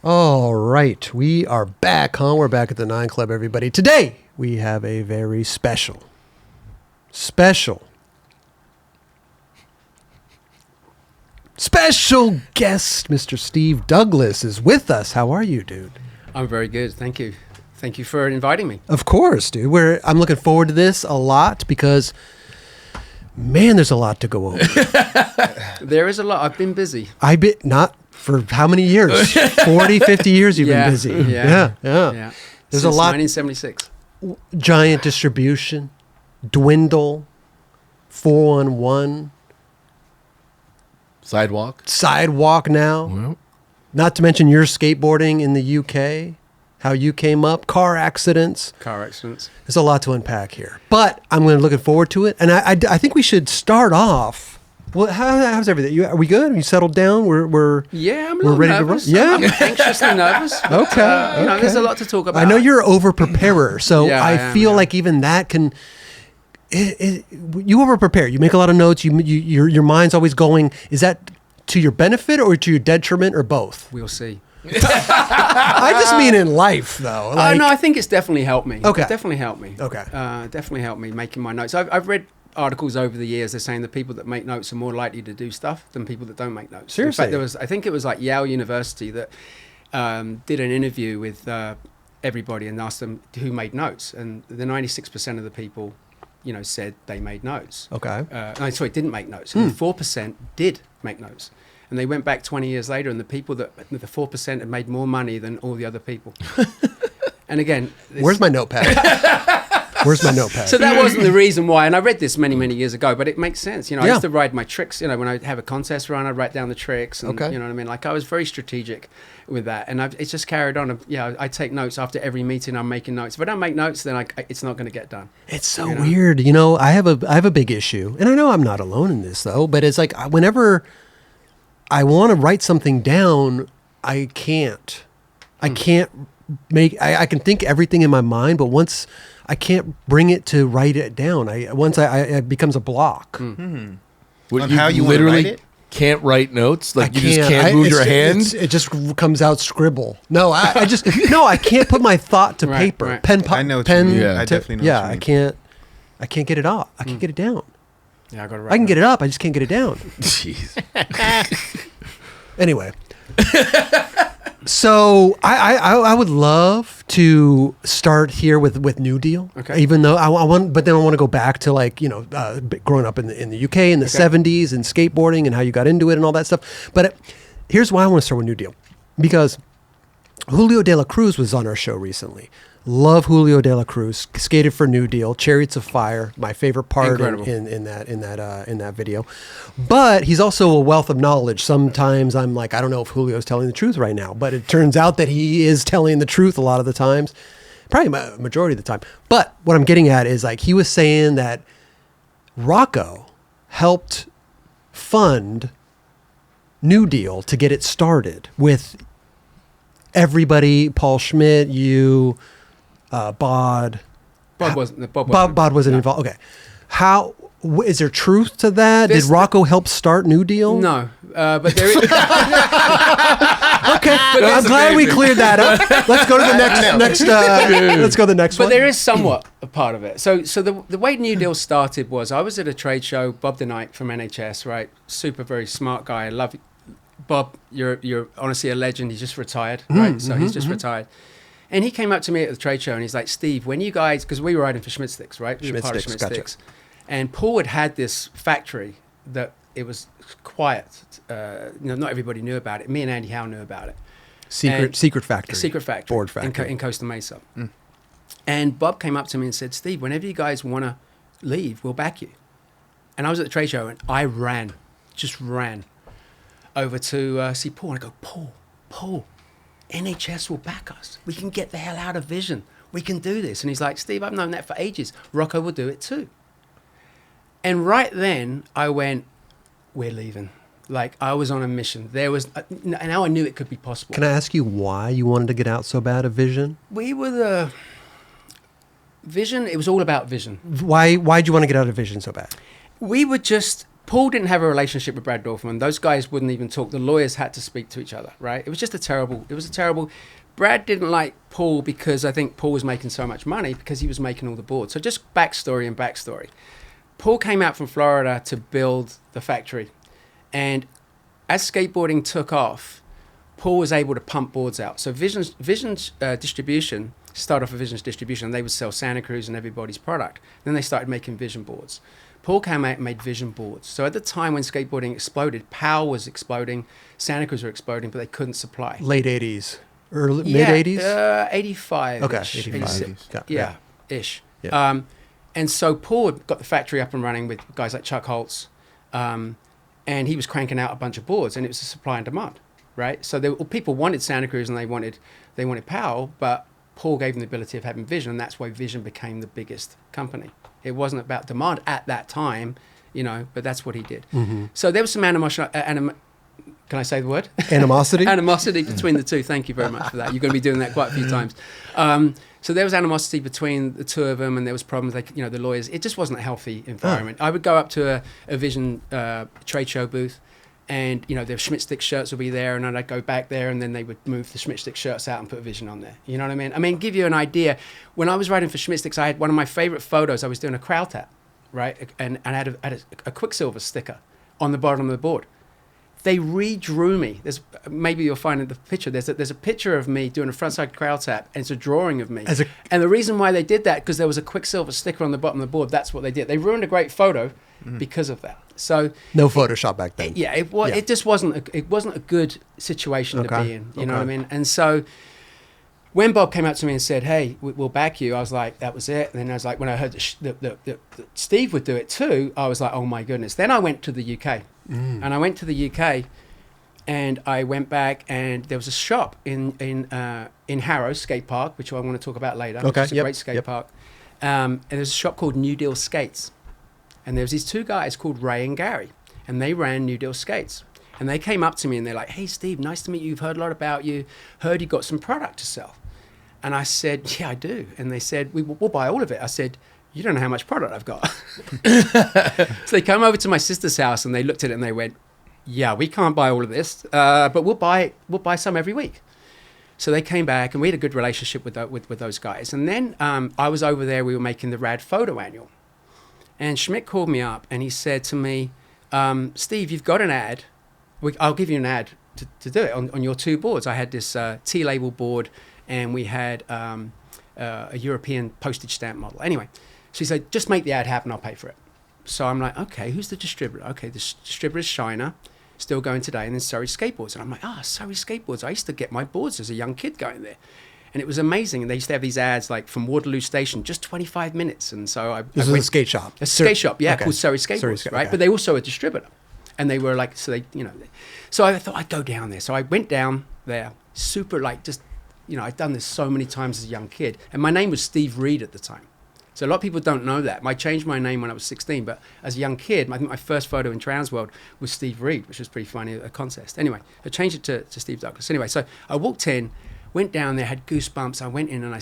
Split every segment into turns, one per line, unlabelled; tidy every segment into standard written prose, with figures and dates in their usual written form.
All right, we are back, huh? We're back at the 9 Club, everybody. Today, we have a very special guest. Mr. Steve Douglas is with us. How are you, dude?
I'm very good. Thank you. Thank you for inviting me.
Of course, dude. I'm looking forward to this a lot because, man, there's a lot to go over.
There is a lot. I've been busy.
Not for how many years? 40, 50 years you've been busy. Yeah.
There's
There's
Since
a lot.
1976.
Giant Distribution, Dwindle, 411, Sidewalk now.
Well,
Not to mention your skateboarding in the UK, how you came up, car accidents. There's a lot to unpack here. But I'm looking forward to it. And I think we should start off. Well, how's everything? Are we good? Are you settled down?
I'm a little
ready
nervous.
to run. Yeah,
I'm anxiously nervous. But,
okay.
There's a lot to talk about.
I know you're an over-preparer, so
Yeah,
I
I am,
feel
yeah.
like even that can. You over-prepare. You make a lot of notes. Your mind's always going. Is that to your benefit or to your detriment or both?
We'll see.
I just mean in life, though.
No, I think it's definitely helped me.
Okay.
It's definitely helped me.
Okay.
Definitely helped me making my notes. I've read articles over the years. They're saying the people that make notes are more likely to do stuff than people that don't make notes.
Seriously?
In fact, I think it was like Yale University that did an interview with everybody and asked them who made notes, and the 96% of the people, said they made notes.
Okay.
Didn't make notes. And the 4% did make notes. And they went back 20 years later, and the 4% had made more money than all the other people. And again,
Where's my notepad?
So that wasn't the reason why. And I read this many, many years ago, but it makes sense. I used to ride my tricks. When I have a contest run, I'd write down the tricks. And,
Okay.
You know what I mean? Like, I was very strategic with that. And it's just carried on. I take notes after every meeting. I'm making notes. If I don't make notes, then it's not going to get done.
It's so weird. I have a big issue, and I know I'm not alone in this though. But it's like whenever I want to write something down, I can't. I can't I can think everything in my mind, but once I can't bring it to write it down. It becomes a block.
What,
On
you
how you wanna
literally
write it?
can't write notes? Like
I
you just can't move your hand?
It just comes out scribble. No, I just I can't put my thought to
Right,
paper.
right.
I know
what you mean.
Yeah.
I definitely know
Yeah,
what you mean.
I can't get it off. I can't get it down.
Yeah, I got to write
I can
notes.
get it up. I just can't get it down.
Jeez.
Anyway, so I would love to start here with New Deal.
Okay.
Even though I want, but then I want to go back to growing up in the UK in the 70s and skateboarding and how you got into it and all that stuff. But here's why I want to start with New Deal, because Julio De La Cruz was on our show recently. Love Julio De La Cruz. Skated for New Deal. Chariots of Fire. My favorite part in that video. But he's also a wealth of knowledge. Sometimes I'm like, I don't know if Julio's telling the truth right now, but it turns out that he is telling the truth a lot of the times. Probably majority of the time. But what I'm getting at is he was saying that Rocco helped fund New Deal to get it started with everybody. Paul Schmitt, you. Bod wasn't involved. Okay. How is there truth to that? Did Rocco help start New Deal?
No, but there is.
Okay. I'm glad we cleared that up. Let's go to the next. Let's go to the next one.
But there is somewhat a part of it. So the way New Deal started was I was at a trade show. Bob the Knight from NHS, right? Super, very smart guy. I love Bob. You're honestly a legend. He's just retired, right? So he's just retired. And he came up to me at the trade show and he's like, Steve, when you guys, because we were riding for Schmitt sticks, right? We were part of Schmitt sticks. And Paul had this factory that it was quiet. Not everybody knew about it. Me and Andy Howell knew about it.
Secret factory.
Secret factory.
Board factory.
In Costa Mesa. And Bob came up to me and said, Steve, whenever you guys want to leave, we'll back you. And I was at the trade show and I just ran over to see Paul. And I go, Paul, NHS will back us. We can get the hell out of Vision. We can do this. And he's like, Steve, I've known that for ages. Rocco will do it too. And right then I went, we're leaving. Like I was on a mission. Now I knew it could be possible.
Can I ask you why you wanted to get out so bad of Vision?
We were the Vision. It was all about Vision.
Why'd you want to get out of Vision so bad?
We were just Paul didn't have a relationship with Brad Dorfman. Those guys wouldn't even talk. The lawyers had to speak to each other, right? It was just a terrible. Brad didn't like Paul because I think Paul was making so much money because he was making all the boards. So just backstory. Paul came out from Florida to build the factory. And as skateboarding took off, Paul was able to pump boards out. So Vision's Distribution started off with Vision's Distribution, and they would sell Santa Cruz and everybody's product. Then they started making Vision boards. Paul came out and made Vision boards. So at the time when skateboarding exploded, Powell was exploding, Santa Cruz were exploding, but they couldn't supply.
Late 80s. Early, mid-80s?
85.
Okay, 85.
Yeah, ish. Yeah. And so Paul had got the factory up and running with guys like Chuck Holtz, and he was cranking out a bunch of boards, and it was a supply and demand, right? So people wanted Santa Cruz and they wanted Powell, but Paul gave them the ability of having Vision, and that's why Vision became the biggest company. It wasn't about demand at that time, but that's what he did. Mm-hmm. So there was some can I say the word?
Animosity?
Animosity between the two. Thank you very much for that. You're going to be doing that quite a few times. So there was animosity between the two of them, and there was problems. The lawyers. It just wasn't a healthy environment. I would go up to a Vision trade show booth, and the Schmitt stick shirts would be there, and then I'd go back there, and then they would move the Schmitt stick shirts out and put Vision on there. You know what I mean? I mean, give you an idea. When I was writing for Schmitt sticks, I had one of my favorite photos. I was doing a crowd tap, right, and I had a Quicksilver sticker on the bottom of the board. They redrew me. Maybe you'll find in the picture. There's a picture of me doing a frontside crowd tap, and it's a drawing of me. And the reason why they did that because there was a Quicksilver sticker on the bottom of the board. That's what they did. They ruined a great photo because of that. So
no Photoshop back then.
It just wasn't. It wasn't a good situation to be in. You know what I mean? And so when Bob came up to me and said, "Hey, we'll back you," I was like, "That was it." And then I was like, when I heard that Steve would do it too, I was like, "Oh my goodness!" Then I went to the UK. And I went to the UK, and I went back, and there was a shop in Harrow skate park, which I want to talk about later.
Okay,
It's a great skate park. And there's a shop called New Deal Skates, and there was these two guys called Ray and Gary, and they ran New Deal Skates. And they came up to me and they're like, "Hey Steve, nice to meet you. We've heard a lot about you. Heard you got some product to sell." And I said, "Yeah, I do." And they said, "We'll buy all of it." I said, "You don't know how much product I've got." So they come over to my sister's house and they looked at it and they went, "Yeah, we can't buy all of this, but we'll buy some every week." So they came back and we had a good relationship with those guys. And then I was over there. We were making the Rad Photo Annual, and Schmitt called me up and he said to me, "Steve, you've got an ad. I'll give you an ad to do it on your two boards." I had this T-label board, and we had a European postage stamp model. Anyway. So he said, "Just make the ad happen, I'll pay for it." So I'm like, "Okay, who's the distributor?" "Okay, the distributor is Shiner, still going today, and then Surrey Skateboards." And I'm like, Surrey Skateboards. I used to get my boards as a young kid going there. And it was amazing. And they used to have these ads like from Waterloo Station, just 25 minutes. And so
This was a skate shop.
A skate shop, yeah,
okay.
Called Surrey Skateboards, right?
Okay.
But they also a distributor. And they were like, so I thought I'd go down there. So I went down there, super I'd done this so many times as a young kid. And my name was Steve Reed at the time. So a lot of people don't know that. I changed my name when I was 16, but as a young kid, I think my first photo in Transworld was Steve Reed, which was pretty funny, a contest. Anyway, I changed it to Steve Douglas. Anyway, so I walked in, went down there, had goosebumps. I went in and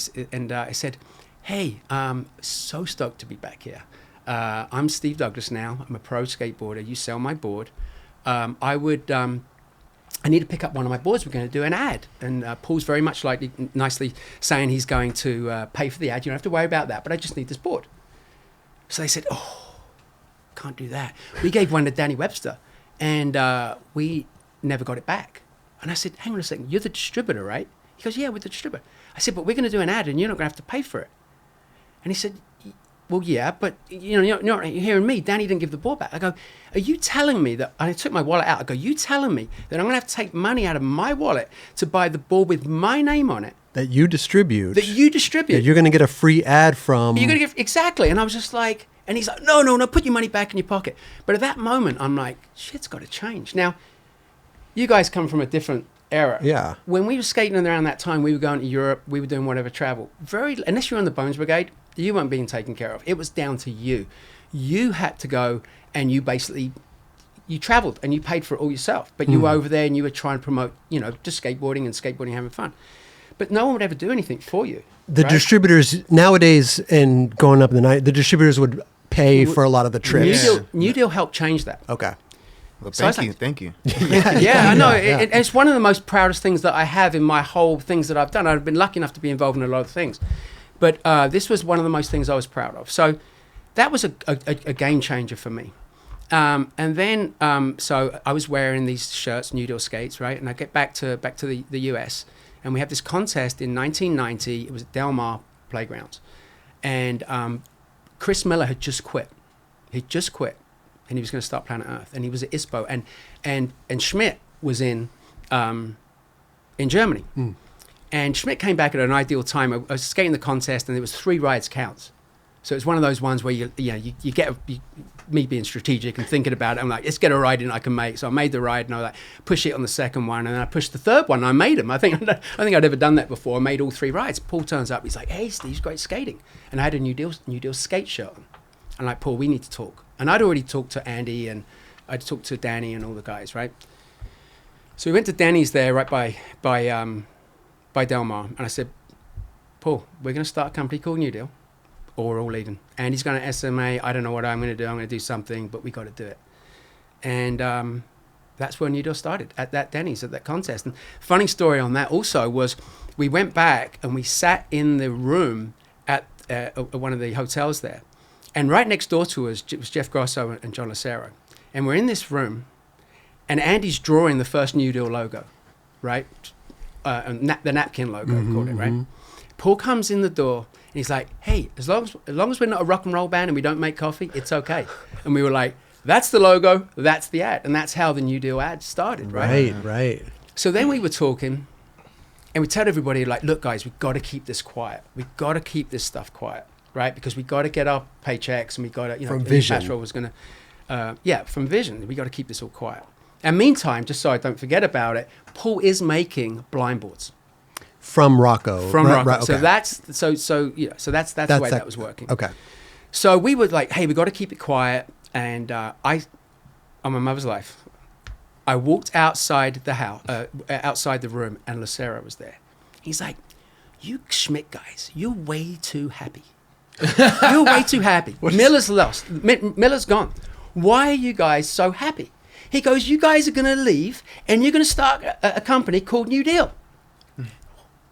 I said, "Hey, so stoked to be back here. I'm Steve Douglas now. I'm a pro skateboarder. You sell my board. I need to pick up one of my boards. We're going to do an ad." And Paul's very much nicely saying he's going to pay for the ad. "You don't have to worry about that, but I just need this board." So they said, "Oh, can't do that." We gave one to Danny Webster, and we never got it back. And I said, "Hang on a second, you're the distributor, right?" He goes, "Yeah, we're the distributor." I said, "But we're going to do an ad, and you're not going to have to pay for it." And he said, "Well, yeah, but you're not hearing me. Danny didn't give the board back." I go, "Are you telling me that?" And I took my wallet out. I go, "You telling me that I'm going to have to take money out of my wallet to buy the board with my name on it?
That you distribute.
That you're
going to get a free ad from.
You're going to get exactly." And I was just like, and he's like, "No, put your money back in your pocket." But at that moment, I'm like, shit's got to change. Now, you guys come from a different era.
Yeah.
When we were skating around that time, we were going to Europe. We were doing whatever travel. Unless you're on the Bones Brigade, you weren't being taken care of. It was down to you. You had to go and you traveled and you paid for it all yourself. But you were over there and you were trying to promote, just skateboarding and skateboarding having fun. But no one would ever do anything for you.
The distributors nowadays, and going up in the night, the distributors would pay for a lot of the trips.
New Deal helped change that.
Okay.
Well,
So I was
thank you.
Yeah, I know. It's one of the most proudest things that I have in my whole things that I've done. I've been lucky enough to be involved in a lot of things. But this was one of the most things I was proud of. So that was a game changer for me. And then, so I was wearing these shirts, New Deal skates, right? And I get back to the US, and we have this contest in 1990. It was at Del Mar Playgrounds. And Chris Miller had just quit. He'd just quit. And he was going to start Planet Earth, and he was at ISPO, and Schmitt was in Germany, and Schmitt came back at an ideal time. I was skating the contest, and there was 3 rides counts, so it's one of those ones where you get me being strategic and thinking about it. I'm like, let's get a ride in I can make. So I made the ride, and I was like, push it on the second one, and then I pushed the third one, and I made him. I think I'd ever done that before. I made all 3 rides. Paul turns up, he's like, hey, Steve's great skating, and I had a New Deal skate shirt on. I'm like, Paul, we need to talk. And I'd already talked to Andy, and I'd talked to Danny and all the guys, right? So we went to Danny's there right by Del Mar, and I said, Paul, we're going to start a company called New Deal, or we're all leaving. Andy's going to SMA. I don't know what I'm going to do. I'm going to do something, but we got to do it. And that's where New Deal started, at that Danny's, at that contest. And funny story on that also was we went back and we sat in the room at one of the hotels there. And right next door to us was Jeff Grosso and John Lucero. And we're in this room, and Andy's drawing the first New Deal logo, right? The napkin logo, called it, right? Paul comes in the door, and he's like, hey, as long as we're not a rock and roll band and we don't make coffee, it's okay. And we were like, that's the logo, that's the ad. And that's how the New Deal ad started, right?
Right.
So then we were talking, and we told everybody, like, look, guys, we've got to keep this quiet. We've got to keep this stuff quiet. Right, because we got to get our paychecks, and we got to,
from Vision.
Patrol was going to, from Vision, we got to keep this all quiet. And meantime, just so I don't forget about it, Paul is making blind boards
From Rocco.
Right,
okay.
So that's the way that was working.
Okay.
So we were like, hey, we got to keep it quiet. And on my mother's life, I walked outside the house, outside the room, and Lucero was there. He's like, you Schmitt guys, you're way too happy. You're way too happy. Miller's lost. Miller's gone. Why are you guys so happy? He goes, you guys are going to leave, and you're going to start a company called New Deal.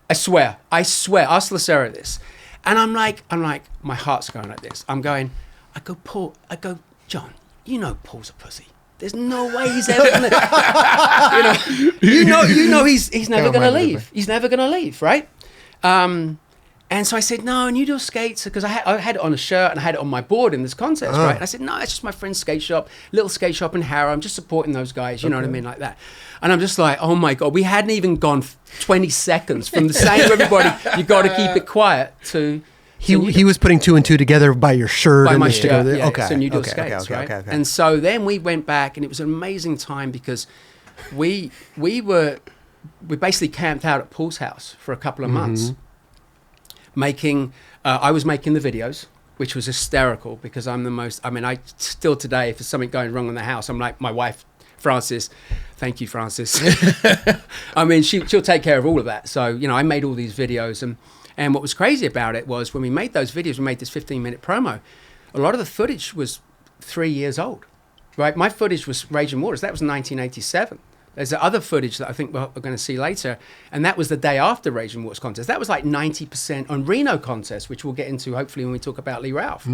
I swear. Ask Lucero this. And I'm like, my heart's going like this. I go, Paul, John, you know Paul's a pussy. There's no way he's ever going to, you know he's never going to leave. He's never going to leave, right? And so I said, no, New Deal skates, because I had it on a shirt and I had it on my board in this contest, right? And I said, no, it's just my friend's skate shop, little skate shop in Harrow. I'm just supporting those guys, you know what I mean, like that. And I'm just like, oh my God, we hadn't even gone 20 seconds from the saying to everybody, you got to keep it quiet, to...
He was putting 2 and 2 together by your shirt.
By my shirt, yeah.
Okay.
So New Deal skates, right? Okay. And so then we went back, and it was an amazing time, because we basically camped out at Paul's house for a couple of months. I was making the videos, which was hysterical, because I still today, if there's something going wrong in the house, I'm like my wife, Frances, thank you, Frances. I mean, she'll take care of all of that. So, I made all these videos, and what was crazy about it was when we made those videos, we made this 15-minute promo, a lot of the footage was 3 years old, right? My footage was Raging Waters. That was 1987. There's other footage that I think we're going to see later, and that was the day after Raging Waters contest. That was like 90% on Reno contest, which we'll get into hopefully when we talk about Lee Ralph.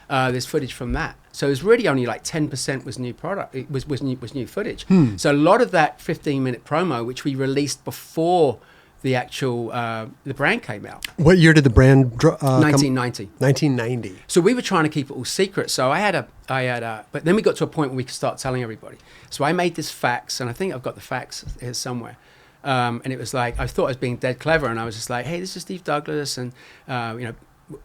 There's footage from that. So it was really only like 10% was new product. It was new footage. So a lot of that 15-minute promo, which we released before the actual the brand came out.
What year did the brand
1990.
1990.
So we were trying to keep it all secret. So but then we got to a point where we could start telling everybody. So I made this fax, and I think I've got the fax here somewhere. And it was like, I thought I was being dead clever, and I was just like, hey, this is Steve Douglas, and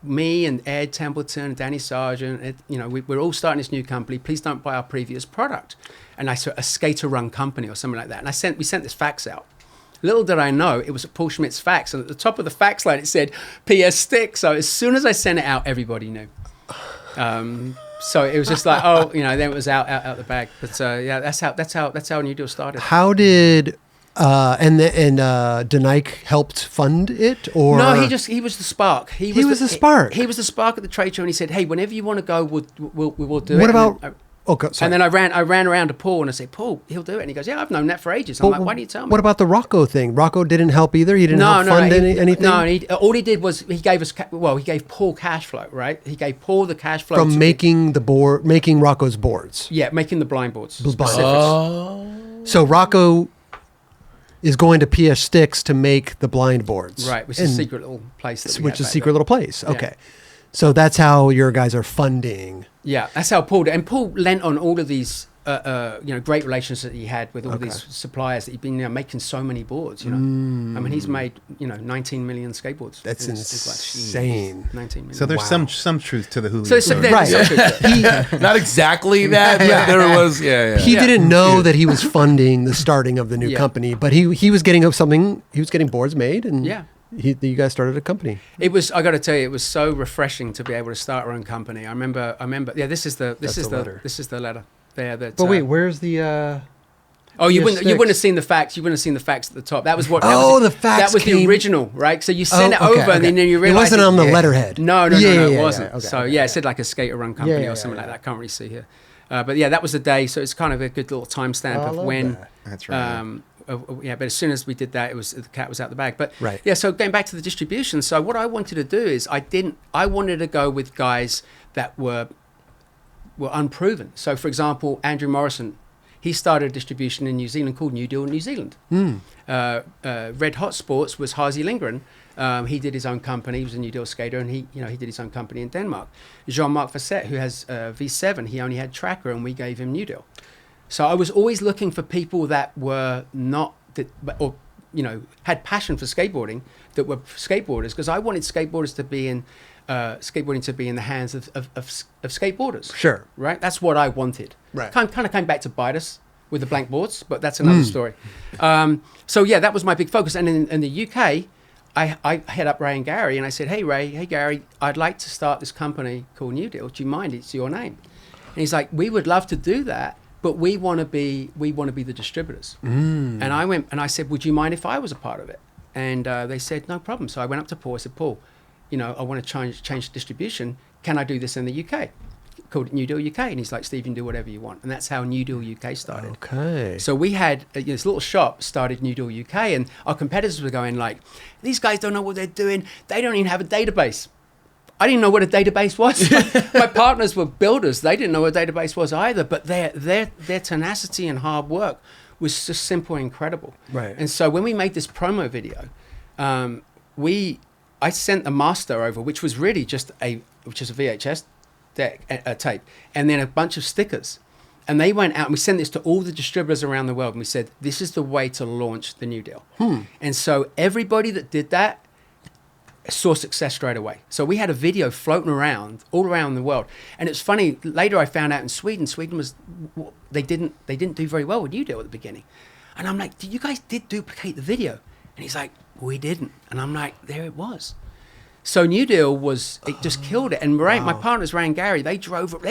me and Ed Templeton and Danny Sargent, we're all starting this new company. Please don't buy our previous product. And I said, a skater run company or something like that. And we sent this fax out. Little did I know, it was Paul Schmidt's fax, and at the top of the fax line it said PS Stick. So as soon as I sent it out, everybody knew. So it was just like, then it was out the bag. But that's how New Deal started.
How did And Denike helped fund it, or
No, he was the spark. He
was the spark.
He was the spark at the trade show, and he said, "Hey, whenever you want to go, we'll do it."
What about?
And
Sorry.
and then I ran around to Paul and I said, "Paul, he'll do it." And he goes, "Yeah, I've known that for ages." I'm like, "Why do you tell me?"
What about the Rocco thing? Rocco didn't help either. He didn't help fund anything.
No, all he did was he gave us. He gave Paul cash flow, right? He gave Paul the cash flow
from making Rocco's boards.
Yeah, making the blind boards.
Blind.
Specifics.
So Rocco is going to PS Sticks to make the blind boards,
Right, which is a secret little place.
Which is a secret little place. Okay, so that's how your guys are funding.
Yeah, that's how Paul did. And Paul lent on all of these, great relations that he had with all these suppliers that he'd been making so many boards. I mean, he's made 19 million skateboards.
That's
It's
insane.
19 million.
So there's some truth to the Julio.
So
story.
Right.
Not exactly that, but there was. Yeah.
He didn't know that he was funding the starting of the new company, but he was getting something. He was getting boards made, and you guys started a company.
It was. I got to tell you, it was so refreshing to be able to start our own company. I remember. Yeah, this is the letter. There. That.
But wait, where's the?
You wouldn't have seen the facts. You wouldn't have seen the facts at the top. That was what.
The facts.
That was the original, right? So you send it over, and then you realize
it wasn't on the letterhead.
No, it wasn't.
Yeah, okay,
so it said like a skater run company or something like that. I can't really see here, but that was the day. So it's kind of a good little timestamp of when.
That.
That's right.
But as soon as we did that, the cat was out the bag. But
right.
So going back to the distribution. So what I wanted to do is I wanted to go with guys that were unproven. So for example, Andrew Morrison, he started a distribution in New Zealand called New Deal New Zealand. Red Hot Sports was Hazy Lindgren. He did his own company. He was a New Deal skater, and he did his own company in Denmark. Jean-Marc Facette, who has V7, he only had Tracker, and we gave him New Deal. So I was always looking for people that were had passion for skateboarding, that were skateboarders, because I wanted skateboarders to be in skateboarding to be in the hands of skateboarders.
Sure.
Right? That's what I wanted.
Right.
Kind of came back to bite us with the blank boards, but that's another story. That was my big focus. And in the UK, I hit up Ray and Gary, and I said, hey Gary, I'd like to start this company called New Deal. Do you mind? It's your name. And he's like, we would love to do that, but we want to be the distributors. And I went and I said, would you mind if I was a part of it? And they said, no problem. So I went up to Paul. I said, Paul, I want to change distribution. Can I do this in the UK? Called it New Deal UK. And he's like, Steve, you can do whatever you want. And that's how New Deal UK started.
Okay.
So we had this little shop started New Deal UK, and our competitors were going like, these guys don't know what they're doing. They don't even have a database. I didn't know what a database was. My partners were builders. They didn't know what a database was either. But their tenacity and hard work was just simple and incredible.
Right.
And so when we made this promo video, I sent a master over, which was really just a VHS tape, and then a bunch of stickers. And they went out and we sent this to all the distributors around the world. And we said, this is the way to launch the New Deal. And so everybody that did that saw success straight away. So we had a video floating around all around the world. And it's funny, later I found out in Sweden was, they didn't do very well with New Deal at the beginning. And I'm like, you guys did duplicate the video? And he's like, we didn't. And I'm like, there it was. So New Deal it just killed it. And my partners, Ray and Gary, they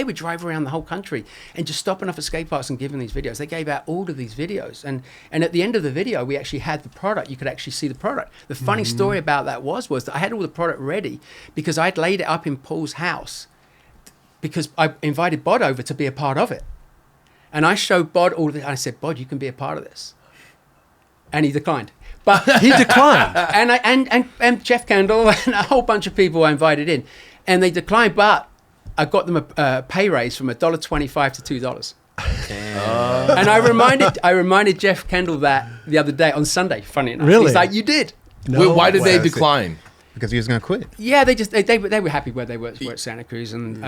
would drive around the whole country and just stopping off at skate parks and giving these videos. They gave out all of these videos. And at the end of the video, we actually had the product. You could actually see the product. The funny story about that was that I had all the product ready because I'd laid it up in Paul's house because I invited Bod over to be a part of it. And I showed Bod all of it. I said, Bod, you can be a part of this. And he declined. But
he declined.
and Jeff Kendall and a whole bunch of people I invited in, and they declined. But I got them a pay raise from $1.25 to $2. And I reminded Jeff Kendall that the other day on Sunday. Funny enough,
really?
He's like, you did.
No.
Why did they decline?
Because he was going to quit.
Yeah, they were happy where they were at Santa Cruz, and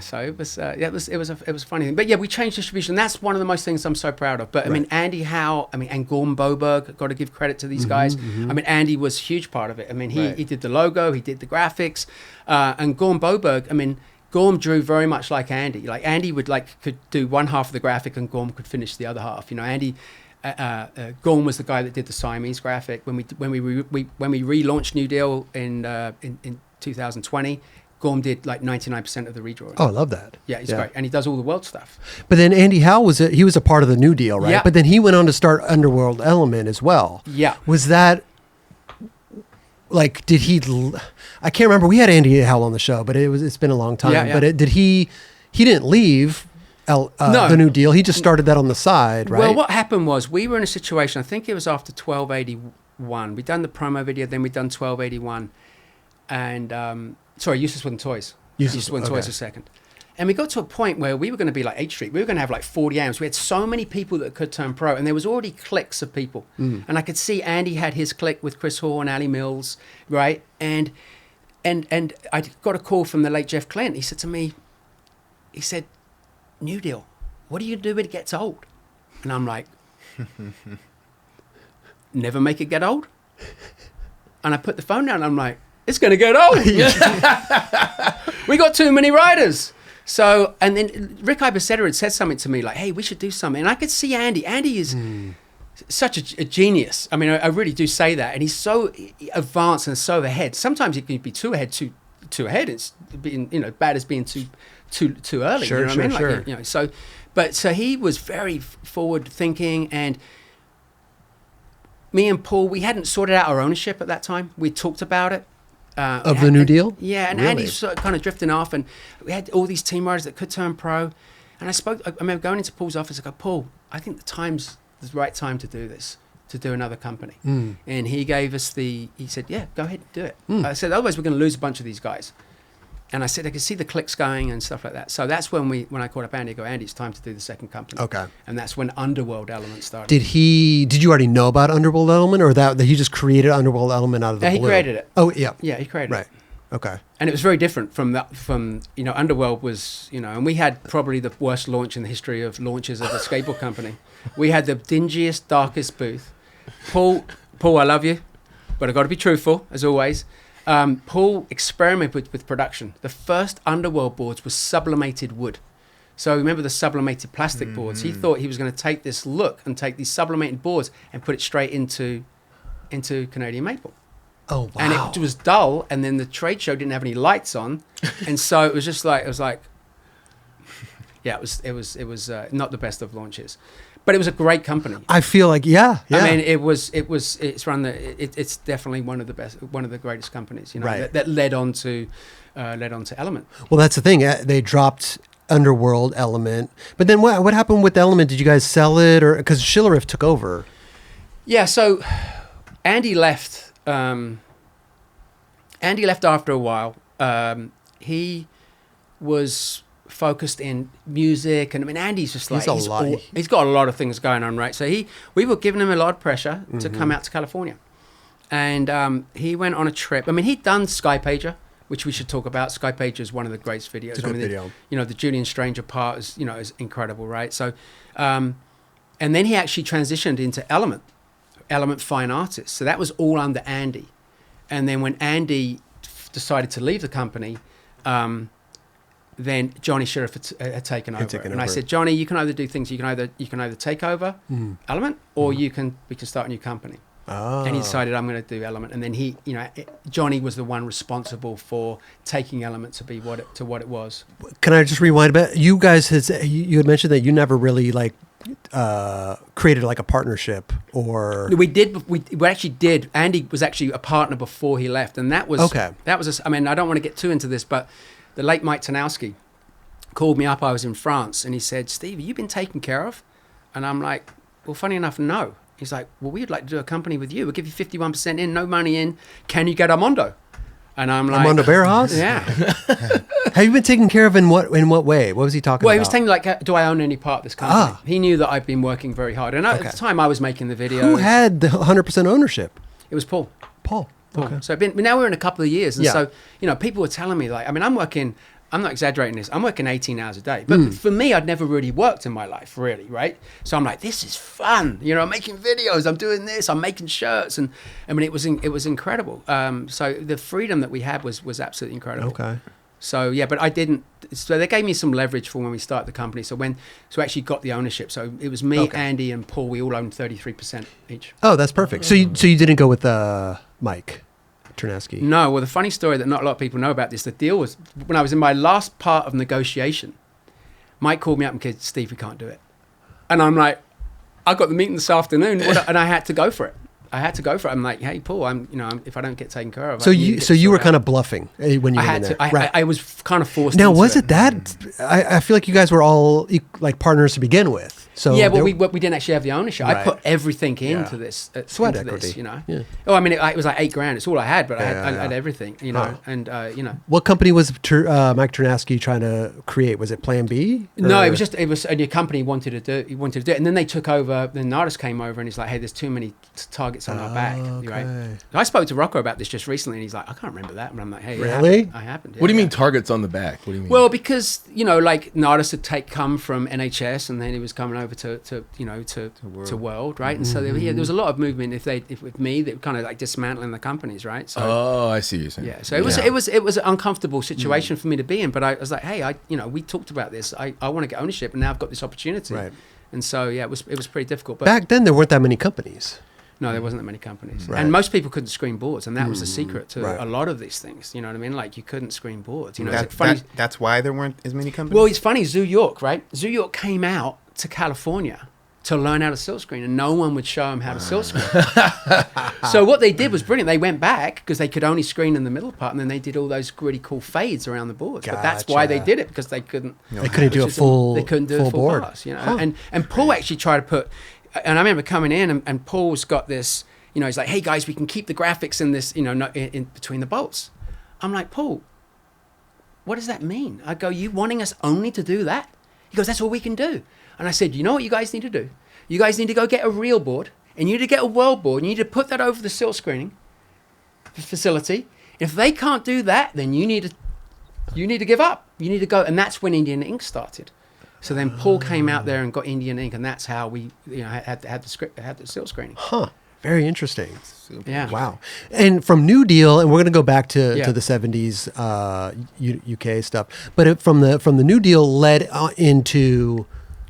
so it was a funny thing. But yeah, we changed distribution. That's one of the most things I'm so proud of. But I mean, Andy Howell, and Gorm Boberg, got to give credit to these guys. I mean, Andy was a huge part of it. I mean, he did the logo, he did the graphics, and Gorm Boberg. I mean, Gorm drew very much like Andy. Like Andy could do one half of the graphic, and Gorm could finish the other half. Andy. Gorm was the guy that did the Siamese graphic when we relaunched New Deal in 2020. Gorm did like 99% of the redrawing.
Oh, I love that.
Yeah, he's great. And he does all the world stuff.
But then Andy Howell was a part of the New Deal, right?
Yeah.
But then he went on to start Underworld Element as well.
Yeah.
Was that like, I can't remember. We had Andy Howell on the show, but it's been a long time.
Yeah, yeah.
But he didn't leave
No.
the New Deal. He just started that on the side, right?
Well, what happened was we were in a situation, I think it was after 1281. We'd done the promo video, then we'd done 1281. And, sorry, Useless Wooden Toys. Useless Wooden Toys a second. And we got to a point where we were going to be like 8th Street. We were going to have like 40 amps. We had so many people that could turn pro. And there was already cliques of people. And I could see Andy had his clique with Chris Hall and Ali Mills, right? And I got a call from the late Jeff Klindt. He said to me, he said, New Deal, what are you going to do when it gets old? And I'm like, never make it get old. And I put the phone down and I'm like, it's going to get old. We got too many riders. So, and then Rick Ibiceta had said something to me like, hey, we should do something. And I could see Andy. Andy is such a genius. I mean, I really do say that. And he's so advanced and so ahead. Sometimes he can be too ahead, too ahead. It's being, bad as being too early.
Sure,
you know what I mean?
sure.
Like, so he was very forward thinking, and me and Paul, we hadn't sorted out our ownership at that time. We talked about it.
Of the New Deal?
Yeah, and
Really?
Andy's sort of kind of drifting off, and we had all these team riders that could turn pro. And I remember going into Paul's office, I go, Paul, I think the right time to do this, to do another company. And he gave us he said, yeah, go ahead, do it. I said, otherwise we're going to lose a bunch of these guys. And I said, I could see the clicks going and stuff like that. So that's when I called up Andy, I go, Andy, it's time to do the second company.
Okay.
And that's when Underworld Element started.
Did you already know about Underworld Element, or that he just created Underworld Element out of the blue?
He created it.
Oh, yeah.
Yeah, he created it.
Right. Okay.
And it was very different from Underworld was, and we had probably the worst launch in the history of launches of a skateboard company. We had the dingiest, darkest booth. Paul, I love you, but I've got to be truthful, as always. Paul experimented with production. The first Underworld boards were sublimated wood. So remember the sublimated plastic boards? He thought he was going to take this look and take these sublimated boards and put it straight into Canadian maple. Oh, wow. And it was dull, and then the trade show didn't have any lights on. And so it was just like, yeah, it was not the best of launches. But it was a great company.
I feel like, yeah.
I mean, it's definitely one of the greatest companies,
right.
that led on to Element.
Well, that's the thing. They dropped Underworld Element, but then what happened with Element? Did you guys sell it, or because Schillerif took over?
Yeah. So Andy left. Andy left after a while. He was focused in music, and I mean, Andy's just like he's got a lot of things going on, right? So we were giving him a lot of pressure to come out to California, and he went on a trip. I mean, he'd done Skypager, which we should talk about. Skypager is one of the greatest videos.
It's a good video.
The Julian Stranger part is incredible, right? So, and then he actually transitioned into Element Fine Artists. So that was all under Andy, and then when Andy decided to leave the company. Then Johnny Sheriff had taken over. And I said, Johnny, you can either do things. You can either take over Element, or we can start a new company. Oh. And he decided, I'm going to do Element. And then Johnny was the one responsible for taking Element to be what it was.
Can I just rewind a bit? You guys you had mentioned that you never really created like a partnership, or
we actually did. Andy was actually a partner before he left, and that was okay. That was I mean, I don't want to get too into this, but the late Mike Ternasky called me up. I was in France, and he said, Steve, have you been taken care of? And I'm like, well, funny enough, no. He's like, well, we'd like to do a company with you. We'll give you 51% in, no money in. Can you get Armando? And I'm like,
Armando Barajas?
Yeah.
Have you been taken care of in what way? What was he talking about?
Well, he was saying, do I own any part of this company? He knew that I've been working very hard. And at the time, I was making the videos.
Who had the 100% ownership?
It was Paul.
Okay.
So now we're in a couple of years. And so, people were telling me, I'm not exaggerating this, I'm working 18 hours a day. But for me, I'd never really worked in my life, really, right? So I'm like, this is fun. I'm making videos, I'm doing this, I'm making shirts. And I mean, it was incredible. So the freedom that we had was absolutely incredible.
Okay.
So, yeah, but I didn't. So they gave me some leverage for when we started the company. So actually got the ownership. So it was me, Andy, and Paul. We all owned 33% each.
Oh, that's perfect. So you didn't go with Mike? Ternasky?
No, well, the funny story that not a lot of people know about this, the deal was when I was in my last part of negotiation, Mike called me up and said, Steve, we can't do it. And I'm like, I got the meeting this afternoon, and I had to go for it. I'm like, hey, Paul, if I don't get taken care of.
So you were kind of bluffing when you
I
were
had
in there.
to.
Right.
I was kind of forced.
Now,
into
was it that? I feel like you guys were all like partners to begin with. So
yeah, but we didn't actually have the ownership. I
Right.
put everything into
Yeah.
this.
Sweat
into
equity.
This, you know.
Yeah.
Oh, I mean, it was like $8,000. It's all I had, but I
Yeah,
had everything, you know. And
What company was Mike Ternasky trying to create? Was it Plan B?
No,
Or-
it was a company wanted to do it, and then they took over. Then an artist came over, and he's like, "Hey, there's too many targets on our back." Right?
Okay.
I spoke to Rocco about this just recently, and he's like, "I can't remember that," but I'm like, "Hey,
Really?
I happened."
What do you
yeah.
mean targets on the back? What do you mean?
Well, because like an artist had come from NHS, and then he was coming over to World, right? And so there was a lot of movement. If with me, that kind of like dismantling the companies, right? So
I see what you're saying.
yeah, so it was an uncomfortable situation for me to be in. But I was like, hey, we talked about this. I want to get ownership, and now I've got this opportunity.
Right.
And so yeah, it was pretty difficult. But
Back then, there weren't that many companies.
no, there wasn't that many companies,
Right.
and most people couldn't screen boards, and that was the secret to
Right.
a lot of these things. You know what I mean? Like you couldn't screen boards. You know,
That-
it's funny.
that's why there weren't as many companies.
Well, it's funny. Zoo York, right? Zoo York came out to California to learn how to silk screen, and no one would show them how to silk screen. So what they did was brilliant. They went back because they could only screen in the middle part, and then they did all those really cool fades around the boards. But that's why they
Gotcha.
did it, because they couldn't.
They couldn't do a
They couldn't do a full
board.
pass, you know.
Huh.
And Paul actually tried to put. And I remember coming in, and Paul's got this. You know, he's like, "Hey guys, we can keep the graphics in this. In between the bolts." I'm like, Paul, what does that mean? I go, you wanting us only to do that? He goes, that's all we can do. And I said, you know what you guys need to do? You guys need to go get a real board, and you need to get a world board, and you need to put that over the silk screening facility. If they can't do that, then you need to give up. You need to go. And that's when Indian Ink started. So then Paul came out there and got Indian Ink, and that's how we had the silk screening.
Huh. Very interesting.
Yeah.
Wow. And from New Deal, and we're going to go back to
Yeah.
the 70s UK stuff, but from the New Deal led into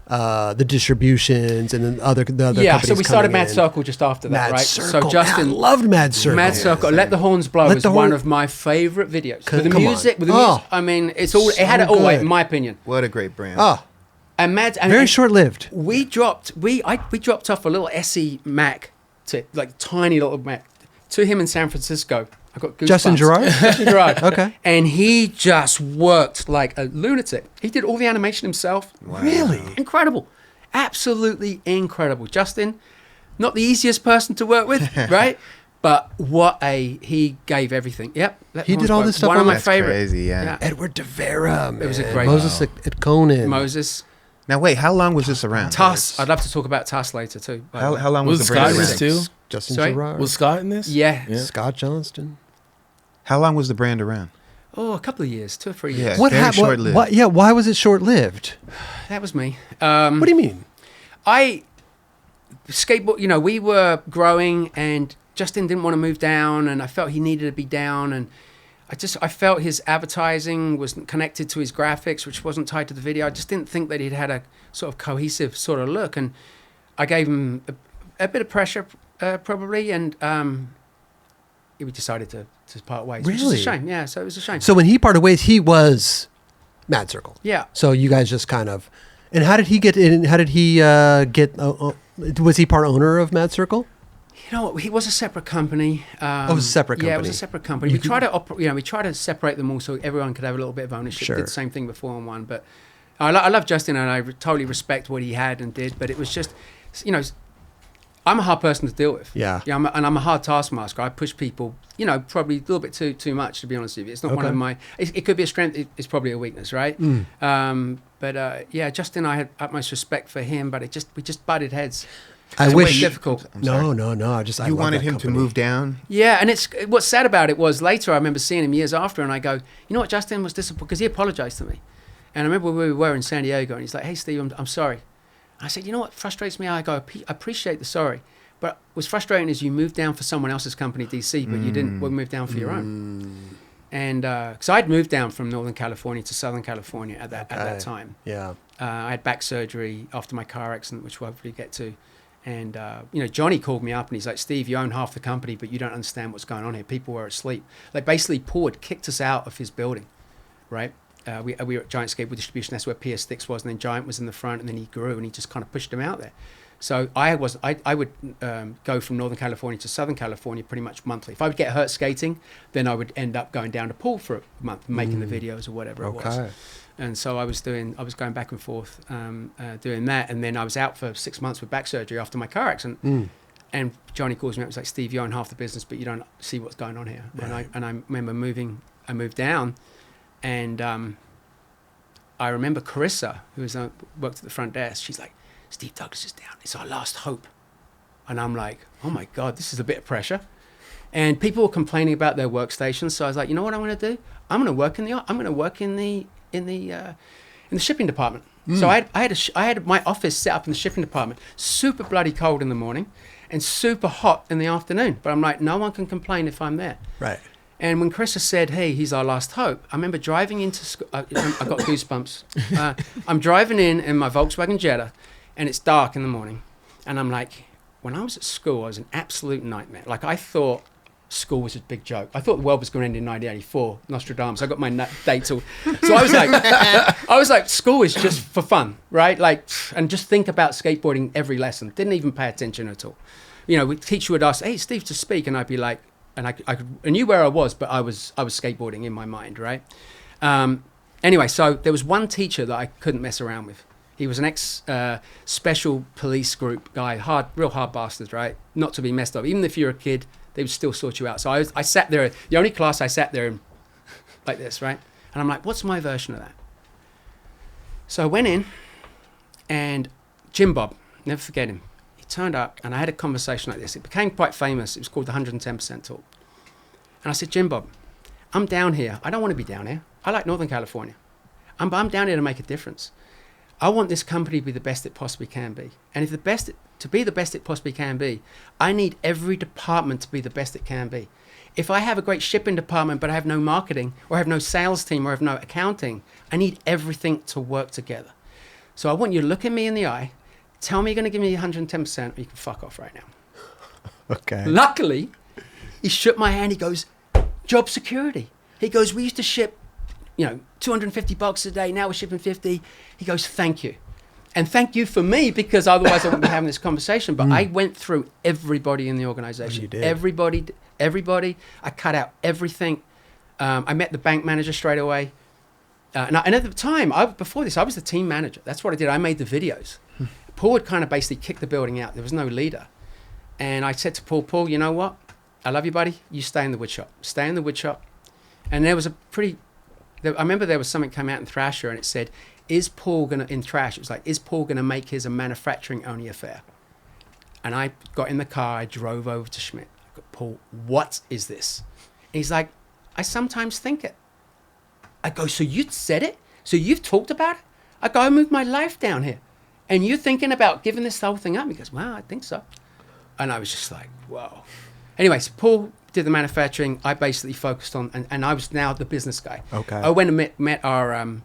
the distributions and then the other
Yeah,
companies
so we started
coming
Mad
in.
Circle just after that,
Mad
right?
Circle.
So Justin
Man, I loved Mad Circle.
Mad Circle, Let the Horns Blow
Let
was
the
one
Horn-
of my favorite videos.
Come
With the
on.
music,
Oh.
I mean, it had it
So
all,
good.
in my opinion.
What a great brand.
Oh,
And
very
and
short-lived.
We dropped off a little SE Mac tiny little Mac to him in San Francisco. I got goosebumps.
Justin Gerard?
Justin Gerard.
Okay.
And he just worked like a lunatic. He did all the animation himself.
Really?
Incredible. Absolutely incredible. Justin, not the easiest person to work with, right? But he gave everything. Yep.
He did all this stuff
One
on
of my
That's
favorite.
crazy, yeah.
Edward De Vera, man.
It was a great-
Moses at Conan.
Moses.
Now wait, how long was this around?
Tuss. I'd love to talk about Tuss later too. by the way.
How long was
Was
the brand
Scott in
around?
this too?
Justin
Sorry?
Gerard.
Was Scott in this?
Yeah.
Scott Johnston.
How long was the brand around?
Oh, a couple of years, 2 or 3 years.
Yeah.
What
very
happened?
short-lived.
Yeah, why was it short-lived?
That was me.
What do you mean?
Skateboard, we were growing, and Justin didn't want to move down, and I felt he needed to be down, and I felt his advertising was connected to his graphics, which wasn't tied to the video. I just didn't think that he'd had a sort of cohesive sort of look, and I gave him a bit of pressure, probably, and we decided to part ways, which is
Really?
a shame. Yeah, so it was a shame.
So when he parted ways, he was Mad Circle.
Yeah.
So you guys just kind of, and how did he get in? How did he get? Was he part owner of Mad Circle?
You know what? He was a separate company.
It was a separate
Yeah, it
company.
was a separate company. We try to separate them all so everyone could have a little bit of ownership.
Sure.
Did the same thing before on one, but I love Justin, and I totally respect what he had and did. But it was just, I'm a hard person to deal with.
Yeah.
Yeah, I'm a hard taskmaster. I push people, probably a little bit too much, to be honest with you. It's not one
Okay.
of my. It could be a strength. It's probably a weakness, right? But Justin, I had utmost respect for him, but we just butted heads.
I
It's
wish.
way difficult.
No. I
You
love
wanted
that
him to
company.
move down?
Yeah, and what's sad about it was later I remember seeing him years after, and I go, you know what, Justin was disappointed because he apologized to me, and I remember where we were in San Diego, and he's like, hey Steve, I'm sorry. I said, you know what frustrates me? I go, I appreciate the sorry, but what's frustrating is you moved down for someone else's company, DC, but you didn't move down for your own. And because I'd moved down from Northern California to Southern California at that time.
Yeah.
I had back surgery after my car accident, which we'll hopefully get to. And, Johnny called me up and he's like, Steve, you own half the company, but you don't understand what's going on here. People were asleep. Like, basically, Paul had kicked us out of his building, right? We were at Giant Skateboard Distribution. That's where PS Sticks was. And then Giant was in the front. And then he grew and he just kind of pushed him out there. So I would go from Northern California to Southern California pretty much monthly. If I would get hurt skating, then I would end up going down to Paul for a month, making the videos or whatever it was. And so I was going back and forth doing that. And then I was out for 6 months with back surgery after my car accident. And Johnny calls me up and was like, Steve, you own half the business, but you don't see what's going on here. Right. And I remember I moved down, and I remember Carissa, who worked at the front desk, she's like, Steve Douglas is down. It's our last hope. And I'm like, oh my God, this is a bit of pressure. And people were complaining about their workstations. So I was like, you know what I'm going to do? I'm going to work in the shipping department. So I had my office set up in the shipping department, super bloody cold in the morning and super hot in the afternoon. But I'm like, no one can complain if I'm there.
Right.
And when Carissa said, hey, he's our last hope, I remember driving into school. I got goosebumps. I'm driving in my Volkswagen Jetta, and it's dark in the morning. And I'm like, when I was at school, I was an absolute nightmare. Like, I thought school was a big joke. I thought the world was going to end in 1984, Nostradamus. I got my dates all. So I was like, school is just for fun, right? Like, and just think about skateboarding every lesson. Didn't even pay attention at all. The teacher would ask, hey, Steve, to speak. And I'd be like, and I knew where I was, but I was skateboarding in my mind, right? Anyway, so there was one teacher that I couldn't mess around with. He was an ex-special police group guy, real hard bastards, right? Not to be messed up. Even if you're a kid, they would still sort you out. So I sat there, the only class I sat there in, like this, right? And I'm like, what's my version of that? So I went in, and Jim Bob, never forget him, he turned up, and I had a conversation like this. It became quite famous. It was called the 110% Talk. And I said, Jim Bob, I'm down here. I don't want to be down here. I like Northern California. I'm down here to make a difference. I want this company to be the best it possibly can be. And if to be the best it possibly can be, I need every department to be the best it can be. If I have a great shipping department, but I have no marketing, or I have no sales team, or I have no accounting, I need everything to work together. So I want you to look at me in the eye, tell me you're going to give me 110%, or you can fuck off right now.
Okay.
Luckily, he shook my hand. He goes, job security. He goes, we used to ship, $250 a day. Now we're shipping 50. He goes, thank you. And thank you for me, because otherwise I wouldn't be having this conversation. But I went through everybody in the organization.
You did.
Everybody. I cut out everything. I met the bank manager straight away. And at the time, before this, I was the team manager. That's what I did. I made the videos. Paul had kind of basically kicked the building out. There was no leader. And I said to Paul, you know what? I love you, buddy. You stay in the wood shop. Stay in the wood shop. And there was I remember there was something came out in Thrasher, and it said, is Paul going to, in Thrash, it was like, is Paul going to make his a manufacturing only affair? And I got in the car, I drove over to Schmitt. I go, Paul, what is this? And he's like, I sometimes think it. I go, so you said it? So you've talked about it? I go, I moved my life down here. And you're thinking about giving this whole thing up? He goes, well, I think so. And I was just like, whoa. Anyway, so Paul did the manufacturing. I basically focused on, and I was now the business guy.
Okay.
I went and met our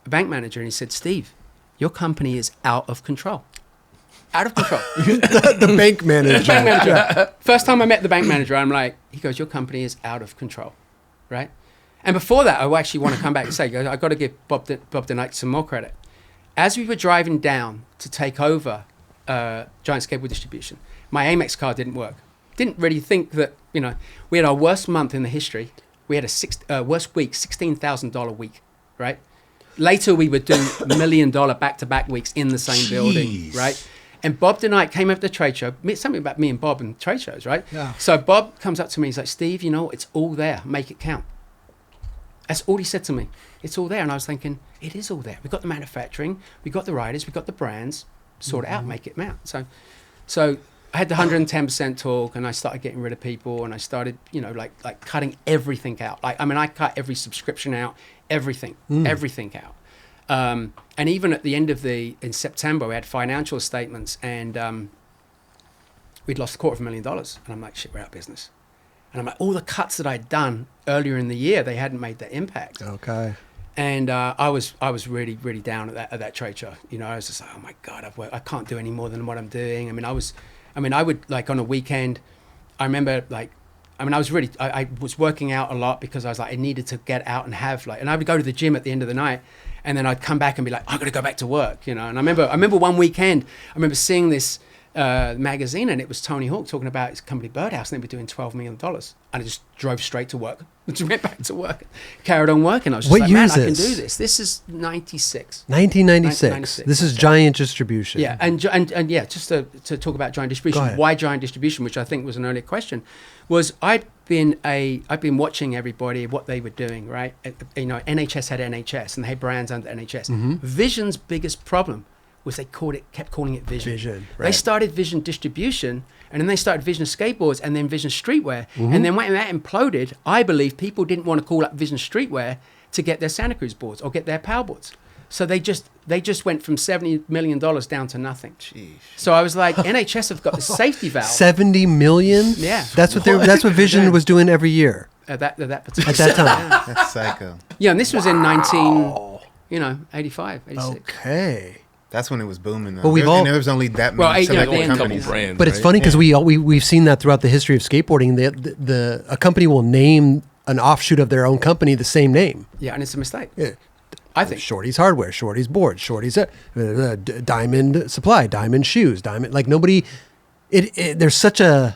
bank manager, and he said, Steve, your company is out of control. Out of control.
the bank manager.
The bank manager. First time I met the bank manager, I'm like, he goes, your company is out of control, right? And before that, I actually want to come back and say, I've got to give Bob the Knight some more credit. As we were driving down to take over Giant Skateboard Distribution, my Amex card didn't work. Didn't really think that, we had our worst month in the history. We had a worst week, $16,000 week, right? Later, we would do $1 million back-to-back weeks in the same building, right? And Bob DeKnight came over to the trade show. Something about me and Bob and trade shows, right?
Yeah.
So Bob comes up to me. He's like, Steve, it's all there. Make it count. That's all he said to me. It's all there. And I was thinking, it is all there. We've got the manufacturing. We've got the riders. We've got the brands. Sort it out. Make it count. So I had the 110% talk, and I started getting rid of people, and I started, like cutting everything out. I cut every subscription out, everything out. And even at the end of in September, we had financial statements, and we'd lost $250,000. And I'm like, shit, we're out of business. And I'm like, all the cuts that I'd done earlier in the year, they hadn't made that impact.
Okay.
And I was really, really down at that trade show. You know, I was just like, oh my God, I can't do any more than what I'm doing. I mean, I would, like, on a weekend, I remember, like, I was working out a lot because I was like, I needed to get out and have, like, and I would go to the gym at the end of the night, and then I'd come back and be like, I've got to go back to work, you know. And I remember one weekend, I remember seeing this magazine, and it was Tony Hawk talking about his company Birdhouse, and they were doing $12 million. And I just drove straight to work, just went back to work, carried on working. I was just
What
like,
year
man,
is
I can
this?
do this. This is 96.
1996. This is Giant Distribution.
Yeah, and yeah, just to talk about Giant Distribution, why Giant Distribution, which I think was an earlier question, was I'd been watching everybody, what they were doing, right? You know, NHS had NHS, and they had brands under NHS. Vision's biggest problem was they kept calling it Vision.
Right.
They started Vision Distribution, and then they started Vision Skateboards, and then Vision Streetwear. And then when that imploded, I believe people didn't want to call up Vision Streetwear to get their Santa Cruz boards or get their power boards. So they just went from $70 million down to nothing.
Jeez.
So I was like, NHS have got the safety valve.
70 million?
Yeah.
That's what Vision was doing every year.
At that particular
At that time.
That's psycho.
Yeah, and this was in 85, 86.
Okay.
That's when it was booming. Though.
But
And there was only that many selected
the end
companies.
brands,
But it's
right?
funny because we've seen that throughout the history of skateboarding. A company will name an offshoot of their own company the same name.
Yeah, and it's a mistake.
Yeah.
I think.
Shorty's Hardware, Shorty's Board, Shorty's Diamond Supply, Diamond Shoes, Diamond, like nobody. There's such a.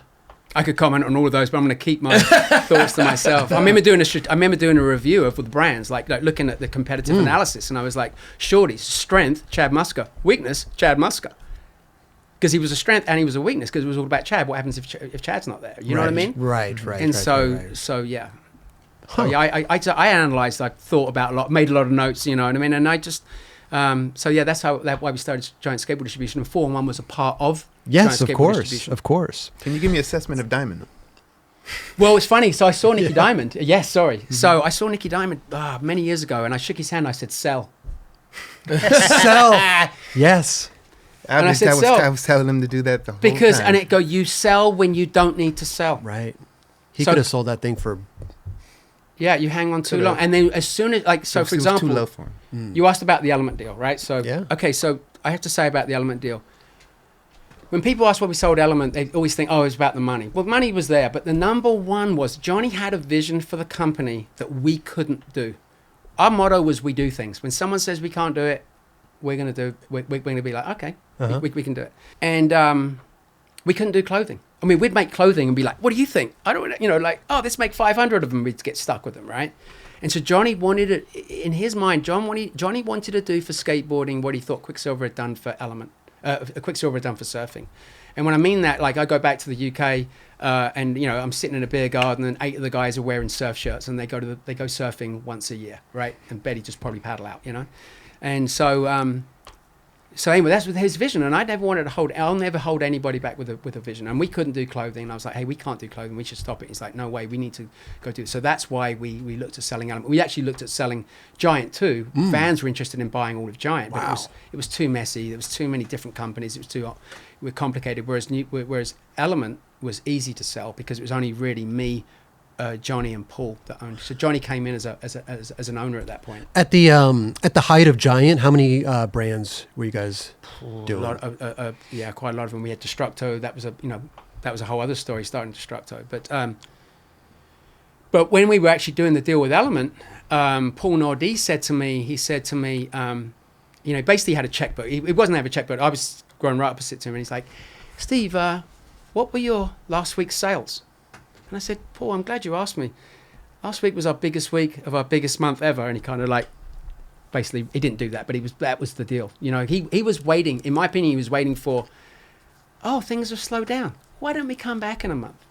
I could comment on all of those, but I'm going to keep my thoughts to myself. I remember doing a review of the brands, like looking at the competitive analysis, and I was like, Shorty's strength, Chad Musker; weakness, Chad Musker, because he was a strength and he was a weakness because it was all about Chad. What happens if Chad's not there? You know what I mean?
Right.
And so yeah. So yeah, I analysed, I thought about a lot, made a lot of notes, you know what I mean? And I just, so yeah, that's why we started Giant Skateboard Distribution. And 4-in-1 was a part of
Yes,
Giant
of
Skateboard
course,
Distribution.
of course.
Can you give me an assessment of Diamond?
Well, it's funny. So I saw Nicky Diamond. Yes, sorry. So I saw Nicky Diamond many years ago, and I shook his hand. And I said, "Sell."
Sell. Yes.
And I said,
I was telling him to do that the whole
Because,
time.
and it go, you sell when you don't need to sell.
Right. He
So-
could have sold that thing for.
Yeah, you hang on too long. And then as soon as, like, so
It
for
was
example,
too low for him.
you asked about the Element deal, right? So,
Yeah.
okay, so I have to say about the Element deal. When people ask why we sold Element, they always think, oh, it was about the money. Well, money was there, but the number one was Johnny had a vision for the company that we couldn't do. Our motto was we do things. When someone says we can't do it, we're going to do. We're going to be like, okay, we can do it. And we couldn't do clothing. I mean, we'd make clothing and be like, what do you think? I don't, like, oh, let's make 500 of them. We'd get stuck with them, right? And so Johnny wanted it, in his mind, Johnny wanted to do for skateboarding what he thought Quicksilver had done for Element. Quicksilver had done for surfing. And when I mean that, like, I go back to the UK and, I'm sitting in a beer garden and 8 of the guys are wearing surf shirts and they go surfing once a year, right? And Betty just probably paddle out, And so anyway, that's with his vision, and I'll never hold anybody back with a vision. And we couldn't do clothing, and I was like, hey, we can't do clothing, we should stop it. He's like, no way, we need to go do it. So that's why we looked at selling Element. We actually looked at selling Giant too. Fans were interested in buying all of Giant, but it was too messy. There was too many different companies. It was too complicated. Whereas Element was easy to sell because it was only really me, Johnny and Paul that owned. So Johnny came in as an owner at that point.
At the height of Giant, how many brands were you guys doing?
Quite a lot of them. We had Destructo. That was a whole other story starting Destructo. But when we were actually doing the deal with Element, Paul Nordie said to me, basically had a checkbook. He wasn't have a checkbook. I was growing right opposite to him, and he's like, Steve, what were your last week's sales? And I said, Paul, I'm glad you asked me. Last week was our biggest week of our biggest month ever. And he kind of basically, he didn't do that, but that was the deal. He was waiting, in my opinion, he was waiting for, things have slowed down. Why don't we come back in a month?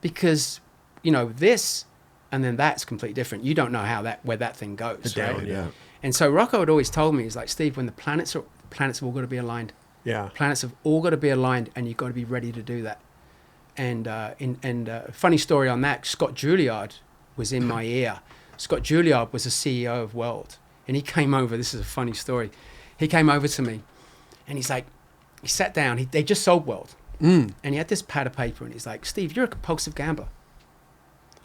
Because, this and then that's completely different. You don't know where that thing goes, right?
Yeah.
And so Rocco had always told me, he's like, Steve, when the planets have all got to be aligned.
Yeah.
Planets have all got to be aligned, and you've got to be ready to do that. And funny story on that, Scott Juilliard was in my ear. Scott Juilliard was the CEO of World. And he came over, this is a funny story. He came over to me and he's like, he sat down, they just sold World. And he had this pad of paper and he's like, Steve, you're a compulsive gambler.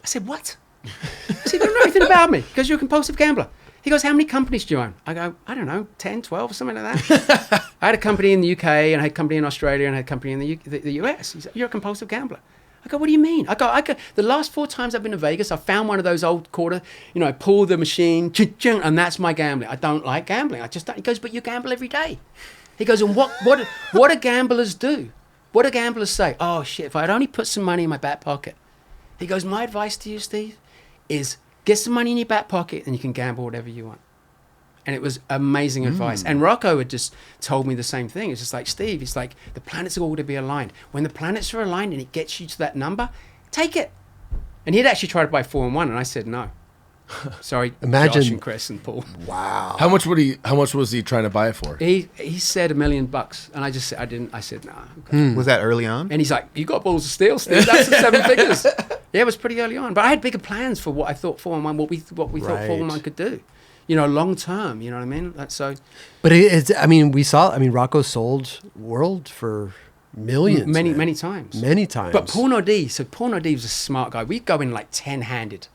I said, what? I said, you don't know anything about me because you're a compulsive gambler. He goes, how many companies do you own? I go, I don't know, 10, 12, something like that. I had a company in the UK, and I had a company in Australia, and I had a company in the US. He said, you're a compulsive gambler. I go, what do you mean? I go, the last 4 times I've been to Vegas, I found one of those old quarter, I pull the machine, and that's my gambling. I don't like gambling. I just don't. He goes, but you gamble every day. He goes, and what do gamblers do? What do gamblers say? Oh, shit, if I'd only put some money in my back pocket. He goes, my advice to you, Steve, is get some money in your back pocket and you can gamble whatever you want. And it was amazing advice. And Rocco had just told me the same thing. It's just like, Steve, it's like the planets are all to be aligned. When the planets are aligned and it gets you to that number, take it. And he'd actually tried to buy 4 and 1, and I said no. Sorry,
Imagine.
Josh and Chris and Paul.
Wow.
How much was he trying to buy it for?
He said $1 million, and I said nah. Okay.
Was that early on?
And he's like, you got balls of steel, Steve. That's the 7 figures. Yeah, it was pretty early on, but I had bigger plans for what I thought 4 and 1, what we thought 4 and 1 could do. Long term. You know what I mean? That's so.
But Rocco sold World for millions.
Many times.
Many times.
But Paul Nordie was a smart guy. We'd go in like 10-handed.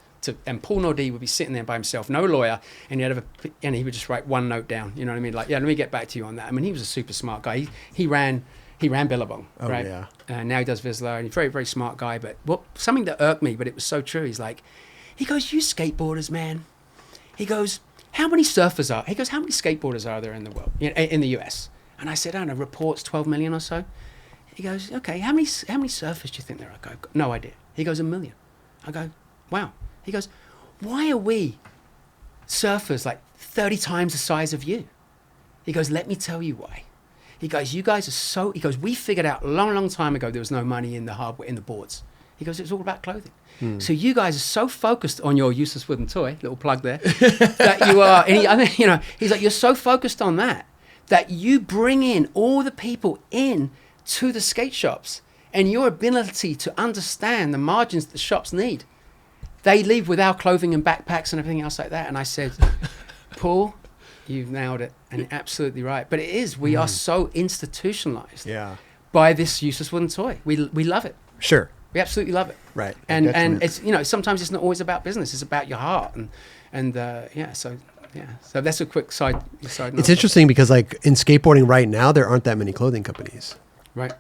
And Paul Nordie would be sitting there by himself, no lawyer, and he would just write one note down. You know what I mean? Like, yeah, let me get back to you on that. I mean, he was a super smart guy. He ran Billabong, right?
Yeah.
Now he does Vizsla, and he's a very, very smart guy. But something that irked me, but it was so true. He goes, you skateboarders, man. He goes, how many surfers are? He goes, how many skateboarders are there in the world, in the US? And I said, I don't know, reports 12 million or so. He goes, okay, how many surfers do you think there are? I go, no idea. He goes, 1 million. I go, wow. He goes, why are we surfers like 30 times the size of you? He goes, let me tell you why. He goes, you guys are we figured out a long, long time ago there was no money in the hardware, in the boards. He goes, it's all about clothing. So you guys are so focused on your useless wooden toy, little plug there, that you are, he's like, you're so focused on that you bring in all the people in to the skate shops, and your ability to understand the margins that the shops need. They leave without clothing and backpacks and everything else like that. And I said, Paul, you've nailed it. And you're absolutely right. But it is, we are so institutionalized by this useless wooden toy. We love it.
Sure.
We absolutely love it.
Right.
And it's, sometimes it's not always about business. It's about your heart. So that's a quick side note.
It's interesting because like in skateboarding right now, there aren't that many clothing companies.
Right.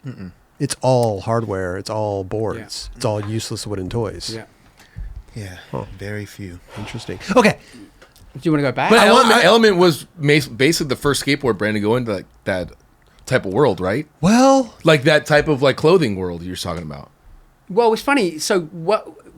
Mm-mm.
It's all hardware. It's all boards.
Yeah.
It's all useless wooden toys.
Yeah.
Yeah. Very few.
Interesting. Okay.
Do you want to go back?
But Element was basically the first skateboard brand to go into like that type of world, right?
Well,
Like that type of like clothing world you're talking about.
Well, it's funny. So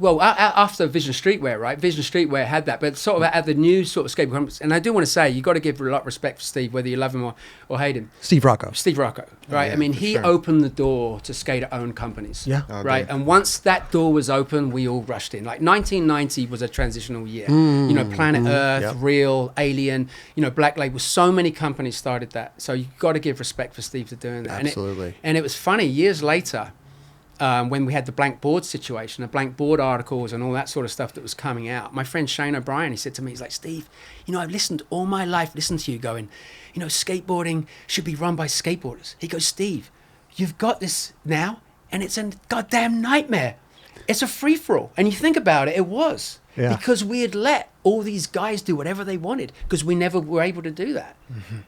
after Vision Streetwear, right? Vision Streetwear had that, but sort of at the new sort of skateboard companies. And I do want to say, you got to give a lot of respect for Steve, whether you love him or hate him.
Steve Rocco,
right?
Yeah,
I mean,
for
he
sure.
opened the door to skater-owned companies.
Yeah.
Oh,
Right.
damn.
And once that door was open, we all rushed in. Like 1990 was a transitional year. Planet Earth,
Yep.
Real, Alien, Black Label. So many companies started that. So you got to give respect for Steve for doing that.
Absolutely.
And it was funny, years later, when we had the blank board situation, the blank board articles and all that sort of stuff that was coming out. My friend Shane O'Brien, he said to me, he's like, Steve, I've listened all my life, listened to you going, skateboarding should be run by skateboarders. He goes, Steve, you've got this now, and it's a goddamn nightmare. It's a free-for-all. And you think about it, it was.
Yeah.
Because we had let all these guys do whatever they wanted, because we never were able to do that.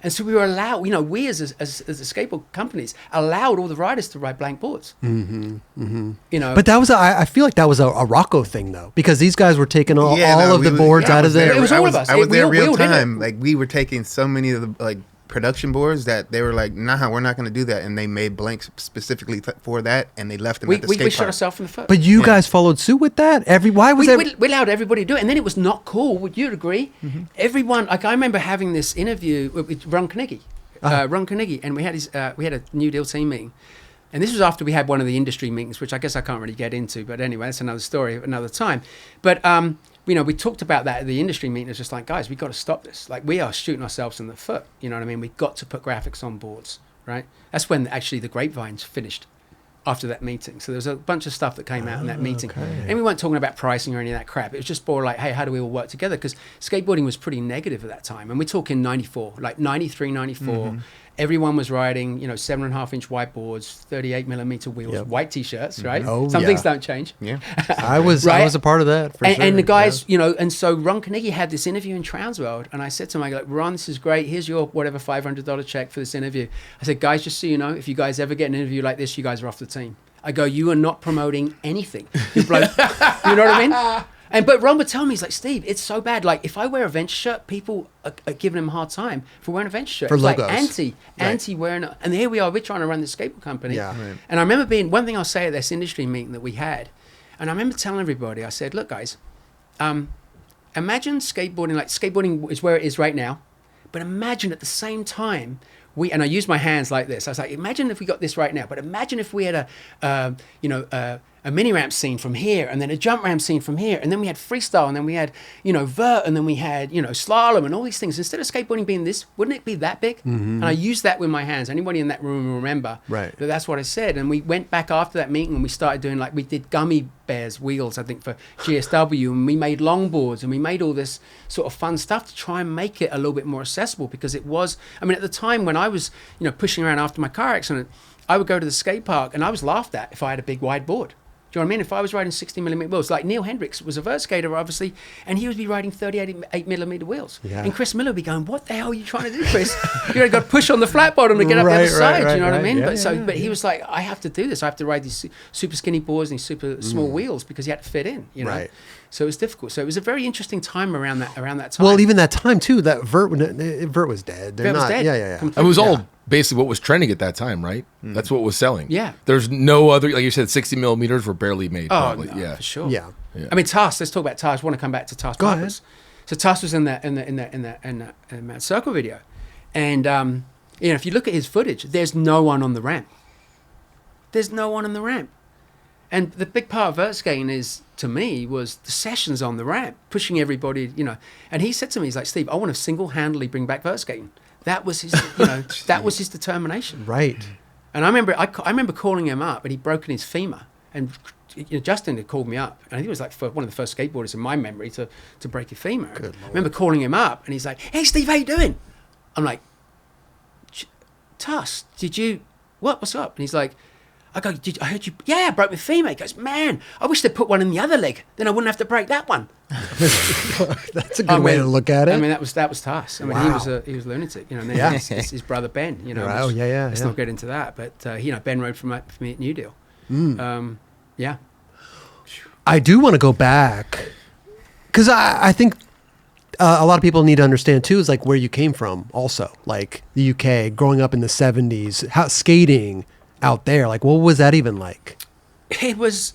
And so we were allowed, we as the skateboard companies allowed all the riders to ride blank boards.
But that was I feel like that was a Rocco thing though, because these guys were taking all of the boards out of there.
It was all of us.
I was there
We all
real
did it.
time. Like we were taking so many of the production boards that they were like, nah, we're not going to do that. And they made blanks specifically for that, and they left them at the skate
We shot
park.
ourselves in the foot.
But you guys followed suit with that.
We allowed everybody to do it, and then it was not cool. Would you agree? Everyone, like I remember having this interview with Ron Carnegie, and we had a New Deal team meeting, and this was after we had one of the industry meetings, which I guess I can't really get into. But anyway, that's another story, another time. But we talked about that at the industry meeting. It's just like, guys, we got to stop this. Like we are shooting ourselves in the foot. You know what I mean? We've got to put graphics on boards, right? That's when actually the Grapevines finished. After that meeting. So there was a bunch of stuff that came out in that meeting.
Okay.
And we weren't talking about pricing or any of that crap. It was just more like, hey, how do we all work together? Because skateboarding was pretty negative at that time. And we're talking 94, like 93, 94. Everyone was riding, 7.5-inch whiteboards, 38 millimeter wheels,
Yep.
white t-shirts, right?
Oh,
Some
yeah.
things don't change.
Yeah.
I was
Right?
a part of that for sure.
And the guys,
Yeah.
and so Ron Carnegie had this interview in Transworld, and I said to him, I go, Ron, this is great. Here's your whatever $500 check for this interview. I said, guys, just so you know, if you guys ever get an interview like this, you guys are off the team. I go, you are not promoting anything. You know what I mean? But Ron would tell me, he's like, Steve, it's so bad. Like, if I wear a Vents shirt, people are giving him a hard time for wearing a Vents shirt.
For
It's
logos.
like anti wearing it. And here we are, we're trying to run this skateboard company.
Yeah.
Right.
And I remember one thing I'll say at this industry meeting that we had, and I remember telling everybody, I said, look, guys, imagine skateboarding is where it is right now, but imagine at the same time, and I used my hands like this. I was like, imagine if we got this right now, but imagine if we had a mini ramp scene from here, and then a jump ramp scene from here, and then we had freestyle, and then we had, vert, and then we had, slalom, and all these things. Instead of skateboarding being this, wouldn't it be that big? And I used that with my hands. Anybody in that room will remember
Right.
that that's what I said. And we went back after that meeting, and we started doing, we did gummy bears wheels, I think, for GSW, and we made longboards, and we made all this sort of fun stuff to try and make it a little bit more accessible, because it was, at the time when I was, pushing around after my car accident, I would go to the skate park, and I was laughed at if I had a big wide board. Do you know what I mean? If I was riding 60 millimeter wheels, like Neil Hendricks was a vert skater, obviously, and he would be riding 38 millimeter wheels.
Yeah.
And Chris Miller would be going, what the hell are you trying to do, Chris? Got to push on the flat bottom to get up the other side. You know what I mean?
Yeah,
But he was like, I have to do this. I have to ride these super skinny boards and these super small wheels because he had to fit in,
Right.
So it was difficult. So it was a very interesting time around that time.
Well, even that time too, that vert was dead. They're
Vert was
not.
dead.
Yeah.
It was all
Yeah.
basically what was trending at that time, right? That's what was selling.
Yeah.
There's no other, like you said, 60 millimeters were barely made.
Oh,
Probably.
no,
Yeah.
for sure.
Yeah.
Tuss. Let's talk about Tuss. I want to come back to Tuss.
Go ahead.
Purpose. So Tuss was in that Mad Circle video, and if you look at his footage, there's no one on the ramp. There's no one on the ramp, and the big part of vert skating to me was the sessions on the ramp, pushing everybody, And he said to me, he's like, Steve, I want to single-handedly bring back vert skating. That was his, that was his determination.
Right.
And I remember calling him up, and he'd broken his femur. And Justin had called me up, and he was like one of the first skateboarders in my memory to break a femur. I remember calling him up, and he's like, "Hey, Steve, how you doing?" I'm like, "Tuss, what's up?" And he's like, I go, I heard you, I broke my femur. He goes, man, I wish they'd put one in the other leg. Then I wouldn't have to break that one.
That's a good way to look at it.
That was Tuss. He was a lunatic, And then his brother Ben,
Right. Oh, yeah.
Let's not get into that. But Ben rode for me at New Deal. Yeah.
I do want to go back because I think a lot of people need to understand too is like where you came from. Also, like the UK, growing up in the 70s, how skating out there. Like, what was that even like?
It was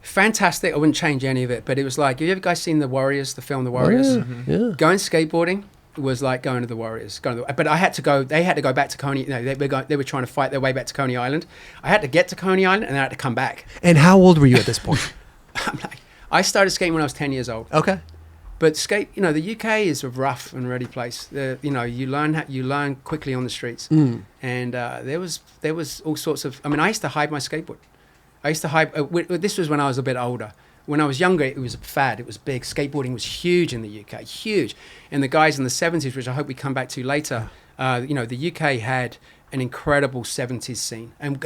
fantastic. I wouldn't change any of it, but it was like, have you ever guys seen The Warriors, the film The Warriors?
Oh, yeah.
Going skateboarding was like going to the Warriors. But I had to go. They had to go back to Coney. They were trying to fight their way back to Coney Island. I had to get to Coney Island, and then I had to come back.
And how old were you at this point?
I started skating when I was 10 years old.
Okay.
But skate, the UK is a rough and ready place. You learn quickly on the streets, and there was all sorts of. I used to hide my skateboard. I used to hide. This was when I was a bit older. When I was younger, it was a fad. It was big. Skateboarding was huge in the UK, huge. And the guys in the 70s, which I hope we come back to later, the UK had an incredible 70s scene, and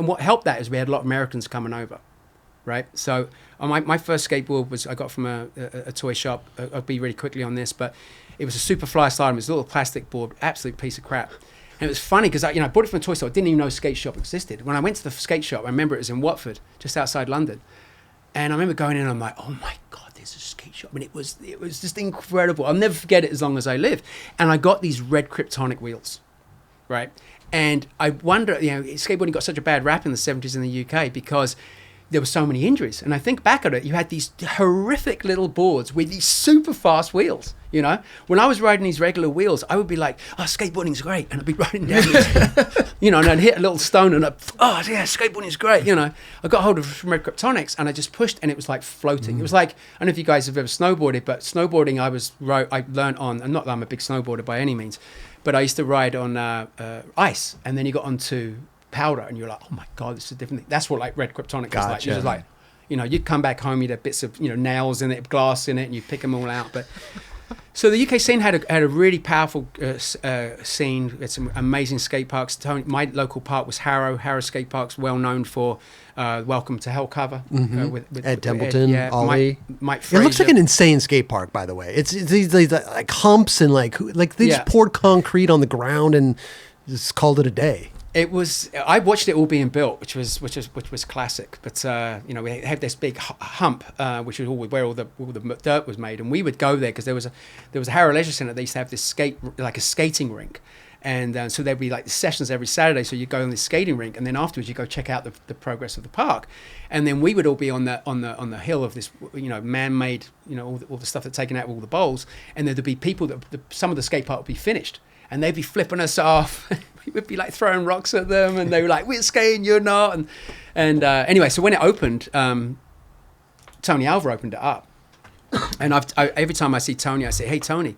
what helped that is we had a lot of Americans coming over. Right, so my first skateboard I got from a toy shop. I'll be really quickly on this, but it was a Superfly Slalom. It was a little plastic board, absolute piece of crap. And it was funny because I bought it from a toy store. I didn't even know a skate shop existed. When I went to the skate shop, I remember it was in Watford, just outside London. And I remember going in and I'm like, oh my God, there's a skate shop. And it was just incredible. I'll never forget it as long as I live. And I got these red Kryptonic wheels, right? And I wonder, skateboarding got such a bad rap in the 70s in the UK because there were so many injuries. And I think back at it, you had these horrific little boards with these super fast wheels, When I was riding these regular wheels, I would be like, oh, skateboarding's great. And I'd be riding down these, and I'd hit a little stone and skateboarding's great, I got hold of some red Kryptonics and I just pushed and it was like floating. It was like, I don't know if you guys have ever snowboarded, but snowboarding I learned on, and not that I'm a big snowboarder by any means, but I used to ride on ice, and then you got onto powder and you're like, oh my God, this is a different thing. That's what like red Kryptonic was like. It was like, you'd come back home, you'd have bits of nails in it, glass in it, and you pick them all out. But So the UK scene had a really powerful scene. It's some amazing skate parks. My local park was Harrow. Harrow skate park's well known for Welcome to Hell cover with
Ed Templeton, Ollie.
Mike
It
Fraser.
looks like an insane skate park, by the way. It's these like humps and like they just poured concrete on the ground and just called it a day.
It was. I watched it all being built, which was classic. But we had this big hump, which was where all the dirt was made, and we would go there because there was a Harrow Leisure Centre. They used to have this skating rink, and so there'd be like sessions every Saturday. So you go on this skating rink, and then afterwards you go check out the progress of the park, and then we would all be on the hill of this man-made all the stuff that's taken out of all the bowls, and there'd be people that some of the skate park would be finished, and they'd be flipping us off. We would be like throwing rocks at them, and they were like, "We're skating, you're not." And anyway, so when it opened, Tony Alva opened it up, and every time I see Tony, I say, "Hey, Tony,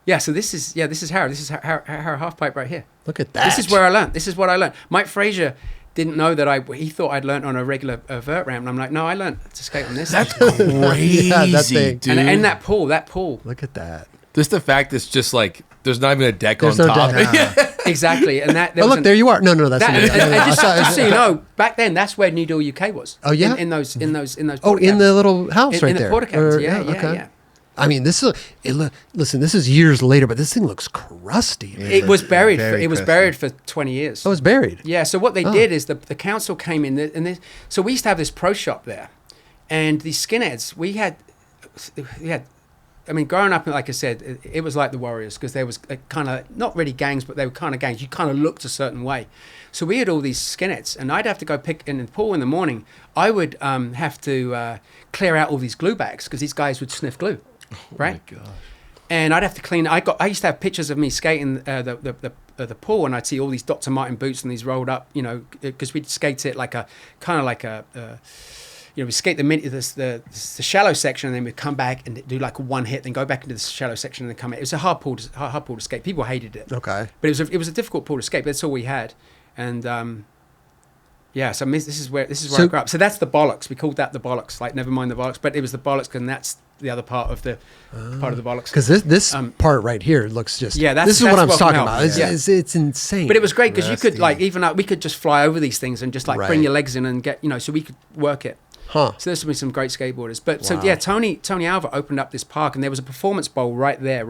yeah. So this is Harrow. This is Harrow half pipe right here.
Look at that.
This is where I learned. This is what I learned." Mike Fraser didn't know that he thought I'd learned on a regular vert ramp, and I'm like, "No, I learned to skate on this."
That's crazy,
Yeah, that thing.
dude.
And that pool.
Look at that.
Just the fact it's just like there's not even a deck
There's
on
no
top.
deck.
Exactly, and that.
Oh, look, there you are. No, that's
That,
not
and just so you know, back then that's where New Deal UK was.
Oh, yeah?
in those.
Oh,
porta
in the
cabins.
little house right
in
there.
the porta cabins.
Or-
Yeah.
I mean, listen, this is years later, but this thing looks crusty. Man.
It was buried.
Very
It was
crusty.
buried for 20 years.
Oh, it's buried.
Yeah. So what they did is the council came in, so we used to have this pro shop there, and these skinheads we had. I mean, growing up, like I said, it was like the Warriors because there was kind of not really gangs, but they were kind of gangs. You kind of looked a certain way. So we had all these skinheads, and I'd have to go pick in the pool in the morning. I would have to clear out all these glue bags because these guys would sniff glue, right?
Oh my God.
And I'd have to clean. I used to have pictures of me skating the pool, and I'd see all these Dr. Martin boots and these rolled up, because we'd skate it like a kind of like a. We skate the shallow section, and then we'd come back and do like a one hit, then go back into the shallow section and then come in. It was a hard pool to skate. People hated it.
Okay.
But it was a difficult pool to skate. But that's all we had, and so I mean, this is where I grew up. So that's the bollocks. We called that the bollocks. Like never mind the bollocks, but it was the bollocks, and that's the other part of the bollocks.
Because this part right here looks just.
Yeah,
this is what I'm talking about.
Yeah.
It's insane.
But it was great because you could
Rusty.
we could just fly over these things and just like bring
Right.
your legs in and get so we could work it.
Huh.
So there's been some great skateboarders. But
Wow.
so yeah, Tony Alva opened up this park, and there was a performance bowl right there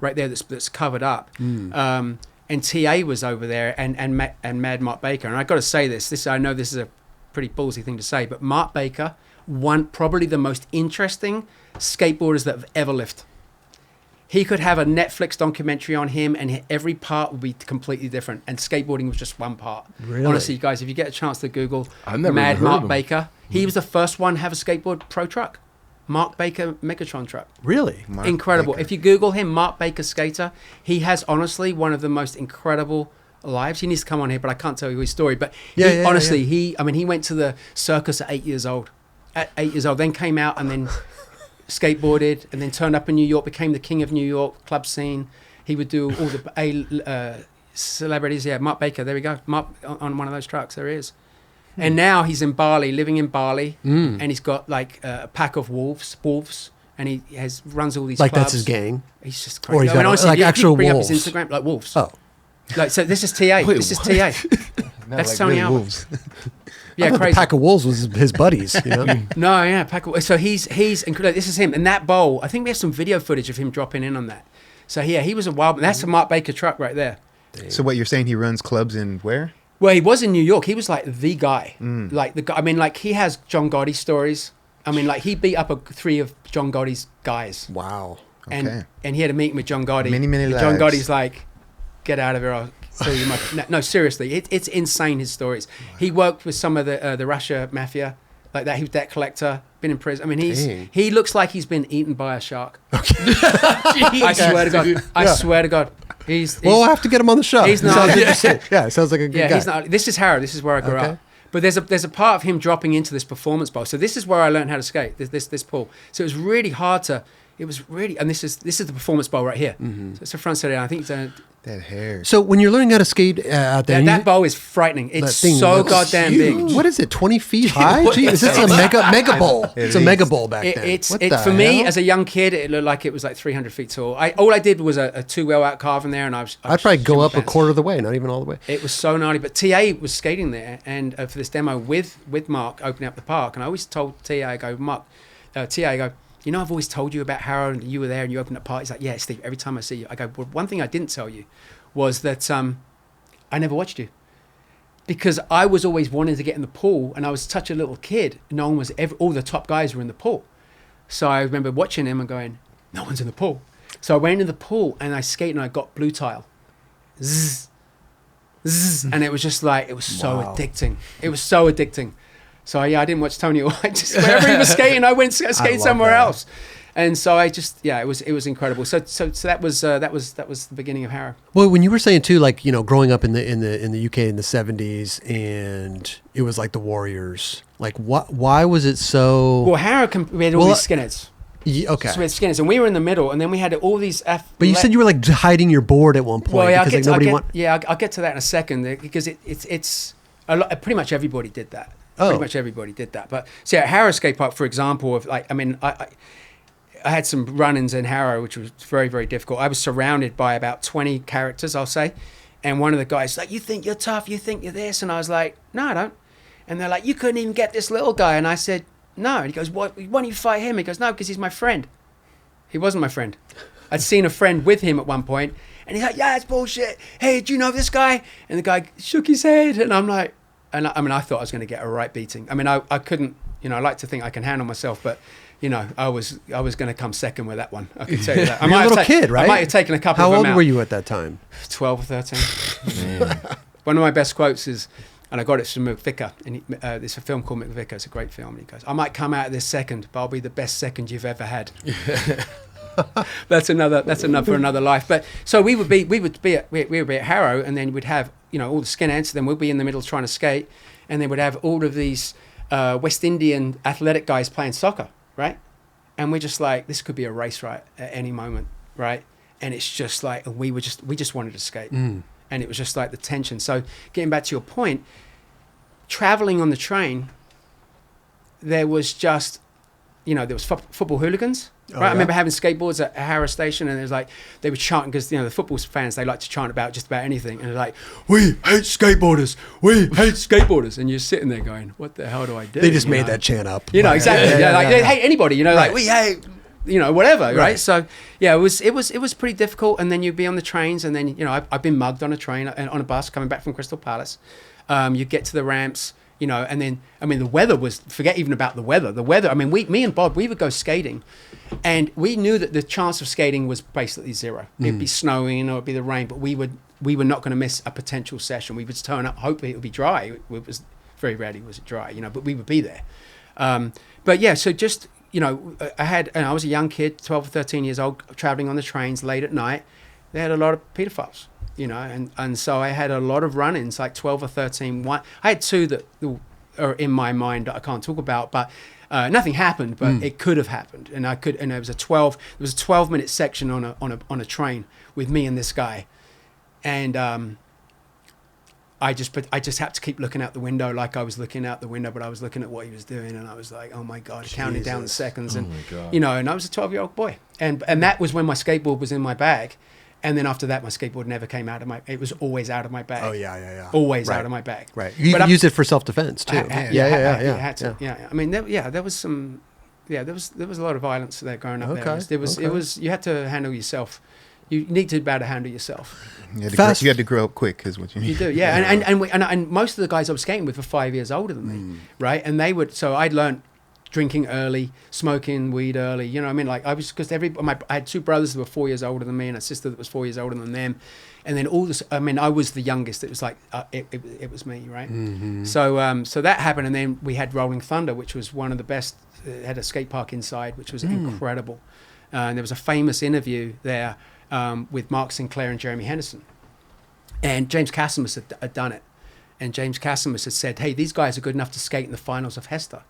that's covered up. And TA was over there, and Mad Mark Baker. And I got to say this. I know this is a pretty ballsy thing to say, but Mark Baker, probably the most interesting skateboarders that have ever lived. He could have a Netflix documentary on him, and every part would be completely different. And skateboarding was just one part.
Really?
Honestly, guys, if you get a chance to Google
I've never
Mad
even heard
Mark
of him.
Baker, he was the first one to have a skateboard pro truck. Mark Baker Megatron truck.
Really?
Mark
Incredible.
Baker.
If you Google him, Mark Baker skater, he has honestly one of the most incredible lives. He needs to come on here, but I can't tell you his story. But honestly, he went to the circus at 8 years old. Then came out and then skateboarded, and then turned up in New York, became the king of New York club scene. He would do all the celebrities. Yeah, Mark Baker. There we go. Mark on one of those trucks. There he is. And now he's in Bali, living in Bali, and he's got like a pack of wolves, and he runs all these
Like
clubs.
that's his gang?
He's just
Or
crazy.
he's got,
honestly,
like,
if you
actual
bring
wolves?
up his Instagram, like wolves.
Oh.
Like so, this is TA.
Wait,
this is
what?
TA. That's Tony Alva.
Wolves.
Yeah,
I thought
crazy.
the pack of wolves was his buddies.
No, yeah, pack of, so he's incredible. This is him, and that bowl. I think we have some video footage of him dropping in on that. So yeah, he was a wild. That's a Mark Baker truck right there.
So what you're saying? He runs clubs in where?
Well, he was in New York. He was like the guy. Like the guy. I mean, like he has John Gotti stories. I mean, like he beat up 3 of John Gotti's guys.
Wow.
And
Okay.
and he had a meeting with John Gotti.
Many
And John
lives.
Gotti's like, get out of here. I'll tell you no, seriously, it's insane, his stories. He worked with some of the Russia mafia, like that. He was debt collector, been in prison. I mean,
Dang.
he looks like he's been eaten by a shark. I swear to God. I swear to God. He's
Well, we'll have to get him on the show.
He's
He
not-
sounds interesting. Yeah, it sounds like a good guy.
he's not. This is Harrow. This is where I grew
Okay.
up. But there's a part of him dropping into this performance bowl. So this is where I learned how to skate. This pool. So it was really hard to it was really, and this is the performance bowl right here.
Mm-hmm.
So it's the front side. I think it's
That hair.
So when you're learning how to skate out there,
that bowl is frightening. It's
thing
so
looks
goddamn
huge.
big.
What is it? 20 feet high?
What
Jeez,
is
this is a mega bowl. It's a
is.
mega bowl back then.
It's
What the
for me
hell?
as a young kid, it looked like it was like 300 feet tall. All I did was a 2-wheel out carve in there, and
I'd probably go up a quarter of the way, not even all the way.
It was so gnarly. But TA was skating there, and for this demo with Mark opening up the park, and I always told TA, I go, Mark, TA, I go, you know, I've always told you about Howell, and you were there, and you opened up park. He's like, yeah, Steve. Every time I see you, I go, well, one thing I didn't tell you was that I never watched you. Because I was always wanting to get in the pool, and I was such a little kid. No one was all the top guys were in the pool. So I remember watching him and going, no one's in the pool. So I went into the pool and I skated and I got blue tile. Zzz, zzz, and it was just like, it was so addicting. It was so addicting. So yeah, I didn't watch Tony. I just, wherever he was skating, I went skate somewhere else. And so I just, it was incredible. So that was the beginning of Harrow.
Well, when you were saying too, like, you know, growing up in the UK in the 70s, and it was like the Warriors. Like, why was it so?
Well, Harrow, we had all these skinheads.
Okay.
So we had skinheads, and we were in the middle, and then we had all these.
But you said you were like hiding your board at one point.
Well, yeah,
because
I'll get to that in a second, because it's a lot. Pretty much everybody did that.
Oh.
Pretty much everybody did that. But see, at Harrow Skate Park, for example, I had some run-ins in Harrow, which was very, very difficult. I was surrounded by about 20 characters, I'll say. And one of the guys like, you think you're tough, you think you're this. And I was like, no, I don't. And they're like, you couldn't even get this little guy. And I said, no. And he goes, why don't you fight him? He goes, no, because he's my friend. He wasn't my friend. I'd seen a friend with him at one point. And he's like, yeah, it's bullshit. Hey, do you know this guy? And the guy shook his head. And I'm like, I thought I was going to get a right beating. I mean, I couldn't, you know, I like to think I can handle myself, but you know, I was going to come second with that one. I can tell you that.
You're a little kid, right?
I might have taken a couple
How
of them out.
old were you at that time?
12 or 13. One of my best quotes is, and I got it from McVicker, and it's a film called McVicker. It's a great film. And he goes, I might come out of this second, but I'll be the best second you've ever had. That's another for another life. But so we would be at Harrow, and then we'd have, you know, all the skinheads. Then we'd be in the middle trying to skate, and then we'd have all of these West Indian athletic guys playing soccer, right? And we're just like, this could be a race, right, at any moment, right? And it's just like, we just wanted to skate, and it was just like the tension. So getting back to your point, traveling on the train, there was just, you know, there was football hooligans. Right,
yeah.
I remember having skateboards at Harrow Station, and it was like they were chanting, because you know the football fans, they like to chant about just about anything, and they're like, "We hate skateboarders, we hate skateboarders," and you're sitting there going, "What the hell do I do?"
They just made that chant up.
you know, exactly. They hate anybody, you know,
Right.
like we hate, you know, whatever, right?
Right.
So yeah, it was pretty difficult, and then you'd be on the trains, and then you know I've been mugged on a train and on a bus coming back from Crystal Palace. You get to the ramps. You know, and then, I mean, the weather was, forget even about the weather. The weather, I mean, me and Bod, we would go skating, and we knew that the chance of skating was basically zero. It'd be snowing or it'd be the rain, but we were not going to miss a potential session. We would just turn up, hoping it would be dry. It was very rarely was it dry, you know, but we would be there. But yeah, so just, you know, I was a young kid, 12 or 13 years old, traveling on the trains late at night. They had a lot of pedophiles. You know, and so I had a lot of run-ins, like 12 or 13. I had two that are in my mind that I can't talk about, but nothing happened, but it could have happened. And there was a 12-minute section on a train with me and this guy. And I just had to keep looking out the window, like I was looking out the window, but I was looking at what he was doing, and I was like, oh my God, counting down the seconds. And, you know, and I was a 12-year-old boy. And that was when my skateboard was in my bag. And then after that, my skateboard never came out of it was always out of my bag.
Oh, yeah.
Always
Right.
out of my bag.
Right. You can use it for self-defense, too.
Yeah. Had to. Yeah. I mean, there was some, there was a lot of violence there growing up.
Okay.
It was, you had to handle yourself. You need to be able to handle yourself.
You had to grow up quick, is what you mean.
You do, yeah. And most of the guys I was skating with were 5 years older than me, right? And they would, so I'd learned drinking early, smoking weed early. You know what I mean? Like I was, because I had two brothers that were 4 years older than me and a sister that was 4 years older than them. And then all this, I mean, I was the youngest. It was like, it was me, right? So that happened. And then we had Rolling Thunder, which was one of the best. It had a skate park inside, which was incredible. And there was a famous interview there with Mark Sinclair and Jeremy Henderson. And James Cassimus had done it. And James Cassimus had said, hey, these guys are good enough to skate in the finals of Hester.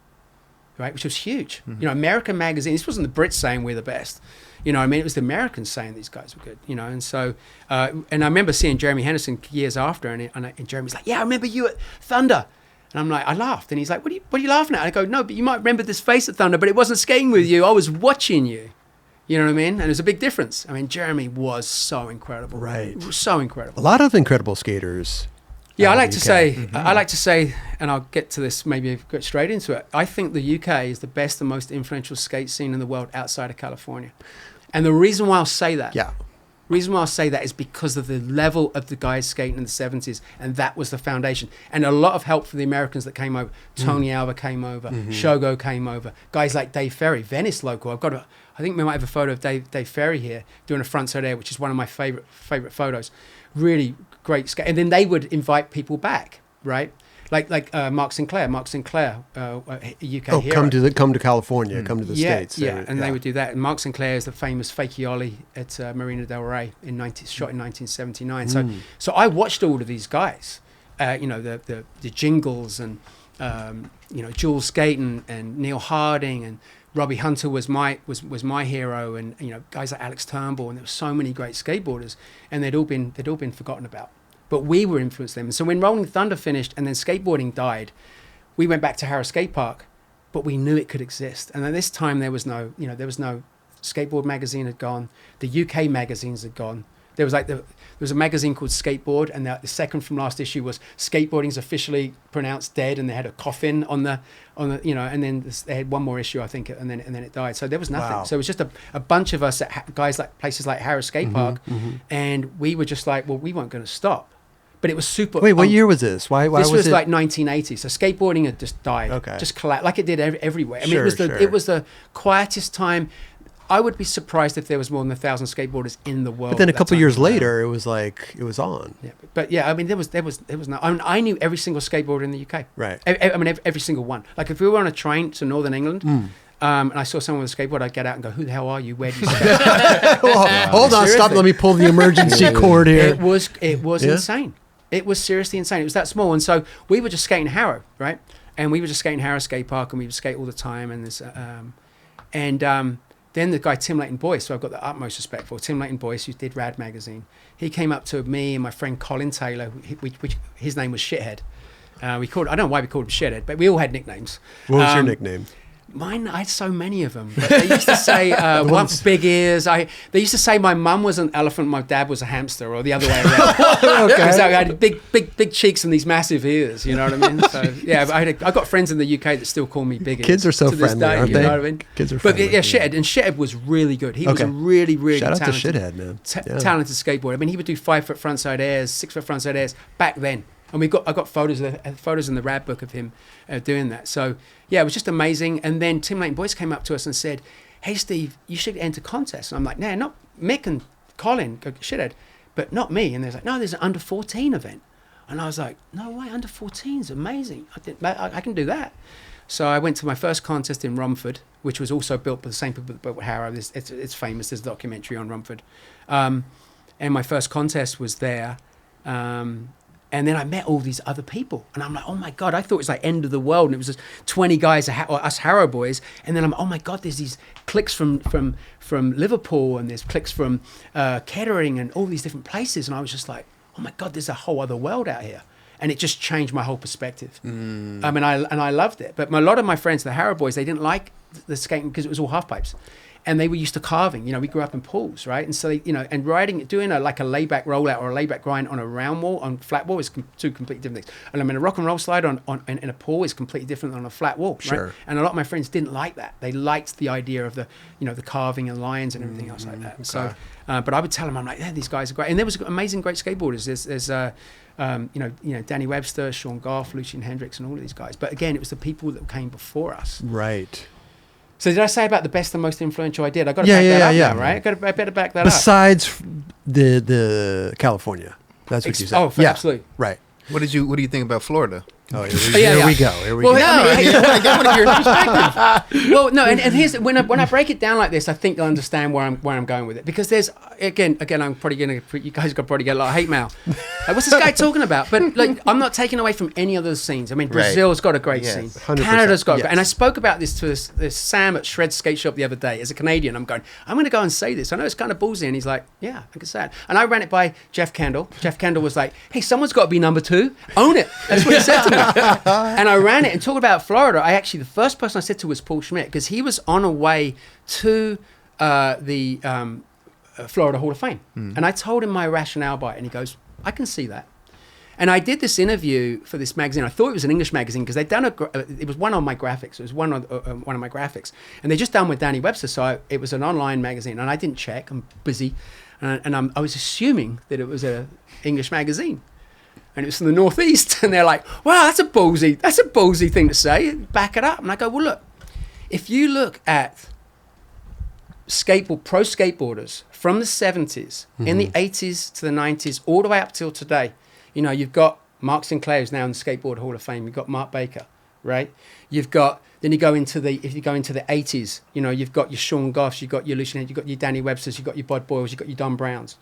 right? Which was huge. You know, American magazine. This wasn't the Brits saying we're the best. You know, I mean, it was the Americans saying these guys were good. You know, and so, and I remember seeing Jeremy Henderson years after, and Jeremy's like, "Yeah, I remember you at Thunder." And I'm like, I laughed, and he's like, "What are you laughing at?" I go, "No, but you might remember this face at Thunder, but it wasn't skating with you. I was watching you." You know what I mean? And there's a big difference. I mean, Jeremy was so incredible.
Right.
So incredible.
A lot of incredible skaters.
Yeah, I
out of
like
the
to
UK.
say, I like to say, and I'll get to this, maybe get straight into it. I think the UK is the best and most influential skate scene in the world outside of California. And the reason why I'll say that, is because of the level of the guys skating in the 70s, and that was the foundation. And a lot of help from the Americans that came over. Tony Alva came over, Shogo came over, guys like Dave Ferry, Venice local. I think we might have a photo of Dave Ferry here doing a frontside air, which is one of my favorite photos. Really great skate. And then they would invite people back, right? Like Mark Sinclair, UK hero.
Come to California, come to the States.
They would do that. And Mark Sinclair is the famous fakie ollie at Marina del Rey shot in 1979. So I watched all of these guys, you know, the Jingles and you know, Jules Skaten and Neil Harding and Robbie Hunter was my hero, and you know, guys like Alex Turnbull, and there were so many great skateboarders, and they'd all been forgotten about. But we were influenced them. And so when Rolling Thunder finished and then skateboarding died, we went back to Harrow Skate Park, but we knew it could exist. And at this time there was no skateboard magazine had gone, the UK magazines had gone. There was a magazine called Skateboard, and the second from last issue was skateboarding's officially pronounced dead, and they had a coffin on the you know, and then they had one more issue, I think, and then it died. So there was nothing.
Wow.
So it was just a bunch of us at guys like places like Harrow Skate Park, and we were just like, well, we weren't going to stop. But it was super.
Wait, what year was this? Why
this was
it?
like 1980. So skateboarding had just died.
Okay.
Just collapsed like it did everywhere. I mean,
Sure,
it was the quietest time. I would be surprised if there was more than 1,000 skateboarders in the world.
But then a
at that
couple
time.
years later, it was like it was on.
Yeah, but yeah, I mean, there was no. I mean, I knew every single skateboarder in the UK.
Right.
I mean, every single one. Like if we were on a train to Northern England, and I saw someone with a skateboard, I'd get out and go, "Who the hell are you? Where do you skate?"
Hold on, stop.
Seriously.
Let me pull the emergency cord here.
It was
Yeah?
insane. It was seriously insane. It was that small, and so we were just skating Harrow, right? And we were just skating Harrow Skate Park, and we would skate all the time. And this, then the guy Tim Leighton Boyce, who I've got the utmost respect for, Tim Leighton Boyce, who did Rad Magazine, he came up to me and my friend Colin Taylor, which his name was Shithead. I don't know why we called him Shithead, but we all had nicknames.
What was your nickname?
Mine, I had so many of them. But they used to say, one, big ears. They used to say my mum was an elephant, my dad was a hamster, or the other way around. Because I had big cheeks and these massive ears, you know what I mean? So, yeah, I got friends in the UK that still call me big ears.
Kids are so
to this
friendly,
day,
aren't
you
they?
know what I mean?
Kids are
But
friendly.
yeah, Shithead. And Shithead was really good. He was a really, really
Shout out
talented,
to Shithead, man. Yeah.
Talented skateboarder. I mean, he would do 5-foot frontside airs, 6-foot frontside airs back then. And I got photos in the Rad book of him doing that. So yeah, it was just amazing. And then Tim Leighton Boyce came up to us and said, "Hey Steve, you should enter contests." And I'm like, "Nah, not Mick and Colin, shithead, but not me." And they're like, "No, there's an under 14 event." And I was like, "No way, under 14 is amazing. I can do that." So I went to my first contest in Romford, which was also built by the same people that built Harrow. It's famous. There's a documentary on Romford. And my first contest was there. And then I met all these other people, and I'm like, "Oh my god!" I thought it was like end of the world, and it was just 20 guys, us Harrow boys. And then I'm, "Oh my god!" There's these cliques from Liverpool, and there's cliques from Kettering, and all these different places. And I was just like, "Oh my god!" There's a whole other world out here, and it just changed my whole perspective. I mean, I loved it. But a lot of my friends, the Harrow boys, they didn't like the skating because it was all half pipes. And they were used to carving, you know, we grew up in pools, right? And so, and doing a layback rollout or a layback grind on a round wall, on flat wall is two completely different things. And I mean, a rock and roll slide in a pool is completely different than on a flat wall, right?
Sure.
And a lot of my friends didn't like that. They liked the idea of the carving and lines and everything else like that.
Okay.
So, but I would tell them, I'm like, "Yeah, these guys are great." And there was amazing, great skateboarders. There's Danny Webster, Sean Goff, Lucien Hendricks, and all of these guys. But again, it was the people that came before us.
Right.
So did I say about the best and most influential I did? I got to back that up now, right? I better back that up.
Besides the California, that's what you said.
Oh, absolutely.
Right.
What do you think about Florida?
Oh, here we go. Here we go.
I want to hear your perspective.
Well, no, and here's when I break it down like this, I think you'll understand where I'm going with it, because there's again I'm probably you guys are probably get a lot of hate mail, Like, what's this guy talking about? But like, I'm not taking away from any of those scenes. I mean, Brazil's got a great scene.
100%.
Canada's got,
Yes.
and I spoke about this to this Sam at Shred Skate Shop the other day. As a Canadian, I'm going to go and say this. I know it's kind of ballsy, and he's like, yeah, I can say it. And I ran it by Jeff Kendall. Jeff Kendall was like, hey, someone's got to be number 2. Own it. That's what he said to me. And I ran it and talked about Florida. The first person I said to was Paul Schmitt, because he was on a way to the Florida Hall of Fame. And I told him my rationale by it, and he goes, I can see that. And I did this interview for this magazine. I thought it was an English magazine because they'd done it was one on my graphics. It was one of my graphics, and they just done with Danny Webster. So it was an online magazine, and I didn't check. I'm busy, and I was assuming that it was an English magazine, and it was from the Northeast. And they're like, "Wow, that's a ballsy thing to say. Back it up." And I go, "Well, look, if you look at pro skateboarders from the 70s, in the 80s to the 90s, all the way up till today, you know, you've got Mark Sinclair, who's now in the Skateboard Hall of Fame. You've got Mark Baker, right? Then you go into the 80s, you know, you've got your Sean Goffs, you've got your Lucian Head, you've got your Danny Websters, you've got your Bod Boyles, you've got your Don Browns,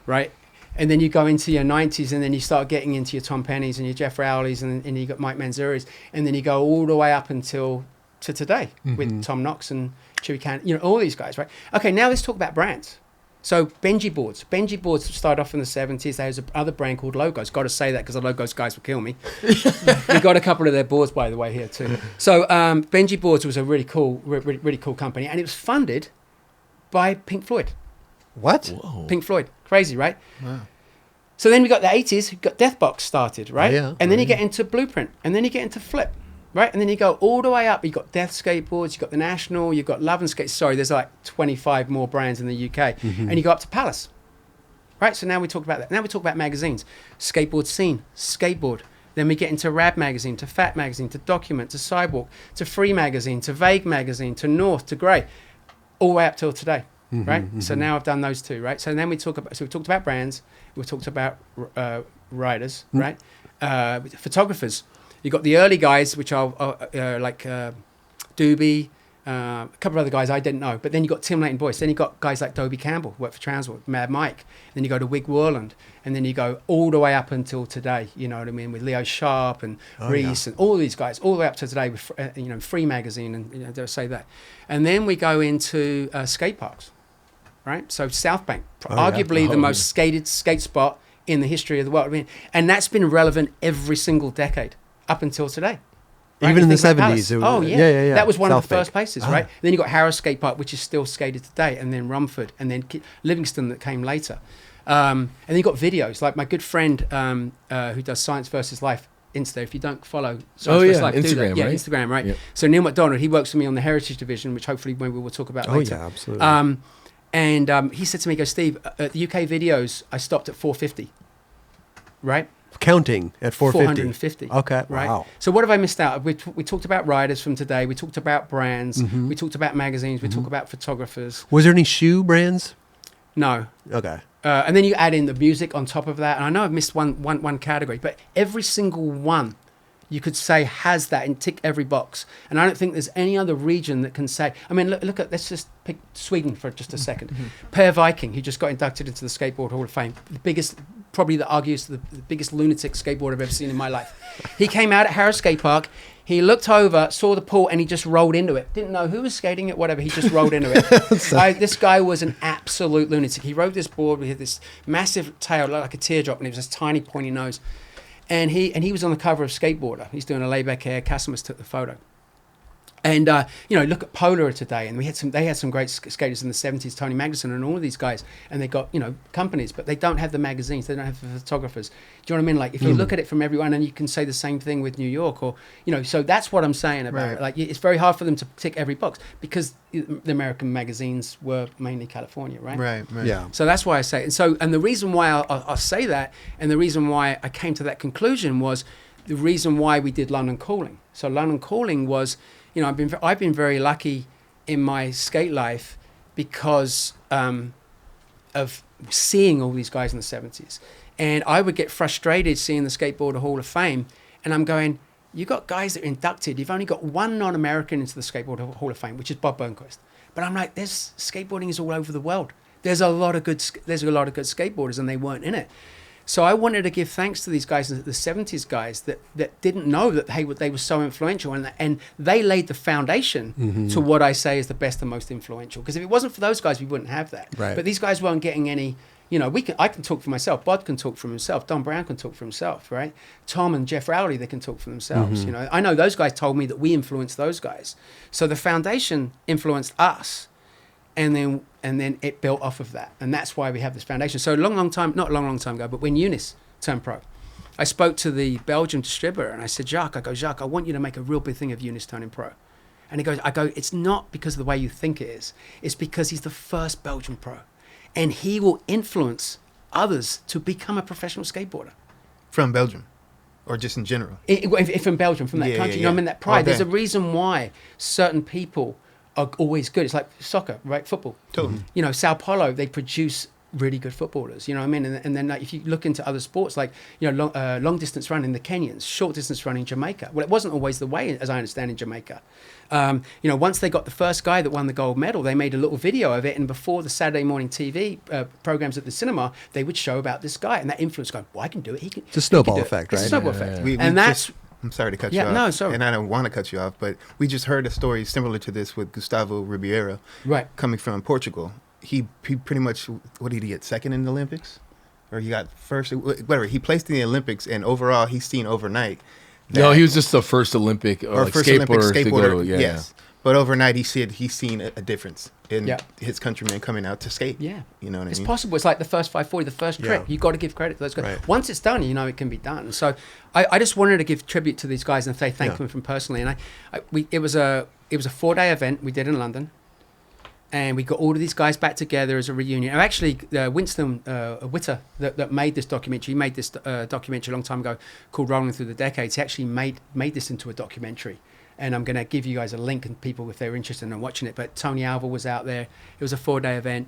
right? And then you go into your 90s, and then you start getting into your Tom Pennies and your Jeff Rowleys, and you got Mike Manzuri's, and then you go all the way up until to today with Tom Knox and Chewy Can, you know, all these guys, right? Okay, now let's talk about brands. So Benji Boards. Benji Boards started off in the 70s. There was another brand called Logos. Got to say that because the Logos guys will kill me. We got a couple of their boards, by the way, here too. So Benji Boards was a really cool company, and it was funded by Pink Floyd.
What?
Whoa.
Pink Floyd. Crazy, right?
Wow.
So then we got the 80s. We got Deathbox started, right?
Yeah.
And then you get into Blueprint, and then you get into Flip. Right, and then you go all the way up. You got Death Skateboards, you got the National, you got Love and Skate. Sorry, there's like 25 more brands in the UK, and you go up to Palace. Right, so now we talk about that. Now we talk about magazines: Skateboard Scene, Skateboard. Then we get into Rab magazine, to Fat magazine, to Document, to Sidewalk, to Free magazine, to Vague magazine, to North, to Grey, all the way up till today. Right. So now I've done those two. Right. So then we talked about brands. We talked about riders. Right. Photographers. You got the early guys, which are like Doobie, a couple of other guys I didn't know. But then you got Tim Layton Boyce. Then you got guys like Dobie Campbell, worked for Transworld, Mad Mike. Then you go to Wig Worland, and then you go all the way up until today. You know what I mean? With Leo Sharp and Reese and all these guys, all the way up to today with Free magazine, and you know, they'll say that. And then we go into skate parks, right? So South Bank, arguably the most skated skate spot in the history of the world. I mean, and that's been relevant every single decade up until today. Right?
Even in the
Think about
70s.
Palace. Yeah. That was one of the first places, right?
Ah.
Then you got Harrow Skate Park, which is still skated today, and then Rumford, and then Livingston that came later. And then you got videos, like my good friend who does Science versus Life Insta. If you don't follow Science versus Life, do that.
Instagram,
Yeah,
right?
Instagram, right?
Yep.
So Neil McDonald, he works for me on the Heritage Division, which hopefully maybe we'll talk about later.
Oh, yeah, absolutely.
And he said to me, he goes, Steve, at the UK videos, I stopped at 450, right?
Counting at 450.
450.
Okay.
Right.
Wow.
So what have I missed out? We talked about riders from today. We talked about brands. We talked about magazines. We talked about photographers.
Was there any shoe
No.
Okay.
And then you add in the music on top of that. And I know I've missed one category, but every single one you could say has that and tick every box. And I don't think there's any other region that can say. I mean, look at, let's just pick Sweden for just a second. Per Viking, he just got inducted into the Skateboard Hall of Fame. The biggest, probably the argues the biggest lunatic skateboarder I've ever seen in my life. He came out at Harrow Skate Park. He looked over, saw the pool, and he just rolled into it. Didn't know who was skating it, whatever. He just rolled into it. This guy was an absolute lunatic. He rode this board with this massive tail, like a teardrop, and it was this tiny pointy nose. And he was on the cover of Skateboarder. He's doing a layback hair. Customers took the photo. And look at Polar today, and they had some great skaters in the 70s, Tony Magnuson and all of these guys, and they got companies, but they don't have the magazines, they don't have the photographers. Do you know what I mean? Like if you look at it from everyone, and you can say the same thing with New York, or so that's what I'm saying about it. Like it's very hard for them to tick every box because the American magazines were mainly California, right?
Right.
Yeah.
So that's why I say it. And the reason why I'll say that, and the reason why I came to that conclusion was the reason why we did London Calling. So London Calling was, I've been very lucky in my skate life because of seeing all these guys in the 70s. And I would get frustrated seeing the Skateboarder Hall of Fame, and I'm going, you got guys that are inducted. You've only got one non-American into the Skateboard Hall of Fame, which is Bob Burnquist. But I'm like, skateboarding is all over the world. There's a lot of good skateboarders, and they weren't in it. So I wanted to give thanks to these guys, the 70s guys that didn't know that they were so influential, and they laid the foundation to what I say is the best and most influential. Because if it wasn't for those guys, we wouldn't have that.
Right.
But these guys weren't getting any. I can talk for myself. Bod can talk for himself. Don Brown can talk for himself, right? Tom and Jeff Rowley, they can talk for themselves. I know those guys told me that we influenced those guys. So the foundation influenced us, and then it built off of that, and that's why we have this foundation. So not a long time ago, but when Eunice turned pro, I spoke to the Belgian distributor, and I said, Jacques, I want you to make a real big thing of Eunice turning pro. And he goes, it's not because of the way you think it is. It's because he's the first Belgian pro. And he will influence others to become a professional skateboarder.
From Belgium, or just in general?
If in Belgium, from that country.
Yeah.
I mean, that pride.
Okay.
There's a reason why certain people are always good. It's like soccer, right? Football.
Totally.
Sao Paulo, they produce really good footballers. You know what I mean? And then if you look into other sports, like long distance running, the Kenyans, short distance running, Jamaica. Well, it wasn't always the way, as I understand, in Jamaica. Once they got the first guy that won the gold medal, they made a little video of it, and before the Saturday morning TV programs at the cinema, they would show about this guy, and that influence going, well, I can do it.
It's a snowball effect, right?
It's a snowball effect.
Yeah. I'm sorry to cut you off.
No, sorry.
And I don't want to cut you off, but we just heard a story similar to this with Gustavo Ribeiro,
right, coming
from Portugal. He pretty much, what did he get, second in the Olympics? Or he got first, whatever. He placed in the Olympics, and overall, he's seen overnight.
No, he was just the first Olympic skateboarder to go. Yeah,
yes. But overnight, he said he's seen a difference in his countrymen coming out to skate.
Yeah.
You know what I mean?
It's possible. It's like the first 540, the first trip. You've got to give credit to those guys.
Right.
Once it's done, it can be done. So I just wanted to give tribute to these guys and say thank them from personally. And it was a 4-day event we did in London. And we got all of these guys back together as a reunion. And actually, Winston Witter, that made this documentary, he made this documentary a long time ago called Rolling Through the Decades. He actually made this into a documentary. And I'm going to give you guys a link, and people, if they're interested in watching it. But Tony Alva was out there. It was a 4-day event.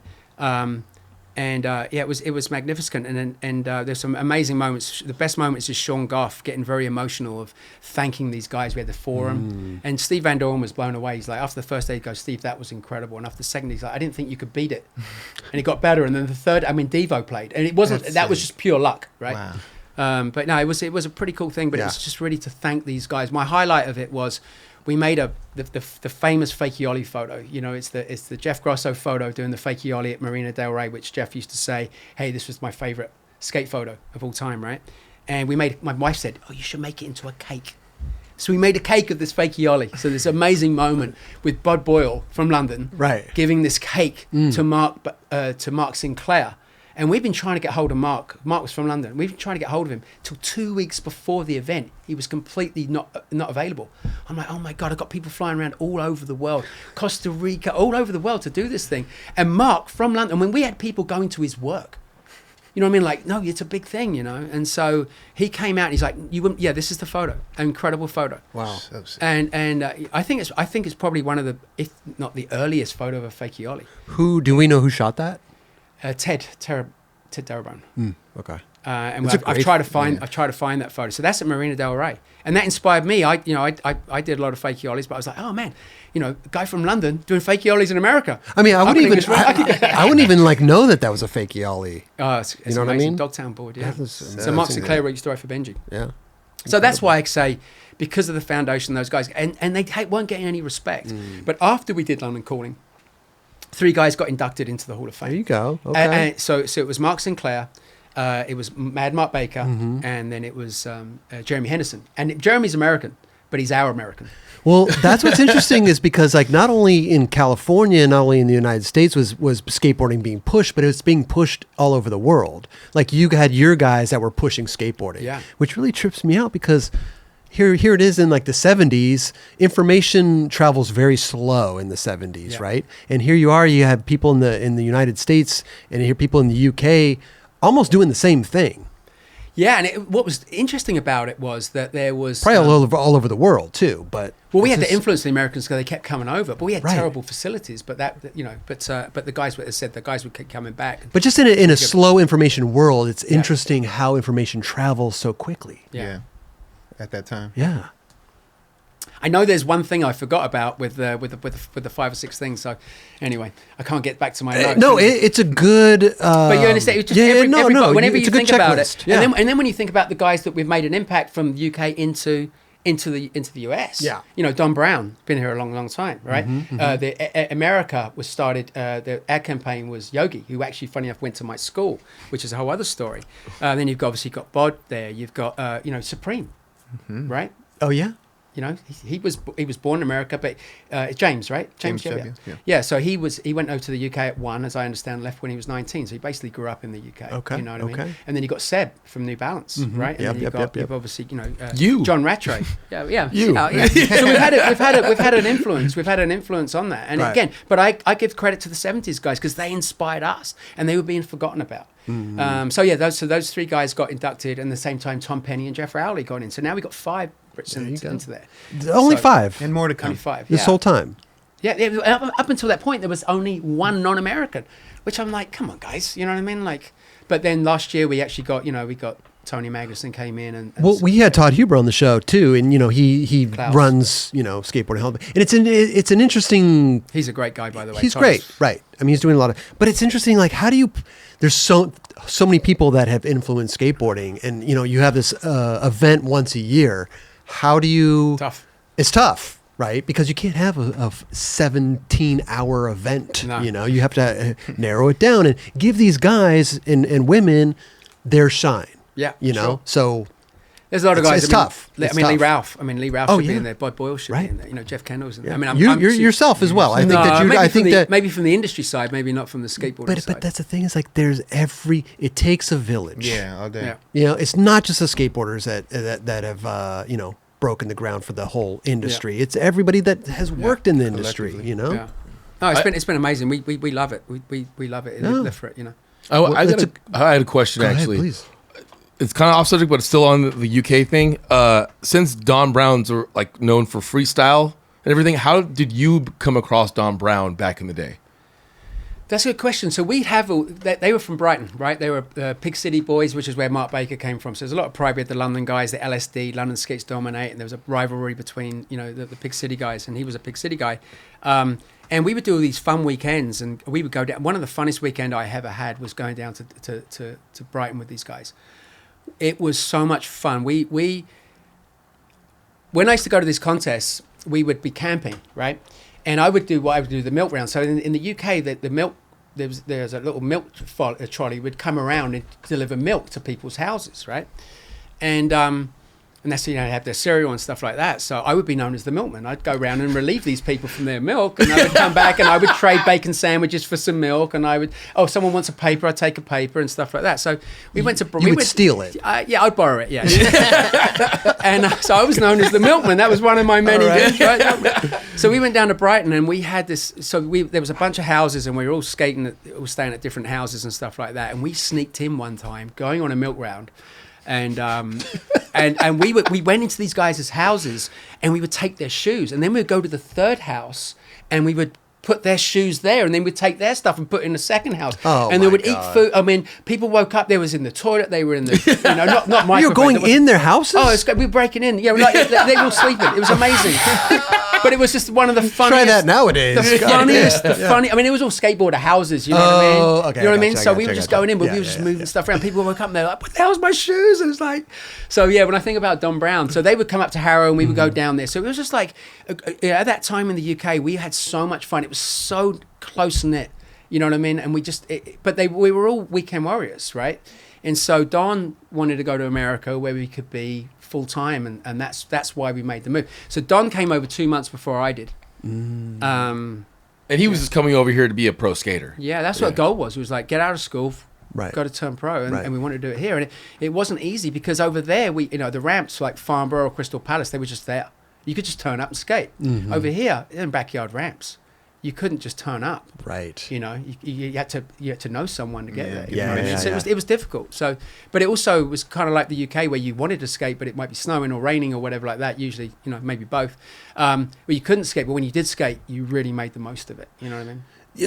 It was magnificent. And there's some amazing moments. The best moments is Sean Goff getting very emotional of thanking these guys. We had the forum. And Steve Van Doren was blown away. He's like, after the first day, he goes, Steve, that was incredible. And after the second, he's like, I didn't think you could beat it. And it got better. And then the third, Devo played. And it wasn't, that was just pure luck, right?
Wow.
But no, it was a pretty cool thing. But it was just really to thank these guys. My highlight of it was we made the famous fakie ollie photo. It's the Jeff Grosso photo doing the fakie ollie at Marina Del Rey, which Jeff used to say, hey, this was my favorite skate photo of all time, right? And my wife said, oh, you should make it into a cake. So we made a cake of this fakie ollie. So this amazing moment with Bod Boyle from London,
right,
giving this cake to Mark Sinclair. And we've been trying to get hold of Mark. Mark was from London. We've been trying to get hold of him till 2 weeks before the event. He was completely not available. I'm like, oh my God, I've got people flying around all over the world, Costa Rica, all over the world to do this thing. And Mark from London, when we had people going to his work, you know what I mean? Like, no, it's a big thing, And so he came out and he's like, this is the photo, an incredible photo.
Wow.
So sick.
And I think it's probably one of the, if not the earliest photo of a fakie ollie.
Do we know who shot that?
Ted Terrebonne.
Okay.
And I've tried to find that photo. So that's at Marina Del Rey, and that inspired me. I did a lot of fakie ollies, but I was like, oh man, a guy from London doing fakie ollies in America.
I mean, I wouldn't even like know that was a fakie ollie.
Oh, it's
you know
amazing.
what I mean?
Dogtown board, yeah. So
Mark
Sinclair wrote your story for Benji.
Yeah.
So that's why I say, because of the foundation, those guys, and they weren't getting any respect. But after we did London Calling, 3 guys got inducted into the Hall of Fame.
There you go. Okay.
So it was Mark Sinclair, it was Mad Mark Baker, and then it was Jeremy Henderson. And Jeremy's American, but he's our American.
Well, that's what's interesting is because like not only in California, not only in the United States was skateboarding being pushed, but it was being pushed all over the world. Like you had your guys that were pushing skateboarding, which really trips me out because here it is in like the 70s. Information travels very slow in the 70s, right? And here you have people in the United States and here people in the UK almost doing the same thing.
Yeah, and what was interesting about it was that there was
probably all over the world too. But
we had to influence the Americans because they kept coming over. But we had terrible facilities. But but the guys, as I said, the guys would keep coming back.
But just in a slow information world, it's interesting how information travels so quickly.
Yeah.
At that time.
Yeah.
I know there's one thing I forgot about with the 5 or 6 things. So anyway, I can't get back to my notes.
No, it's a good.
But you understand? It's just whenever you think about it,
yeah.
and then when you think about the guys that we've made an impact from the UK into the US.
Yeah.
You know, Don Brown, been here a long, long time, right? America was started, the ad campaign was Yogi, who actually, funny enough, went to my school, which is a whole other story. Then you've obviously got Bod there. You've got, Supreme, right?
Oh, yeah?
You know, he was born in America, but James, right?
James
yeah.
Jeb, yeah.
Yeah, so he went over to the UK at 1, as I understand, left when he was 19. So he basically grew up in the UK.
Okay.
You know what I
Okay.
mean? And then you got Seb from New Balance, right? And then you've obviously,
You.
John Rattray. Yeah.
You.
Yeah. So we've had an influence. We've had an influence on that. And
Right.
again, but I give credit to the 70s guys because they inspired us and they were being forgotten about. Those 3 guys got inducted, and at the same time Tom Penny and Jeff Rowley got in. So now we got 5 Brits into there.
Only
So-
5
And more to come.
Only 5.
this whole time.
Yeah, up until that point, there was only 1 non-American, which I'm like, come on, guys, you know what I mean? Like, but then last year we actually got, we got Tony Magnuson came in, and
Well, we had Todd Huber on the show too, and he
Klaus.
runs skateboarding hall, and it's an interesting.
he's a great guy, by the way.
He's
Todd.
great, right? I mean, he's doing a lot of. But it's interesting, like how do you? There's so many people that have influenced skateboarding, and you have this event once a year. How do you?
Tough.
It's tough, right? Because you can't have a 17-hour event.
No.
You have to narrow it down and give these guys and women their shine.
Yeah,
Sure. So
there's a lot of
It's-
guys.
it's tough.
Lee
It's
Lee
tough.
Ralph. Lee Ralph
Oh,
should be
yeah.
in there. Bod Boyle should
Right.
be in there. Jeff Kendall's in there.
yeah.
I mean, I'm
you're yourself as well. I think that
maybe
I
from
think
maybe from the industry side, maybe not from the skateboarding side.
But that's the thing is like it takes a village.
Yeah, all day.
Yeah.
It's not just the skateboarders that have broken the ground for the whole industry. It's everybody that has worked in the industry.
Collectively.
Yeah. No, it's been amazing. We love it. We love it.
No.
Live for it.
I had a question
Go ahead,
actually.
please.
It's kind of off subject, but it's still on the UK thing. Since Don Brown's are like known for freestyle and everything, how did you come across Don Brown back in the day?
That's a good question. So they were from Brighton, right? They were Pig City boys, which is where Mark Baker came from. So there's a lot of pride with the London guys, the LSD, London Skates Dominate, and there was a rivalry between, the Pig City guys, and he was a Pig City guy. And we would do all these fun weekends, and we would go down. One of the funnest weekend I ever had was going down to Brighton with these guys. It was so much fun. When I used to go to these contests, we would be camping, right? And I would do the milk round. So in the UK, the milk, there's a little milk trolley would come around and deliver milk to people's houses, right? And that's, have their cereal and stuff like that. So I would be known as the milkman. I'd go around and relieve these people from their milk, and I would come back and I would trade bacon sandwiches for some milk, and I would, someone wants a paper, I'd take a paper and stuff like that. So we went to...
You would steal it.
Yeah, I'd borrow it, yeah. And so I was known as the milkman. That was one of my many things, right? So we went down to Brighton, and we had this... there was a bunch of houses, and we were all staying at different houses and stuff like that, and we sneaked in one time, going on a milk round, and we went into these guys' houses, and we would take their shoes, and then we would go to the third house, and we would put their shoes there, and then we'd take their stuff and put it in the second house. And they would eat food. I mean, people woke up, they was in the toilet, they were in the, not my.
You were going in their houses?
Oh, we were breaking in. Yeah, they were all sleeping. It was amazing. But it was just one of the funniest.
Try that nowadays.
The funniest, funny. I mean, it was all skateboarder houses. You know what I mean?
Okay,
you know what I mean?
gotcha,
So we were just going in, but we were just moving stuff around. People woke up and they're like, "What the hell's my shoes?" And it's like, so yeah. When I think about Don Brown, so they would come up to Harrow and we would go down there. So it was just like, at that time in the UK, we had so much fun. It was so close knit. You know what I mean? And we were all weekend warriors, right? And so Don wanted to go to America where we could be full time, and that's why we made the move. So Don came over 2 months before I did.
And he was just coming over here to be a pro skater.
Yeah, that's what the goal was. It was like, get out of school,
Right.
go to turn pro, and we wanted to do it here. And it wasn't easy because over there, the ramps like Farnborough, Crystal Palace, they were just there. You could just turn up and skate. Over here, in backyard ramps, you couldn't just turn up.
Right.
You had to know someone to get there. You
Yeah,
know what I mean?
yeah,
So
yeah.
it was difficult. So, but it also was kind of like the UK where you wanted to skate, but it might be snowing or raining or whatever like that. Usually, maybe both. Where you couldn't skate, but when you did skate, you really made the most of it. You know what I mean?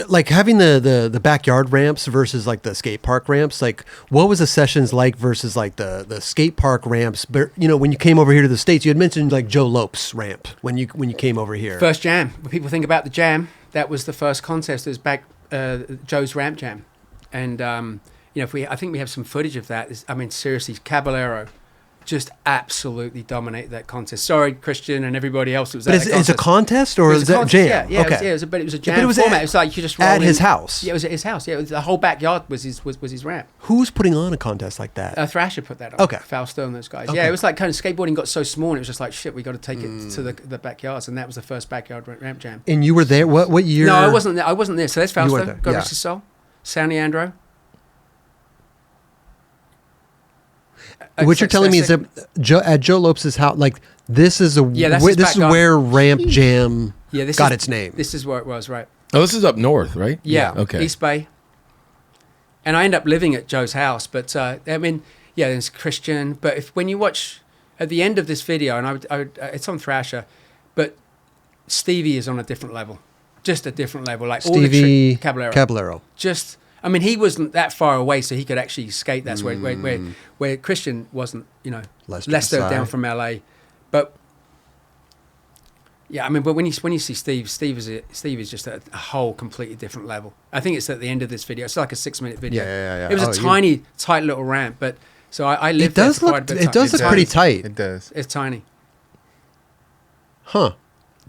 like having the backyard ramps versus like the skate park ramps, like what was the sessions like versus like the skate park ramps? But you know, when you came over here to the States, you had mentioned like Joe Lopes ramp when you came over here.
First jam. When people think about the jam, that was the first contest. It was back Joe's ramp jam, and you know, I think we have some footage of that. I mean, seriously, Caballero just absolutely dominated that contest. Sorry, Christian and everybody else. It was.
But it's a contest or is that jam?
Yeah,
okay.
it was a jam format. It was like you just roll
at his
in.
house.
Yeah, it was at his house. Yeah, the whole backyard was his ramp.
Who's putting on a contest like that?
Thrasher put that on.
Okay.
Fausto and those guys.
Okay.
Yeah, it was like kind of skateboarding got so small, and it was just like shit. We got to take it to the backyards, and that was the first backyard ramp jam.
And you were there. What year?
No, I wasn't there. I wasn't there. So there's Fausto.
weren't there.
God
Yeah.
rest his soul. San Leandro.
What you're telling me is that at Joe Lopes' house, like this is
that's his
this is
backyard.
where Ramp Jam
This
got
is,
its name.
This is where it was, right?
Oh, this is up north, right?
Yeah.
Okay.
East Bay. And I end up living at Joe's house, but I mean, yeah, there's Christian. But when you watch at the end of this video, and I would it's on Thrasher, but Stevie is on a different level, just a different level. Like
Stevie
Caballero. Just, I mean, he wasn't that far away, so he could actually skate. That's where Christian wasn't, you know, Leicester down from LA. But yeah, I mean, but when you see Steve is just at a whole completely different level. I think it's at the end of this video. It's like a 6-minute video.
Yeah.
It was a tiny, tight little ramp, but so I lived
It does
there for
look.
quite a bit of
It
time.
does look pretty tight.
It does.
It's tiny.
Huh?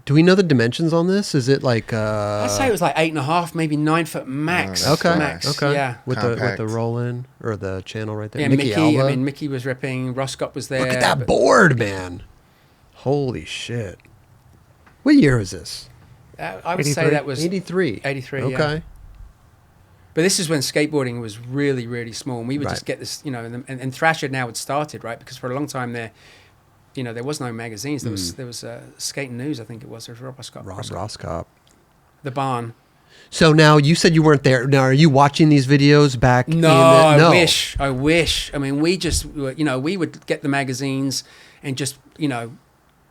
Do we know the dimensions on this? Is it like?
I'd say it was like 8.5, maybe 9 foot max.
Okay.
Max.
Okay.
Yeah.
With
Compact.
the roll in or the channel right there.
Yeah, Mickey.
Alba.
I mean, Mickey was ripping. Roscott was there.
Look at that board, man! Holy shit! What year is this?
I would say that was
83.
83.
Okay.
Yeah. But this is when skateboarding was really, really small, and we would
Right.
just get this, you know, and Thrasher now had started, right? Because for a long time there, you know, there was no magazines. There was Skate News, I think it was. There was Roscott.
Roscott.
The Barn.
So now you said you weren't there. Now are you watching these videos back?
No, I wish. I mean, we just, you know, we would get the magazines and just, you know,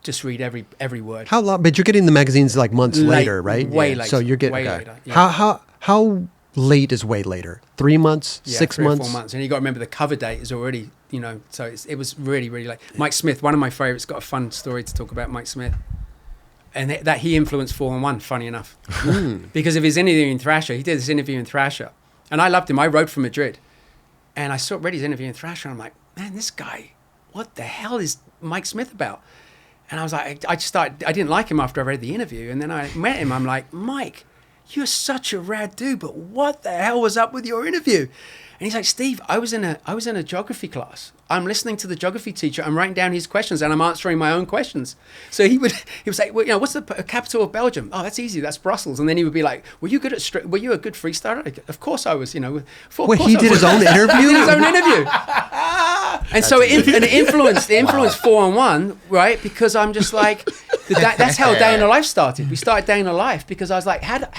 just read every word.
How long? But you're getting the magazines like months later, right?
Way later.
So you're getting
way
okay.
later. Yeah.
How late is way later? 3 months?
Yeah,
6
3
months?
or 4 months. And you got to remember the cover date is already, you know, so it was really, really late. Mike Smith, one of my favorites, got a fun story to talk about Mike Smith. And that he influenced 4-on-1, funny enough. Because of his interview in Thrasher. He did this interview in Thrasher. And I loved him. I wrote from Madrid. And I read his interview in Thrasher. And I'm like, man, this guy, what the hell is Mike Smith about? And I was like, I didn't like him after I read the interview. And then I met him. I'm like, Mike, you're such a rad dude, but what the hell was up with your interview? And he's like, Steve, I was in a geography class. I'm listening to the geography teacher. I'm writing down his questions and I'm answering my own questions. So he would say, well, you know, what's the capital of Belgium? Oh, that's easy. That's Brussels. And then he would be like, were you a good freestyler? Of course I was. You know.
Wait, he did his own interview.
He did his own interview. And so it influenced 4-on-1, right? Because I'm just like, that's how Day in the Life started. We started Day in the Life because I was like, had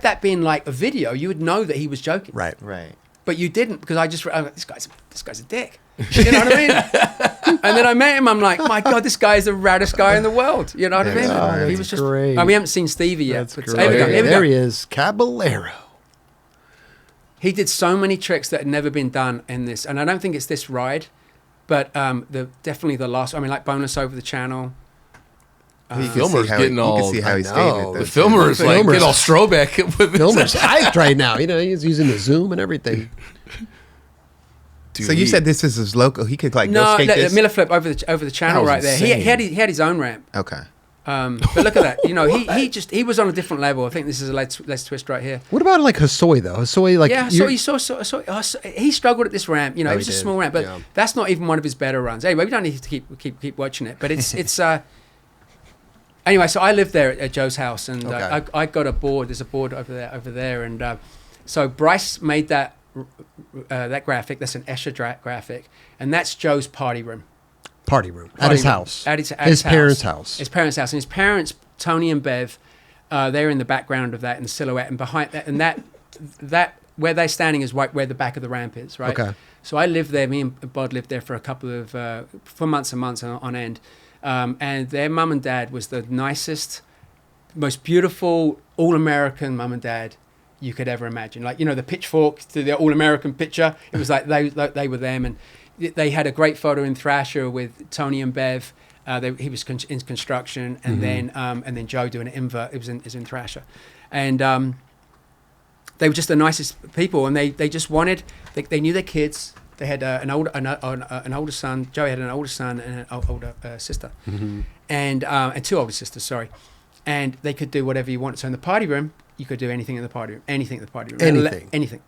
that been like a video, you would know that he was joking.
Right.
But you didn't because I just this guy's a dick. You know what I mean? And then I met him. I'm like, my God, this guy is the raddest guy in the world. You know what I mean?
Oh,
He was just.
great.
We haven't seen Stevie yet.
That's
but
great.
here we go. Here we
There
go.
he is, Caballero.
He did so many tricks that had never been done in this, and I don't think it's this ride, but definitely the last. I mean, like bonus over the channel.
The filmer's getting all.
You can see how he's skating it.
The
though.
filmer's like getting all Strobeck with it.
Filmer's hyped right now. You know, he's using the zoom and everything.
Dude,
So you said this is his local. He could like go
No,
skate this.
Miller flip over the channel
was
right there.
insane.
He had his own ramp.
Okay.
But look at that. You know, he was on a different level. I think this is a let's twist right here.
What about like Hosoi though? Hosoi, like
Yeah, so he struggled at this ramp. You know,
Oh,
it was
he
a
did.
small ramp, but
Yeah.
that's not even one of his better runs. Anyway, we don't need to keep watching it, but it's. Anyway, so I lived there at Joe's house, and
Okay.
I got a board. There's a board over there, and so Bryce made that graphic. That's an Escher graphic, and that's Joe's party room.
party room at his house.
At his
parents' house.
His parents' house. And his parents, Tony and Bev, they're in the background of that in the silhouette. And behind that, and that where they're standing is right where the back of the ramp is, right?
Okay.
So I lived there. Me and Bod lived there for a couple of, for months and months on end. And their mum and dad was the nicest, most beautiful all-American mum and dad you could ever imagine. Like, you know, the pitchfork to the all-American picture. It was like they were them, and they had a great photo in Thrasher with Tony and Bev. He was in construction, and then Joe doing an invert. It was in Thrasher, and they were just the nicest people, and they just wanted. They knew their kids. They had an older son. Joey had an older son and an older sister, and two older sisters. Sorry, and they could do whatever you wanted. So in the party room, you could do anything in the party room. Anything in the party room. Anything.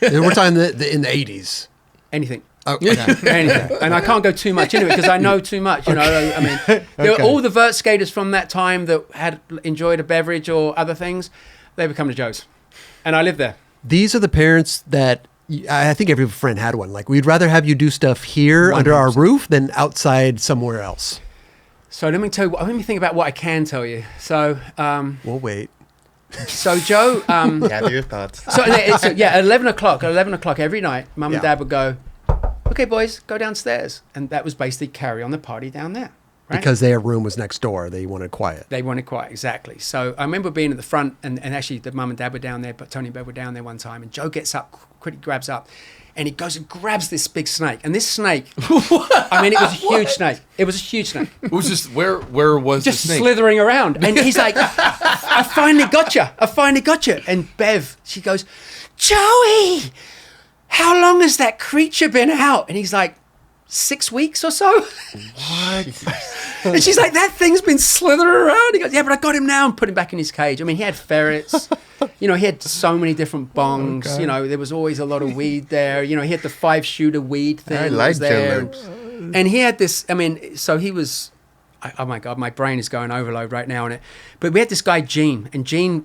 We're talking in the 80s.
Anything.
Oh, okay.
Anything. And I can't go too much into it because I know too much. You know, I mean, there were all the vert skaters from that time that had enjoyed a beverage or other things. They would come to Joe's, and I lived there.
These are the parents that I think every friend had one. Like, we'd rather have you do stuff here 100%. Under our roof than outside somewhere else.
So let me think about what I can tell you. So
we'll wait.
So Joe,
gather your thoughts.
So at 11 o'clock every night, Mum and Dad would go, "Okay, boys, go downstairs," and that was basically carry on the party down there. Right?
Because their room was next door. They wanted quiet.
Exactly. So I remember being at the front, and actually the Mum and Dad were down there, but Tony and Bev were down there one time, and Joe gets up, quickly grabs up, and he goes and grabs this big snake. And this snake, I mean, it was a huge snake. It was a huge snake.
It was just, where was
just
the snake?
Slithering around. And he's like, I finally got you. And Bev, she goes, "Joey, how long has that creature been out?" And he's like, 6 weeks or so.
What?
And she's like, "That thing's been slithering around." He goes, "Yeah, but I got him now and put him back in his cage." I mean, he had ferrets. You know, he had so many different bongs. Okay. You know, there was always a lot of weed there. You know, he had the 5-shooter weed thing.
I like
Joe
Lopes.
And he had this, I mean, so he was, oh my God, my brain is going overload right now on it. But we had this guy, Gene, and Gene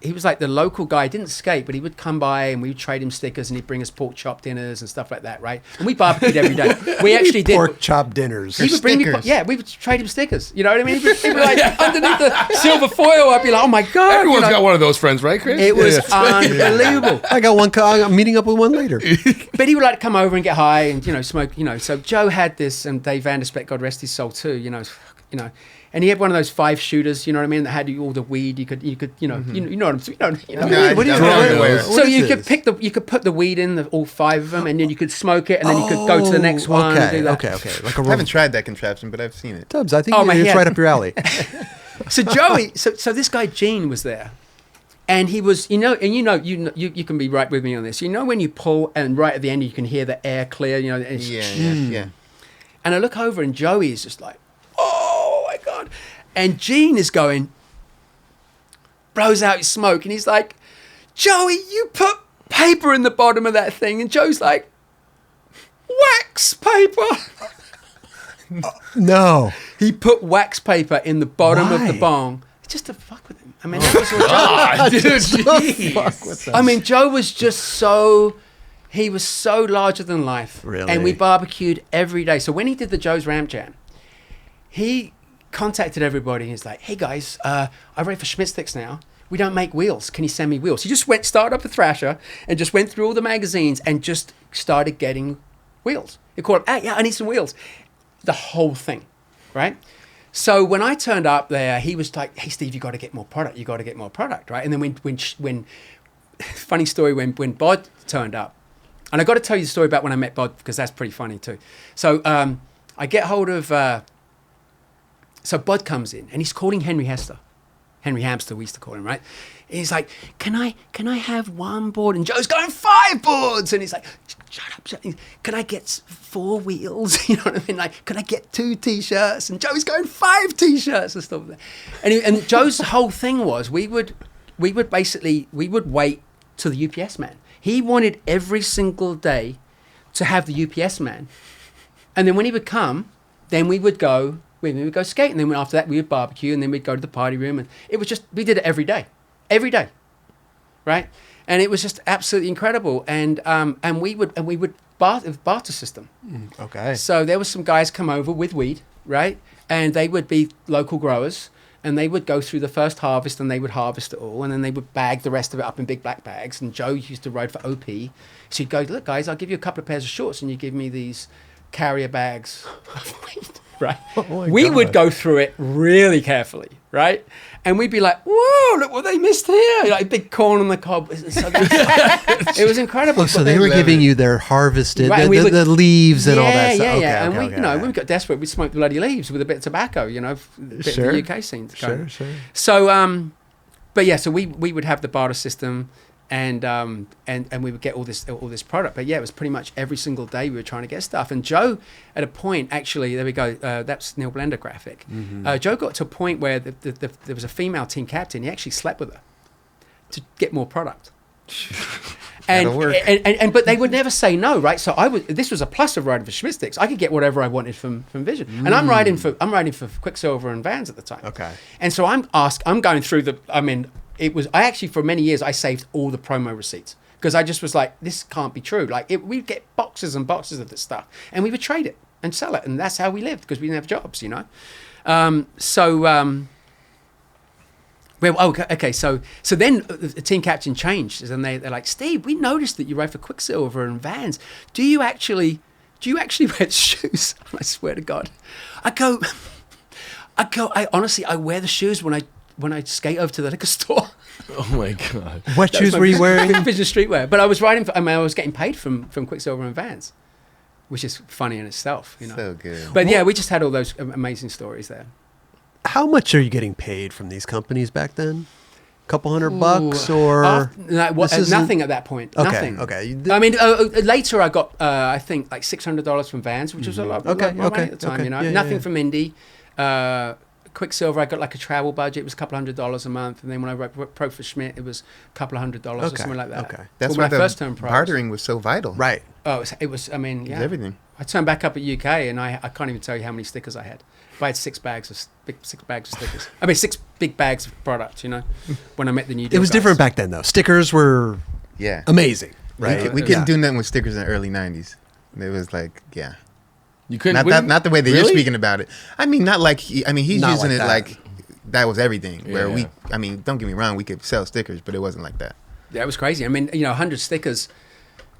he was like the local guy. He didn't skate, but he would come by and we would trade him stickers, and he'd bring us pork chop dinners and stuff like that, right? And we barbecued every day. We actually did.
Pork chop dinners.
He would bring me, we would trade him stickers. You know what I mean? He'd be like, underneath the silver foil, I'd be like, "Oh my God."
Everyone's got one of those friends, right, Chris?
It was unbelievable.
I got one. I'm meeting up with one later.
But he would like to come over and get high and, you know, smoke, you know. So Joe had this, and Dave Vanderspek, God rest his soul too, you know. And he had one of those 5-shooters, you know what I mean, that had all the weed. You could, you know, you know what I'm saying.
What is
So you could you could put the weed in all 5 of them, and then you could smoke it, and then you could go to the next one.
Okay,
and do that.
okay. Like
I haven't tried that contraption, but I've seen it.
Tubbs, I think it's right up your alley.
So Joey, so this guy Gene was there, and he was, you can be right with me on this. You know when you pull, and right at the end you can hear the air clear. You know,
Yeah.
And I look over, and Joey is just like, "Oh my God!" And Gene is going, blows out his smoke, and he's like, "Joey, you put paper in the bottom of that thing." And Joe's like, "Wax paper."
No.
He put wax paper in the bottom of the bong just to fuck with him. I mean, that was what Joe. I mean, Joe was just he was so larger than life.
Really?
And we barbecued every day. So when he did the Joe's Ramp Jam, he contacted everybody. He's like, "Hey guys, I'm ready for Schmitt sticks now. We don't make wheels. Can you send me wheels?" He just started up a Thrasher and just went through all the magazines and just started getting wheels. He called, "Hey, yeah, I need some wheels." The whole thing, right? So when I turned up there, he was like, "Hey Steve, you got to get more product, right?" And then when funny story, when Bod turned up, and I got to tell you the story about when I met Bod, because that's pretty funny too. So I get hold of. So Bod comes in, and he's calling Henry Hamster, we used to call him, right? And he's like, can I have 1 board? And Joe's going, 5 boards. And he's like, shut up. Can I get 4 wheels? You know what I mean? Like, can I get 2 T-shirts? And Joe's going, 5 T-shirts and stuff like that. And Joe's whole thing was we would wait till the UPS man. He wanted every single day to have the UPS man. And then when he would come, then we would go skate, and then after that we would barbecue, and then we'd go to the party room, and it was just, we did it every day, right? And it was just absolutely incredible. And we would barter system.
Okay.
So there was some guys come over with weed, right? And they would be local growers, and they would go through the first harvest, and they would harvest it all, and then they would bag the rest of it up in big black bags. And Joe used to ride for OP, so he'd go, "Look guys, I'll give you a couple of pairs of shorts, and you give me these carrier bags of weed." right?
Oh my
We would
God.
go through it really carefully, right? And we'd be like, whoa, look what they missed here. Like big corn on the cob. It was incredible.
Oh, so they were giving you their harvested,
Right, and we would-
the leaves and all that stuff.
Yeah,
Okay,
yeah. And
okay,
we,
okay,
you know,
okay.
when we got desperate, we'd smoke the bloody leaves with a bit of tobacco, you know, a bit
Sure.
of the UK scene.
Sure, sure.
So, but yeah, so we would have the barter system, and we would get all this product. But yeah, it was pretty much every single day we were trying to get stuff. And Joe, at a point, actually, there we go. That's Neil Blender graphic. Joe got to a point where there was a female team captain. He actually slept with her to get more product.
That'll work.
And but they would never say no, right? So this was a plus of riding for Schmitt sticks. I could get whatever I wanted from Vision, and I'm riding for Quicksilver and Vans at the time.
Okay.
And so I'm going through I actually for many years I saved all the promo receipts because I just was like, this can't be true. Like we'd get boxes and boxes of this stuff, and we would trade it and sell it, and that's how we lived because we didn't have jobs, you know. Well, okay. So then the team captain changed, and they're like, Steve, we noticed that you ride for Quicksilver and Vans. Do you actually wear the shoes? And I swear to God, I honestly wear the shoes when I skate over to the liquor store.
Oh my God.
What shoes were you wearing?
Vision streetwear. But I was riding I was getting paid from Quicksilver and Vans, which is funny in itself, you know.
So good.
But yeah, we just had all those amazing stories there.
How much are you getting paid from these companies back then? Couple $100 or this isn't-
nothing at that point.
Okay,
Nothing.
okay.
I mean, later I got I think like $600 from Vans, which was a lot,
Okay,
lot more money
okay,
at the time.
okay.
You know,
Yeah,
nothing
yeah.
from Indy. Quicksilver, I got like a travel budget. It was a couple $100 a month, and then when I wrote Pro for Schmitt, it was a couple $100 or
Okay,
something like that.
okay.
That's
Well,
why
when I
the
first turned pro,
bartering was so vital.
Right.
Oh, it was. I mean,
It
yeah.
was everything.
I turned back up at UK, and I can't even tell you how many stickers I had. But I had 6 bags of stickers. I mean, 6 big bags of product. You know, when I met the new.
It was different back then, though. Stickers were
Yeah.
amazing, right?
We couldn't
Yeah.
do nothing with stickers in the early 90s. It was like, yeah.
You couldn't.
Not the way that you're
Really?
speaking about it. I mean, not like he's
Not
using
like
it
that.
like that was everything. Where
Yeah.
don't get me wrong, we could sell stickers, but it wasn't like that.
Yeah, it was crazy. I mean, 100 stickers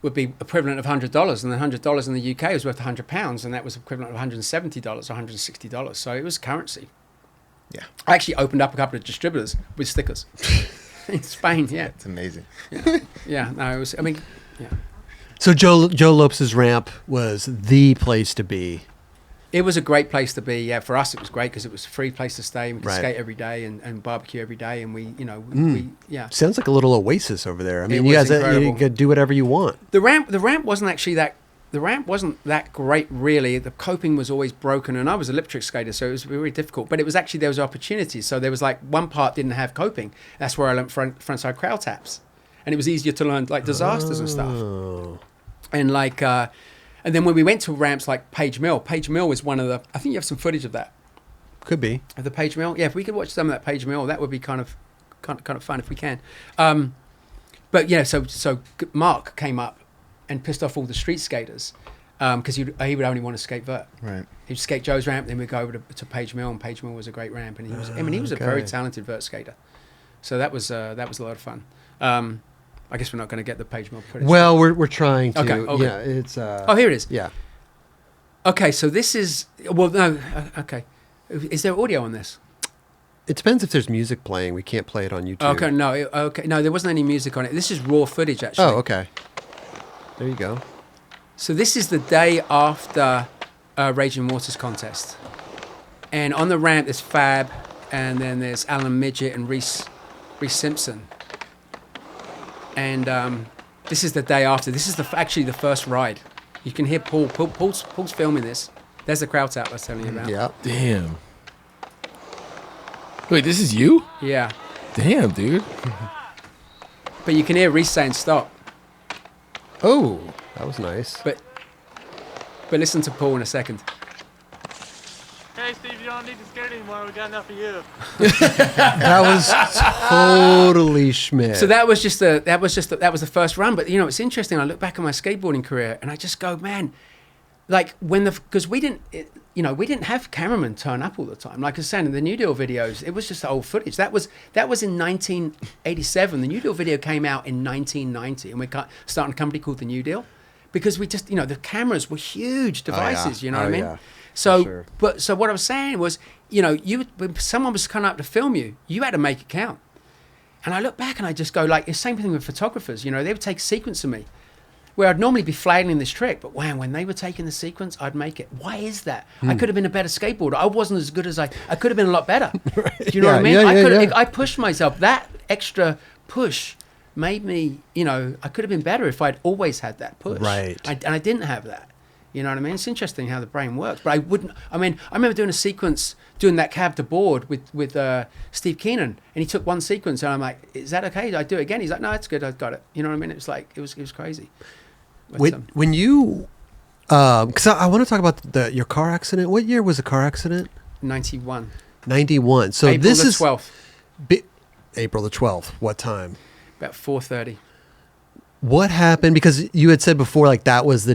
would be equivalent of $100, and then $100 in the UK was worth £100, and that was equivalent of $170 or $160. So it was currency.
Yeah.
I actually opened up a couple of distributors with stickers in Spain. Yeah,
It's amazing.
yeah. No, it was. I mean, yeah.
So Joe Lopes' ramp was the place to be.
It was a great place to be. Yeah, for us it was great because it was a free place to stay. We could
Right.
skate every day and barbecue every day, and we yeah.
Sounds like a little oasis over there. I mean,
It
you
was
guys you
incredible.
could do whatever you want.
The ramp wasn't actually that. The ramp wasn't that great, really. The coping was always broken, and I was a lip trick skater, so it was very difficult. But it was actually there was opportunities. So there was like one part didn't have coping. That's where I learned frontside crowd taps, and it was easier to learn like disasters and stuff.
Oh.
And like, and then when we went to ramps like Page Mill was one of the. I think you have some footage of that.
Could be.
Of the Page Mill, yeah. If we could watch some of that Page Mill, that would be kind of fun if we can. But yeah, so Mark came up and pissed off all the street skaters because he would only want to skate vert.
Right.
He'd skate Joe's ramp, then we'd go over to Page Mill, and Page Mill was a great ramp, and he was a very
Okay.
talented vert skater. So that was a lot of fun. I guess we're not going to get the Page Mill footage.
Well, we're trying to.
Okay.
Yeah, it's.
Oh, here it is.
Yeah.
Okay, so this is okay. Is there audio on this?
It depends if there's music playing. We can't play it on YouTube.
Okay, no, there wasn't any music on it. This is raw footage, actually.
Oh, okay. There you go.
So this is the day after Raging Waters contest, and on the ramp there's Fab, and then there's Alan Midget and Reese Simpson, and this is the day after. This is actually the first ride. You can hear Paul's filming this. There's the crowd tap I was telling you about.
Yeah.
Damn. Wait, this is you?
Yeah,
Damn, dude.
but you can hear Reese saying stop.
Oh, that was nice.
But listen to Paul in a second.
Hey Steve, you don't need to skate anymore. We got enough of you.
That was totally Schmitt.
So that was the first run. But it's interesting. I look back at my skateboarding career and I just go, man, like because we didn't have cameramen turn up all the time. Like I was saying in the New Deal videos, it was just old footage. That was in 1987. The New Deal video came out in 1990, and we're starting a company called the New Deal because we just the cameras were huge devices. You know what I mean?
Yeah.
So,
sure.
so what I was saying was, when someone was coming up to film you, you had to make it count. And I look back and I just go like, the same thing with photographers. They would take a sequence of me where I'd normally be flailing this trick, but wow, when they were taking the sequence, I'd make it. Why is that? I could have been a better skateboarder. I wasn't as good as I could have been a lot better.
Right.
Do you know what I mean?
Yeah,
I pushed myself. That extra push made me, I could have been better if I'd always had that push.
Right.
And I didn't have that. You know what I mean? It's interesting how the brain works. But I remember doing a sequence, doing that cab to board with Steve Keenan, and he took one sequence, and I'm like, is that okay? Did I do it again? He's like, no, it's good. I've got it. You know what I mean? It was like, it was crazy. But,
When you, because I want to talk about your car accident. What year was the car accident?
91.
91. So
April
this
the
is
12th.
April the 12th. What time?
About 4:30.
What happened? Because you had said before, like that was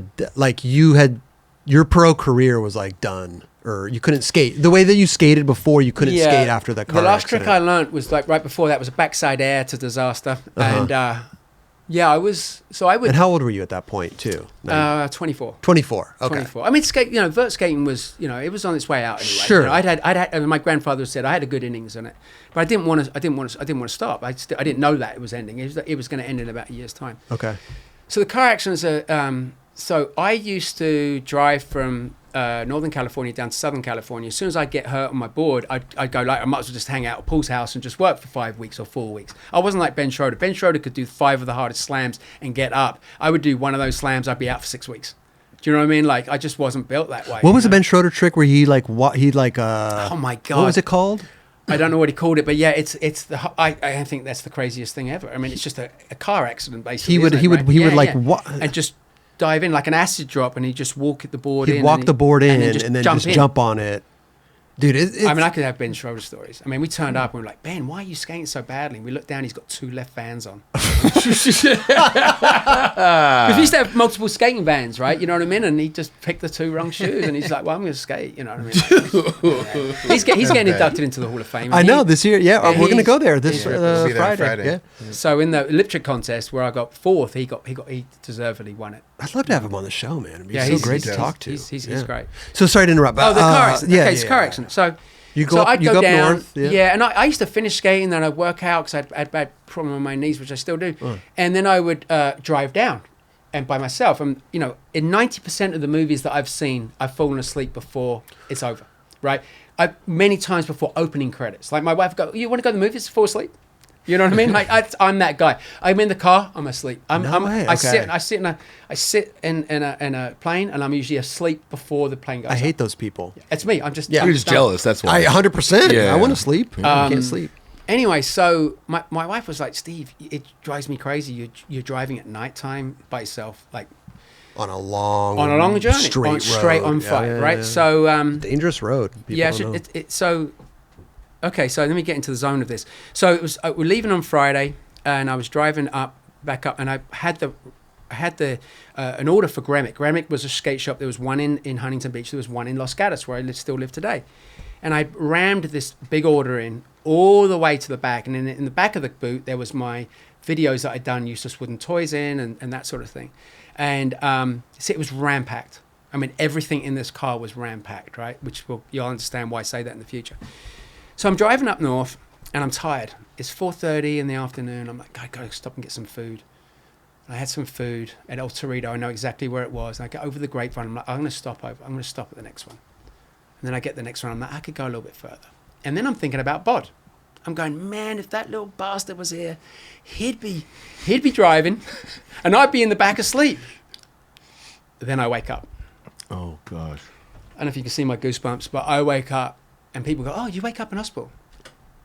your pro career was like done, or you couldn't skate the way that you skated before. You couldn't skate after that car
The last
accident.
trick I learned was like right before that was a backside air to disaster, and I was
And how old were you at that point too?
24.
24. Okay.
24. I mean, vert skating was, it was on its way out anyway.
Sure.
I'd had, my grandfather said I had a good innings in it, but I didn't want to stop. I didn't know that it was ending. It was going to end in about a year's time.
Okay.
So the car accidents are, so I used to drive from Northern California down to Southern California. As soon as I get hurt on my board, I'd go like, I might as well just hang out at Paul's house and just work for 5 weeks or 4 weeks. I wasn't like Ben Schroeder. Ben Schroeder could do 5 of the hardest slams and get up. I would do one of those slams, I'd be out for 6 weeks. Do you know what I mean? Like, I just wasn't built that way.
What was the Ben Schroeder trick where oh
my God.
What was it called?
I don't know what he called it, but yeah, I think that's the craziest thing ever. I mean, it's just a car accident basically.
He would
what and just dive in like an acid drop, and he'd just walk the board in.
He'd walk the board in and then just
in.
jump on it. Dude,
I mean, I could have Ben Schroeder stories. I mean, we turned up and we were like, Ben, why are you skating so badly? And we looked down, he's got 2 left Vans on. Because we used to have multiple skating vans, right? You know what I mean? And he just picked the 2 wrong shoes, and he's like, well, I'm going to skate. You know what I mean? He's getting inducted into the Hall of Fame.
I know, this year. Yeah, we're going to go there this
we'll see that
Friday.
Friday.
Yeah.
So in the elliptic contest where I got 4th, he deservedly won it.
I'd love to have him on the show, man. It'd be so
he's
great to
he's-
talk to.
He's great.
So sorry to interrupt.
Oh, the car accident.
Yeah,
Okay, it's a car accident. So
I'd
go
up
down,
north.
yeah, and I used to finish skating, then I'd work out because I had bad problem with my knees, which I still do, and then I would drive down, and by myself. And in 90% of the movies that I've seen, I've fallen asleep before it's over, right? Many times before opening credits. Like my wife go, "You want to go to the movies? Fall asleep." You know what I mean? Like I'm that guy. I'm in the car. I'm asleep. I sit in a plane, and I'm usually asleep before the plane goes.
I hate
up.
those people.
It's me. I'm just.
Yeah.
You're just jealous. That's why.
100%.
Yeah.
I want to sleep. I can't sleep.
Anyway, so my wife was like, Steve, it drives me crazy. You're driving at nighttime by yourself, like
On a long
journey,
straight
on
road.
fire, right? So
Dangerous road. People don't know.
so. Okay, so let me get into the zone of this. So it was we're leaving on Friday, and I was driving back up, and I had an order for Gremic. Gremic was a skate shop. There was one in Huntington Beach. There was one in Los Gatos, where I still live today. And I rammed this big order in all the way to the back, and in the back of the boot there was my videos that I'd done, useless wooden toys in, and that sort of thing. And so it was ram-packed. I mean, everything in this car was ram-packed, right? You'll understand why I say that in the future. So I'm driving up north, and I'm tired. It's 4:30 in the afternoon. I'm like, I gotta stop and get some food. And I had some food at El Torito. I know exactly where it was. And I get over the grapevine. I'm like, I'm gonna stop at the next one. And then I get the next one. I'm like, I could go a little bit further. And then I'm thinking about Bod. I'm going, man, if that little bastard was here, he'd be driving, and I'd be in the back asleep. Then I wake up.
Oh gosh.
I don't know if you can see my goosebumps, but I wake up. And people go, oh, you wake up in hospital.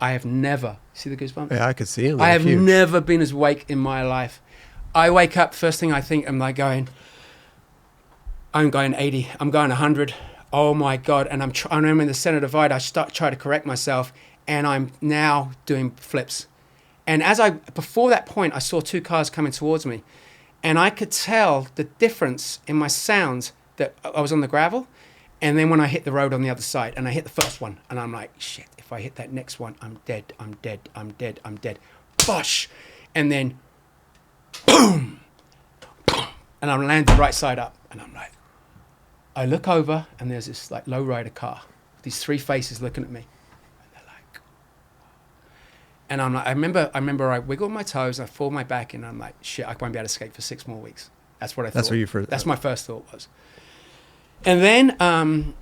I have never, see the goosebumps?
Yeah, I could see him.
I have never been as awake in my life. I wake up, first thing I think, I'm going 80, I'm going 100. Oh my God. And I'm in the center divide. I try to correct myself, and I'm now doing flips. And before that point, I saw 2 cars coming towards me, and I could tell the difference in my sounds that I was on the gravel. And then when I hit the road on the other side, and I hit the first one, and I'm like, shit, if I hit that next one, I'm dead. Bosh! And then, boom! And I'm landed right side up. And I'm like, I look over and there's this like lowrider car. These three faces looking at me. And they're like, and I'm like, I remember I wiggled my toes, I fall my back, and I'm like, shit, I won't be able to skate for 6 more weeks. That's what I thought.
That's what you first.
That's my first thought was. And then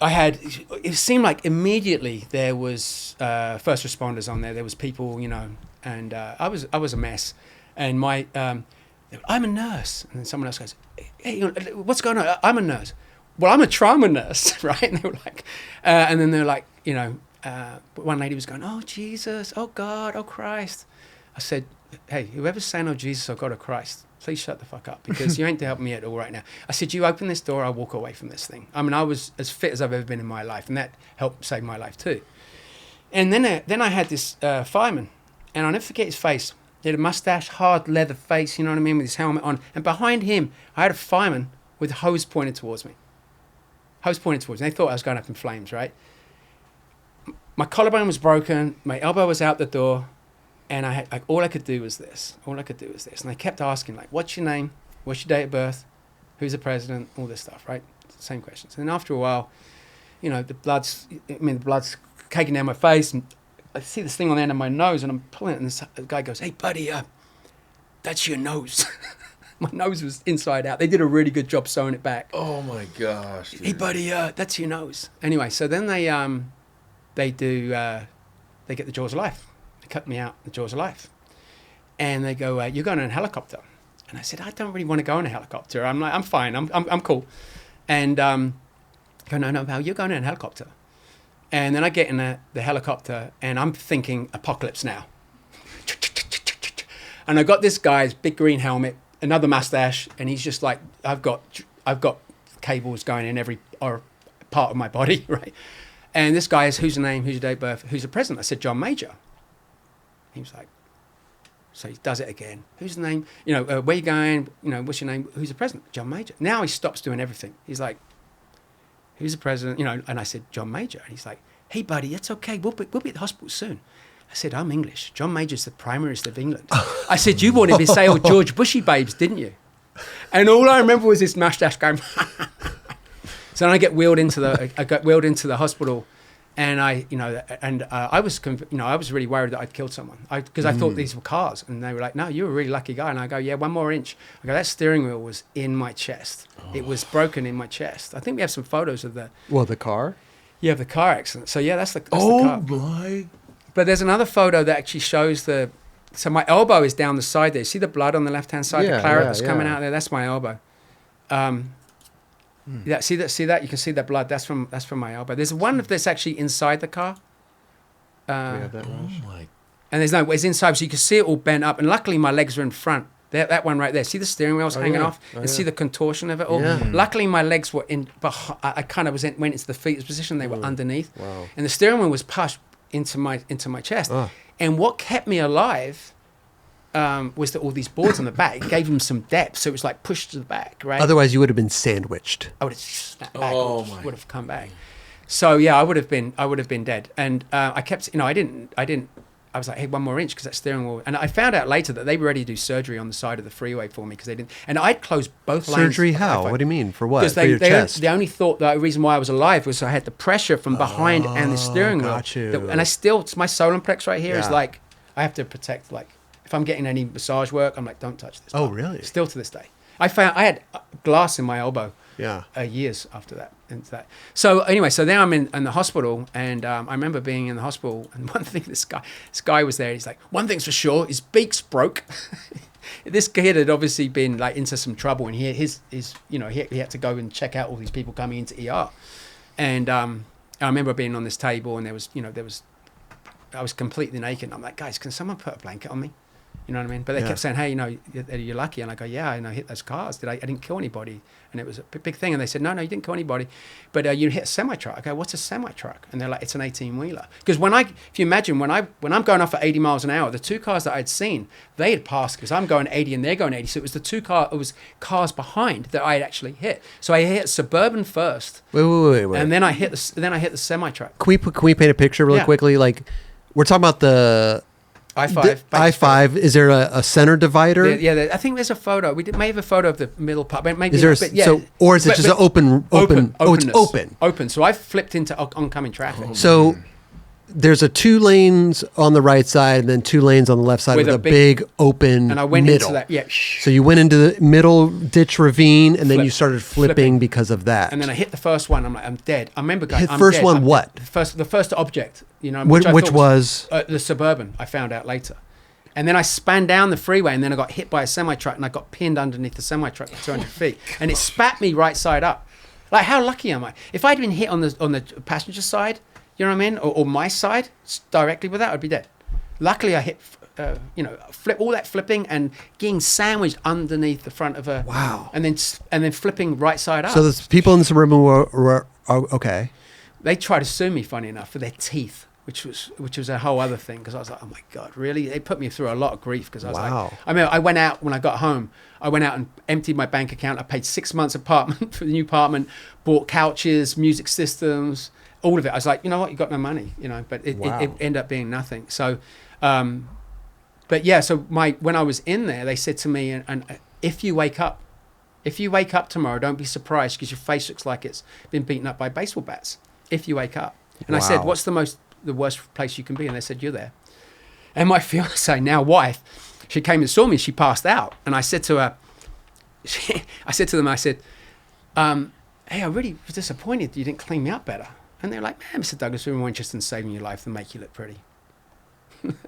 it seemed like immediately there was first responders on there. There was people, you know, and I was a mess. And my, I'm a nurse. And then someone else goes, hey, you know, what's going on? I'm a nurse. Well, I'm a trauma nurse, right? And they were like, and then they're like, you know, one lady was going, oh, Jesus, oh, God, oh, Christ. I said, hey, whoever's saying, oh, Jesus, oh, God, oh, Christ, please shut the fuck up, because you ain't helping me at all right now. I said, you open this door, I'll walk away from this thing. I mean, I was as fit as I've ever been in my life, and that helped save my life too. And then I had this fireman, and I'll never forget his face. He had a mustache, hard leather face, you know what I mean, with his helmet on. And behind him, I had a fireman with a hose pointed towards me. Hose pointed towards me. They thought I was going up in flames, right? My collarbone was broken, my elbow was out the door, and I had, like, all I could do was this. And they kept asking, like, what's your name? What's your date of birth? Who's the president? All this stuff, right? Same questions. And then after a while, you know, the blood's caking down my face, and I see this thing on the end of my nose, and I'm pulling it, and the guy goes, hey, buddy, that's your nose. My nose was inside out. They did a really good job sewing it back.
Oh my gosh. Dude.
Hey, buddy, that's your nose. Anyway, so then they get the jaws of life. They cut me out the jaws of life. And they go, you're going in a helicopter. And I said, I don't really want to go in a helicopter. I'm like, I'm fine. I'm cool. And go, no, Val, you're going in a helicopter. And then I get in the helicopter, and I'm thinking apocalypse now. And I got this guy's big green helmet, another mustache, and he's just like, I've got cables going in every part of my body, right? And this guy is, who's your name, who's your date of birth, who's the president? I said, John Major. He was like, so he does it again. Who's the name? You know, where you going? You know, what's your name? Who's the president? John Major. Now he stops doing everything. He's like, who's the president? You know, and I said, John Major. And he's like, hey, buddy, it's okay. We'll be at the hospital soon. I said, I'm English. John Major's the Prime Minister of England. I said, you wanted me to say, oh, George Bushy babes, didn't you? And all I remember was this mustache going. So then I got wheeled into the hospital, and I was really worried that I'd killed someone, because I thought these were cars, and they were like, no, you're a really lucky guy. And I go, yeah, 1 more inch. I go, that steering wheel was in my chest. Oh. It was broken in my chest. I think we have some photos of the
car.
Yeah, the car accident. So yeah, that's the car.
Oh my!
But there's another photo that actually shows so my elbow is down the side there. See the blood on the left-hand side, the claret that's coming out there? That's my elbow. Yeah, see that? You can see that blood. That's from my elbow. There's one that's actually inside the car.
We have that,
oh my!
And it's inside, so you can see it all bent up. And luckily, my legs are in front. That one right there. See the steering wheel's hanging off, and see the contortion of it all. Yeah. Luckily, my legs were in. I kind of went into the fetus position. They were underneath, and the steering wheel was pushed into my chest. And what kept me alive was that all these boards on the back, it gave them some depth, so it was like pushed to the back, right?
Otherwise, you would have been sandwiched.
I would have snapped back. Would have come back. So yeah, I would have been dead. And I kept, I was like, hey, 1 more inch, because that steering wheel. And I found out later that they were ready to do surgery on the side of the freeway for me, because they didn't. And I'd closed both lanes.
Surgery how? What do you mean? For what? For your chest?
They only thought the reason why I was alive was I had the pressure from behind and the steering wheel.
Got you.
And it's my solar plex right here is like, I have to protect, like, if I'm getting any massage work, I'm like, don't touch this.
Oh, really?
Still to this day. I had glass in my elbow.
Yeah.
Years after that. So anyway, so then I'm in the hospital, and I remember being in the hospital, and one thing, this guy was there. He's like, one thing's for sure, his beak's broke. This kid had obviously been like into some trouble, and he had to go and check out all these people coming into ER. And I remember being on this table, and I was completely naked. And I'm like, guys, can someone put a blanket on me? You know what I mean? But they kept saying, hey, you're lucky. And I go, yeah, I hit those cars. I didn't kill anybody. And it was a big thing. And they said, no, you didn't kill anybody. But you hit a semi-truck. I go, what's a semi-truck? And they're like, it's an 18-wheeler. Because if you imagine, when I'm going off at 80 miles an hour, the two cars that I'd seen, they had passed, because I'm going 80 and they're going 80. So it was it was cars behind that I had actually hit. So I hit Suburban first.
Wait.
And then I hit the semi-truck.
Can we paint a picture really quickly? Like, we're talking about
I-5.
I-5. Is there a center divider?
I think there's a photo. May have a photo of the middle part. But maybe
Is there or is it just an open? Oh, it's open.
Open. So I flipped into oncoming traffic.
So there's 2 lanes on the right side and then 2 lanes on the left side with a big open
and I went
middle.
into that. Yeah.
So you went into the middle ditch ravine and then you started flipping because of that.
And then I hit the first one. I'm like, I'm dead. I remember going.
Hit first one. What?
The first object. You know,
which was
the Suburban. I found out later. And then I span down the freeway, and then I got hit by a semi-truck, and I got pinned underneath the semi-truck for 200 feet, and it spat me right side up. Like, how lucky am I? If I'd been hit on the passenger side, you know what I mean, or my side directly with that, I'd be dead. Luckily, I hit, all that flipping and getting sandwiched underneath the front of a and then flipping right side up.
So the people in the Suburban were okay.
They tried to sue me, funny enough, for their teeth. Which was a whole other thing, because I was like, oh my God, really? They put me through a lot of grief, because I was like, I mean, I went out, when I got home, I went out and emptied my bank account. I paid 6 months apartment for the new apartment, bought couches, music systems, all of it. I was like, you know what, you got no money, but it ended up being nothing. So, but yeah, so when I was in there, they said to me, and if you wake up tomorrow, don't be surprised, because your face looks like it's been beaten up by baseball bats, if you wake up. And I said, what's the worst place you can be? And they said, you're there. And my fiance, now wife, she came and saw me. She passed out, and I said to her, hey, I really was disappointed you didn't clean me up better. And they're like, man, Mr. Douglas, we're more interested in saving your life than make you look pretty.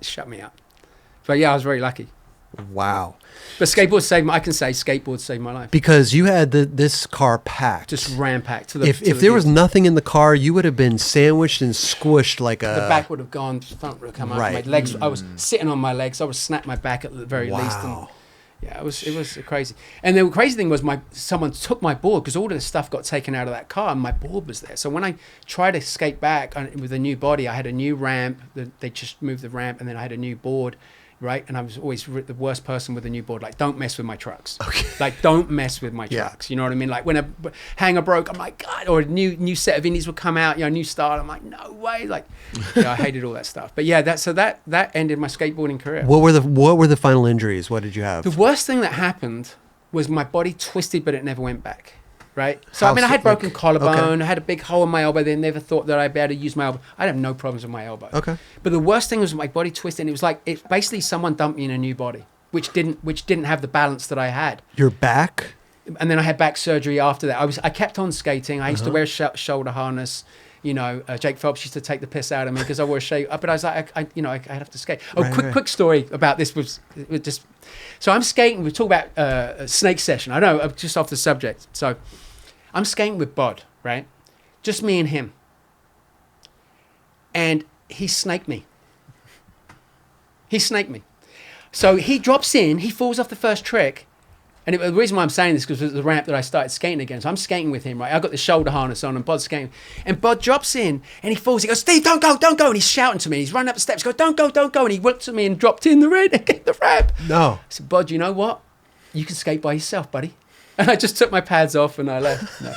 Shut me up. But yeah, I was very lucky.
Wow.
But skateboards saved my life.
Because you had this car packed.
Just ram-packed.
If there was nothing in the car, you would have been sandwiched and squished like a...
The back would have gone, the front would have come out. My legs, I was sitting on my legs. I would snap my back at the very least. And yeah, it was crazy. And the crazy thing was someone took my board, because all of the stuff got taken out of that car, and my board was there. So when I tried to skate back with a new body, I had a new ramp. They just moved the ramp, and then I had a new board. Right, and I was always the worst person with a new board. Like, don't mess with my trucks. Okay. Like, don't mess with my trucks. You know what I mean? Like, when a hanger broke, I'm like, God. Or a new set of indies would come out, new style. I'm like, no way. Like, I hated all that stuff. But yeah, that ended my skateboarding career.
What were the final injuries? What did you have?
The worst thing that happened was my body twisted, but it never went back. Right? So, I had broken collarbone. I had a big hole in my elbow. They never thought that I'd be able to use my elbow. I have no problems with my elbow. Okay. But the worst thing was my body twisted, and it was like, basically someone dumped me in a new body, which didn't have the balance that I had.
Your back?
And then I had back surgery after that. I kept on skating. I used to wear a shoulder harness. Jake Phelps used to take the piss out of me because I wore a shade. But I was like, I have to skate. Quick story about this was just. So I'm skating. We talk about a snake session. I know, just off the subject. So I'm skating with Bod, right? Just me and him. And he snaked me. So he drops in. He falls off the first trick. And the reason why I'm saying this is because it was the ramp that I started skating again. So I'm skating with him, right? I got the shoulder harness on and Bod's skating. And Bod drops in and he falls. He goes, Steve, don't go. And he's shouting to me. He's running up the steps. He goes, don't go. And he looked at me and dropped in the ramp. No. I said, Bod, you know what? You can skate by yourself, buddy. And I just took my pads off and I left. No,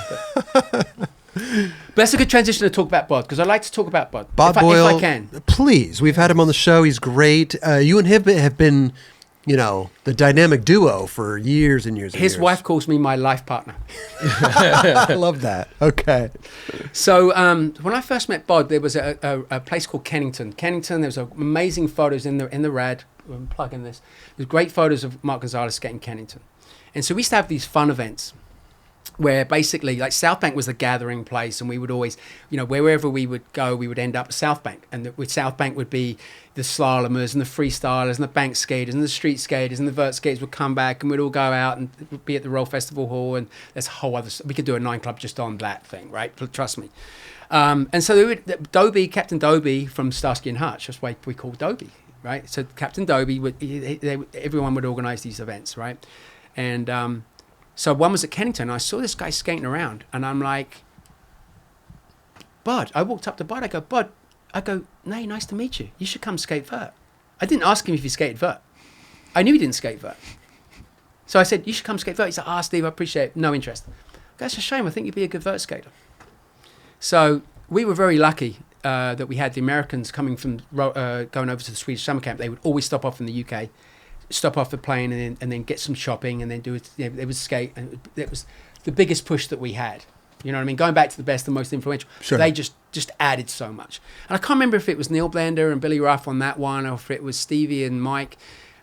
but that's a good transition to talk about Bod, because I like to talk about Bod.
Bod Boyle,
if I can.
Please. We've had him on the show. He's great. You and him have been... the dynamic duo for years and years and years.
His wife calls me my life partner.
I love that. Okay.
So when I first met Bod, there was a place called Kennington. There was amazing photos in the rad. I'm plugging this. There's great photos of Mark Gonzalez skating Kennington. And so we used to have these fun events where basically, like, South Bank was the gathering place, and we would always, wherever we would go, we would end up at South Bank. And with South Bank would be the slalomers and the freestylers and the bank skaters and the street skaters and the vert skaters would come back, and we'd all go out and be at the Royal Festival Hall, and there's a whole other, we could do a 9 Club just on that thing, right? Trust me. And so Captain Dobie from Starsky and Hutch, that's why we called Dobie, right? So Captain Dobie, everyone would organize these events, right? And so one was at Kennington, and I saw this guy skating around, and I'm like, Bod. I walked up to Bod. I go, Bod. Nay, nice to meet you. You should come skate vert. I didn't ask him if he skated vert. I knew he didn't skate vert. So I said, you should come skate vert. He said, Steve, I appreciate it. No interest. That's a shame. I think you'd be a good vert skater. So we were very lucky. that we had, the Americans coming from going over to the Swedish summer camp, they would always stop off in the UK, stop off the plane, and then get some shopping, and then do it. You know, they would skate, and it was the biggest push that we had. You know what I mean? Going back to the best and most influential,
Sure.
they just added so much. And I can't remember if it was Neil Blender and Billy Ruff on that one, or if it was Stevie and Mike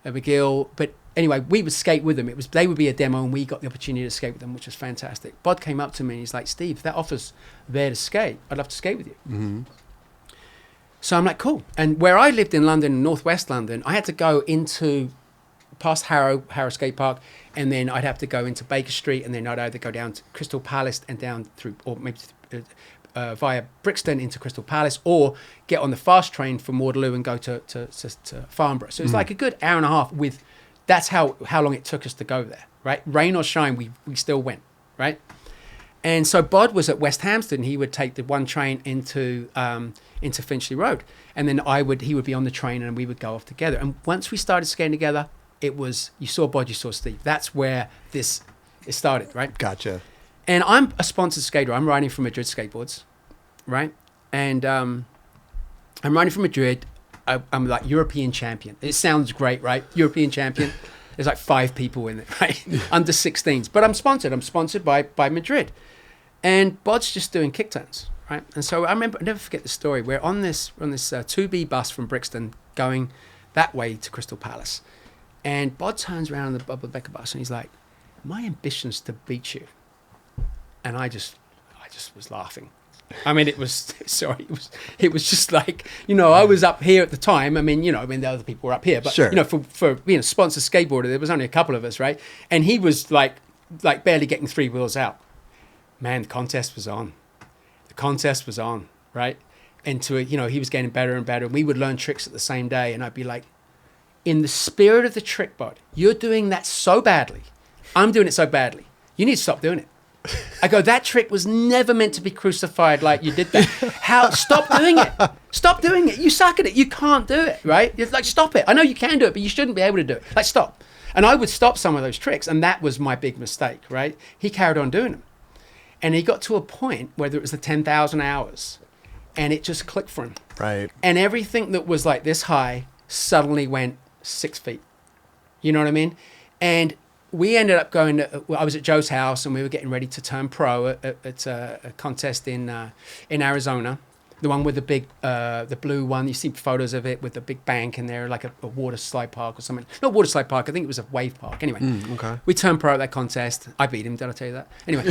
McGill. But anyway, we would skate with them. They would be a demo, and we got the opportunity to skate with them, which was fantastic. Bod came up to me and he's like, "Steve, if that offer's there to skate, I'd love to skate with you."
Mm-hmm.
So I'm like, cool. And where I lived in London, northwest London, I had to go into past Harrow Skate Park, and then I'd have to go into Baker Street, and then I'd either go down to Crystal Palace and down through, or maybe via Brixton into Crystal Palace, or get on the fast train from Waterloo and go to Farnborough. So it's like a good hour and a half with, that's how long it took us to go there, right? Rain or shine, we still went, right? And so Bod was at West Hampstead. He would take the one train into Finchley Road, and then he would be on the train, and we would go off together. And once we started skating together, it was, you saw Bod, you saw Steve. That's where it started, right?
Gotcha.
And I'm a sponsored skater. I'm riding from Madrid Skateboards, right? And I'm riding from Madrid. I'm like European champion. It sounds great, right? European champion. There's like 5 people in it, right? Under 16s. But I'm sponsored. I'm sponsored by Madrid. And Bod's just doing kick turns, right? And so I remember, I'll never forget the story. We're on this 2B bus from Brixton going that way to Crystal Palace. And Bod turns around on the Becker bus and he's like, "My ambition's to beat you." And I just was laughing. I mean, it was just like, you know, I was up here at the time. I mean, the other people were up here, but
Sure.
you know, for being a sponsored skateboarder, there was only a couple of us, right? And he was like barely getting 3 wheels out. Man, the contest was on. Right? And he was getting better and better. And we would learn tricks at the same day. And I'd be like, in the spirit of the trick, Bod, you're doing that so badly. I'm doing it so badly. You need to stop doing it. I go, that trick was never meant to be crucified like you did that. Stop doing it. Stop doing it. You suck at it. You can't do it, right? It's like, stop it. I know you can do it, but you shouldn't be able to do it. Like, stop. And I would stop some of those tricks, and that was my big mistake, right? He carried on doing them. And he got to a point, whether it was the 10,000 hours, and it just clicked for him.
Right.
And everything that was like this high suddenly went 6 feet. You know what I mean? And we ended up going I was at Joe's house, and we were getting ready to turn pro at a contest in Arizona. The one with the big, the blue one. You see photos of it with the big bank in there, like a water slide park or something. Not water slide park. I think it was a wave park. Anyway,
Okay.
we turned pro at that contest. I beat him. Did I tell you that? Anyway,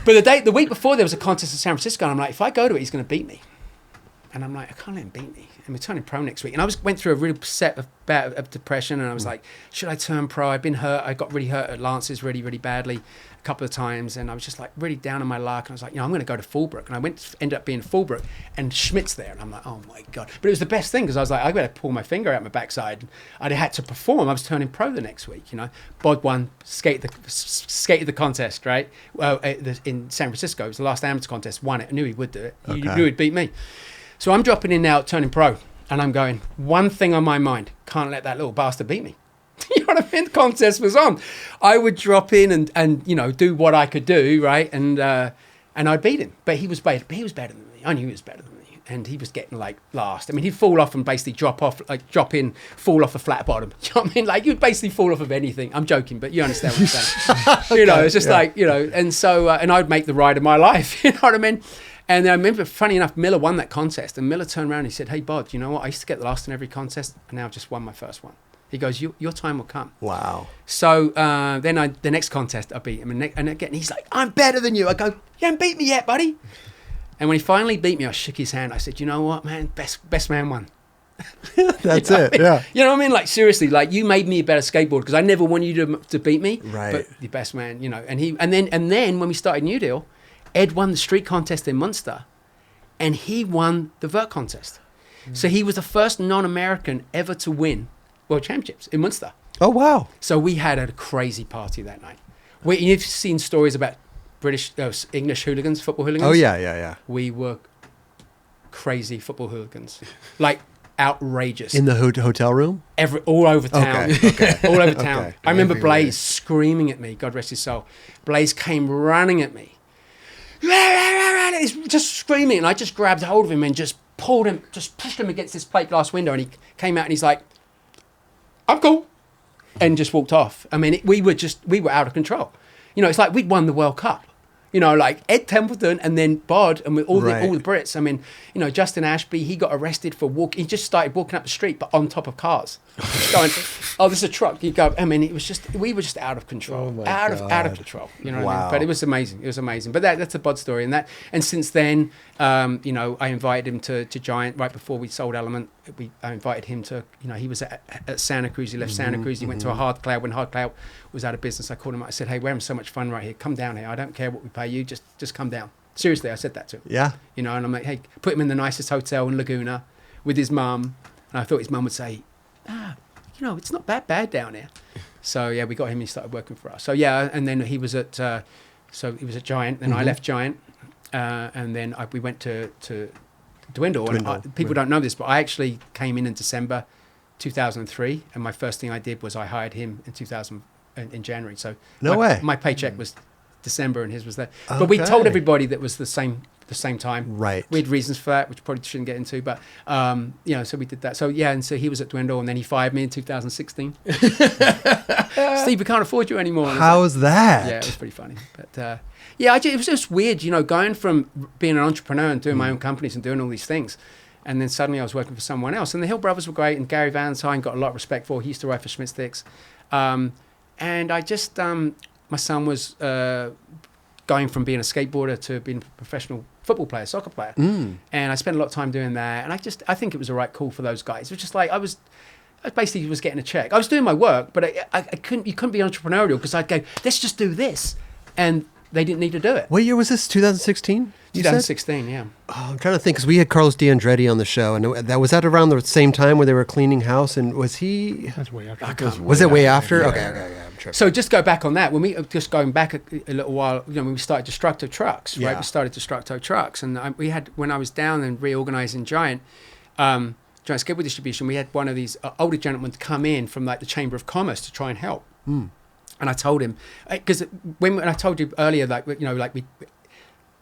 but the week before there was a contest in San Francisco, and I'm like, if I go to it, he's going to beat me. And I'm like, I can't let him beat me. And we're turning pro next week. And I went through a real bout of depression, and I was like, should I turn pro? I've been hurt. I got really hurt at Lance's really, really badly a couple of times. And I was just like really down on my luck. And I was like, I'm going to go to Fallbrook. And I ended up being Fallbrook, and Schmitt's there. And I'm like, oh my God. But it was the best thing, because I was like, I got to pull my finger out my backside. I had to perform. I was turning pro the next week, Bod won, skated the contest, right? In San Francisco. It was the last amateur contest, won it. I knew he would do it. He knew he'd beat me. So I'm dropping in now, turning pro, and I'm going, one thing on my mind, can't let that little bastard beat me. You know what I mean? The contest was on. I would drop in and do what I could do, right? And I'd beat him. But he was better than me. I knew he was better than me. And he was getting like last. I mean, he'd fall off and basically drop in, fall off a flat bottom. You know what I mean? Like, you'd basically fall off of anything. I'm joking, but you understand what I'm saying.
Okay,
it's just like, and so, and I'd make the ride of my life. You know what I mean? And I remember, funny enough, Miller won that contest, and Miller turned around and he said, "Hey, Bod, you know what? I used to get the last in every contest, and now I've just won my first one." He goes, your time will come.
Wow.
So then the next contest, I beat him. And again, he's like, "I'm better than you." I go, "You haven't beat me yet, buddy." And when he finally beat me, I shook his hand. I said, "You know what, man? Best man won."
That's it, yeah.
You know what I mean? Like, seriously, like, you made me a better skateboarder, because I never wanted you to beat me.
Right.
But the best man, And then when we started New Deal, Ed won the street contest in Munster, and he won the vert contest. So he was the first non-American ever to win World Championships in Munster.
Oh, wow.
So we had a crazy party that night. You've seen stories about English hooligans, football hooligans?
Oh, yeah.
We were crazy football hooligans. Like, outrageous.
In the hotel room?
All over town.
Okay.
All over town.
Okay.
I remember
Everywhere.
Blaze screaming at me, God rest his soul. Blaze came running at me. He's just screaming, and I just grabbed hold of him and just pulled him, just pushed him against this plate glass window, and he came out and he's like, "I'm cool," and just walked off. I mean, we were out of control. You know, it's like we'd won the World Cup. You know, like Ed Templeton and then Bod and with all the Brits. I mean, you know, Justin Ashby, he got arrested for he just started walking up the street, but on top of cars. Just going, oh, there's a truck. You go. I mean, we were just out of control, out of control. You know what I mean? But it was amazing. It was amazing. But that's a Bod story, and since then, you know, I invited him to Giant right before we sold Element. I invited him to, you know, he was at Santa Cruz. He left Santa Cruz. He went to a Hard Cloud. When Hard Cloud was out of business, I called him. I said, "Hey, we're having so much fun right here. Come down here. I don't care what we pay you. Just come down." Seriously, I said that to him.
Yeah.
You know, and I'm like, "Hey, put him in the nicest hotel in Laguna with his mum." And I thought his mum would say, you know, it's not that bad down here. So yeah, we got him. He started working for us. So yeah, and then he was at Giant. Then I left Giant, and then we went to Dwindle. And people don't know this, but I actually came in December 2003, and my first thing I did was I hired him in January. So my paycheck was December, and his was there. Okay. But we told everybody that was the same time.
Right.
We had reasons for that, which probably shouldn't get into, but you know, so we did that. So yeah, and so he was at Dwindle, and then he fired me in 2016. Steve, we can't afford you anymore.
How's that?
Yeah, it was pretty funny. But yeah, it was just weird, you know, going from being an entrepreneur and doing my own companies and doing all these things. And then suddenly I was working for someone else. And the Hill Brothers were great. And Gary Valentine got a lot of respect for. He used to ride for Schmitt sticks. And I just, my son was going from being a skateboarder to being a professional football player, soccer player. And I spent a lot of time doing that. And I think it was a right call for those guys. It was just like, I basically was getting a check. I was doing my work, but you couldn't be entrepreneurial because I'd go, let's just do this. And they didn't need to do it.
What year was this? 2016?
2016, yeah.
Oh, I'm trying to think because we had Carlos D'Andretti on the show, and was that around the same time where they were cleaning house? And was he?
That's way after.
Was it way after?
Yeah.
Okay.
I'm tripping.
So just go back on that. When we just going back a little while, you know, when we started Destructo Trucks, right?
Yeah.
We started Destructo Trucks, and we had, when I was down and reorganizing Giant Skateboard Distribution, we had one of these older gentlemen come in from like the Chamber of Commerce to try and help. And I told him, because when I told you earlier, like, you know, like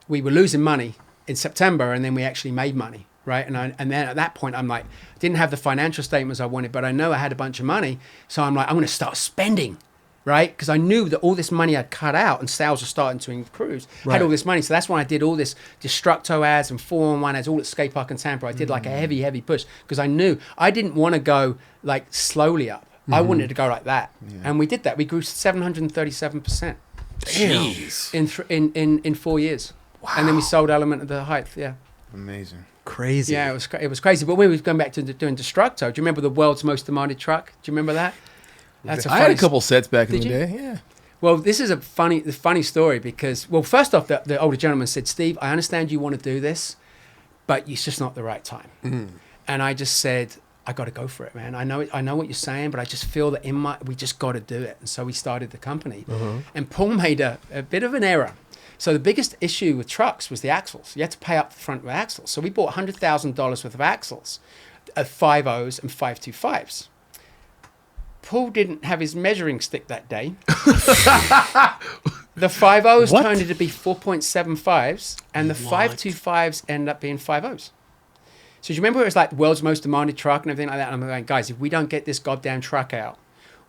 we were losing money in September, and then we actually made money, right? And then at that point, I'm like, I didn't have the financial statements I wanted, but I know I had a bunch of money, so I'm like, I'm going to start spending, right? Because I knew that all this money I'd cut out and sales were starting to improve. I had all this money, so that's when I did all this Destructo ads and 4-on-1 ads, all at Skate Park and Tampa. I did like a heavy push because I knew I didn't want to go like slowly up. I wanted to go like that, and we did that. We grew 737%.
Jeez.
In 4 years. Wow. And then we sold Element at the height. Yeah.
Amazing.
Crazy.
Yeah, it was crazy. But when we was going back to doing Destructo, do you remember the world's most demanded truck? Do you remember that? That's
I had a couple sets back in the
you?
day. Yeah.
Well, this is a funny story because, well, first off, the older gentleman said, "Steve, I understand you want to do this, but it's just not the right time." And I just said, I got to go for it, man. I know what you're saying, but I just feel that we just got to do it. And so we started the company. And Paul made a bit of an error. So the biggest issue with trucks was the axles. You had to pay up front with axles. So we bought $100,000 worth of axles, 5.0s and 5.25s. Paul didn't have his measuring stick that day. The 5.0s turned into be 4.75s, and the 5.25s ended up being 5.0s. So do you remember it was like the world's most demanded truck and everything like that? And I'm going, guys, if we don't get this goddamn truck out,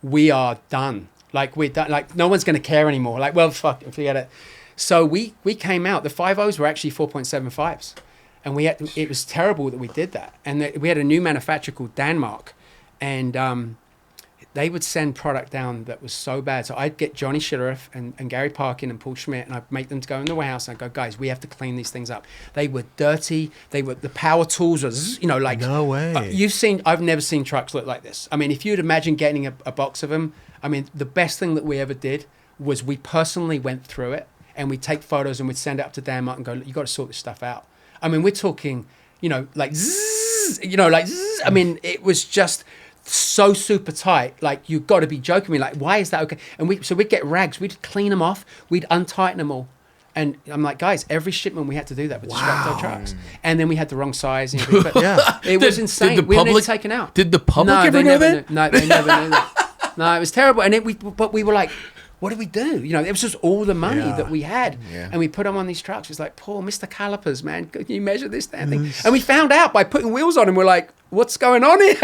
we are done. Like, we're done. Like, no one's going to care anymore. Like, well, fuck it, forget it. So we came out. The 5.0s were actually 4.75s. And it was terrible that we did that. And we had a new manufacturer called Denmark. And they would send product down that was so bad. So I'd get Johnny Shitteriff and Gary Parkin and Paul Schmitt, and I'd make them to go in the warehouse, and I'd go, guys, we have to clean these things up. They were dirty. The power tools were, you know, like...
No way.
I've never seen trucks look like this. I mean, if you'd imagine getting a box of them, I mean, the best thing that we ever did was we personally went through it, and we'd take photos and we'd send it up to Denmark and go, you got to sort this stuff out. I mean, we're talking, you know, like zzz, you know, like zzz. I mean, it was just... so super tight, like you've got to be joking me, like why is that okay? And we'd get rags, we'd clean them off, we'd untighten them all, and I'm like, guys, every shipment we had to do that with Destructo trucks, and then we had the wrong size, and but it was insane. We were never taken out.
Did the public ever know that?
No, they never knew that. No, it was terrible, and we were like, what do we do? You know, it was just all the money
Yeah.
that we had.
Yeah.
And we put them on these trucks. It's like, poor Mr. Calipers, man. Can you measure this damn thing? And we found out by putting wheels on them, we're like, what's going on here?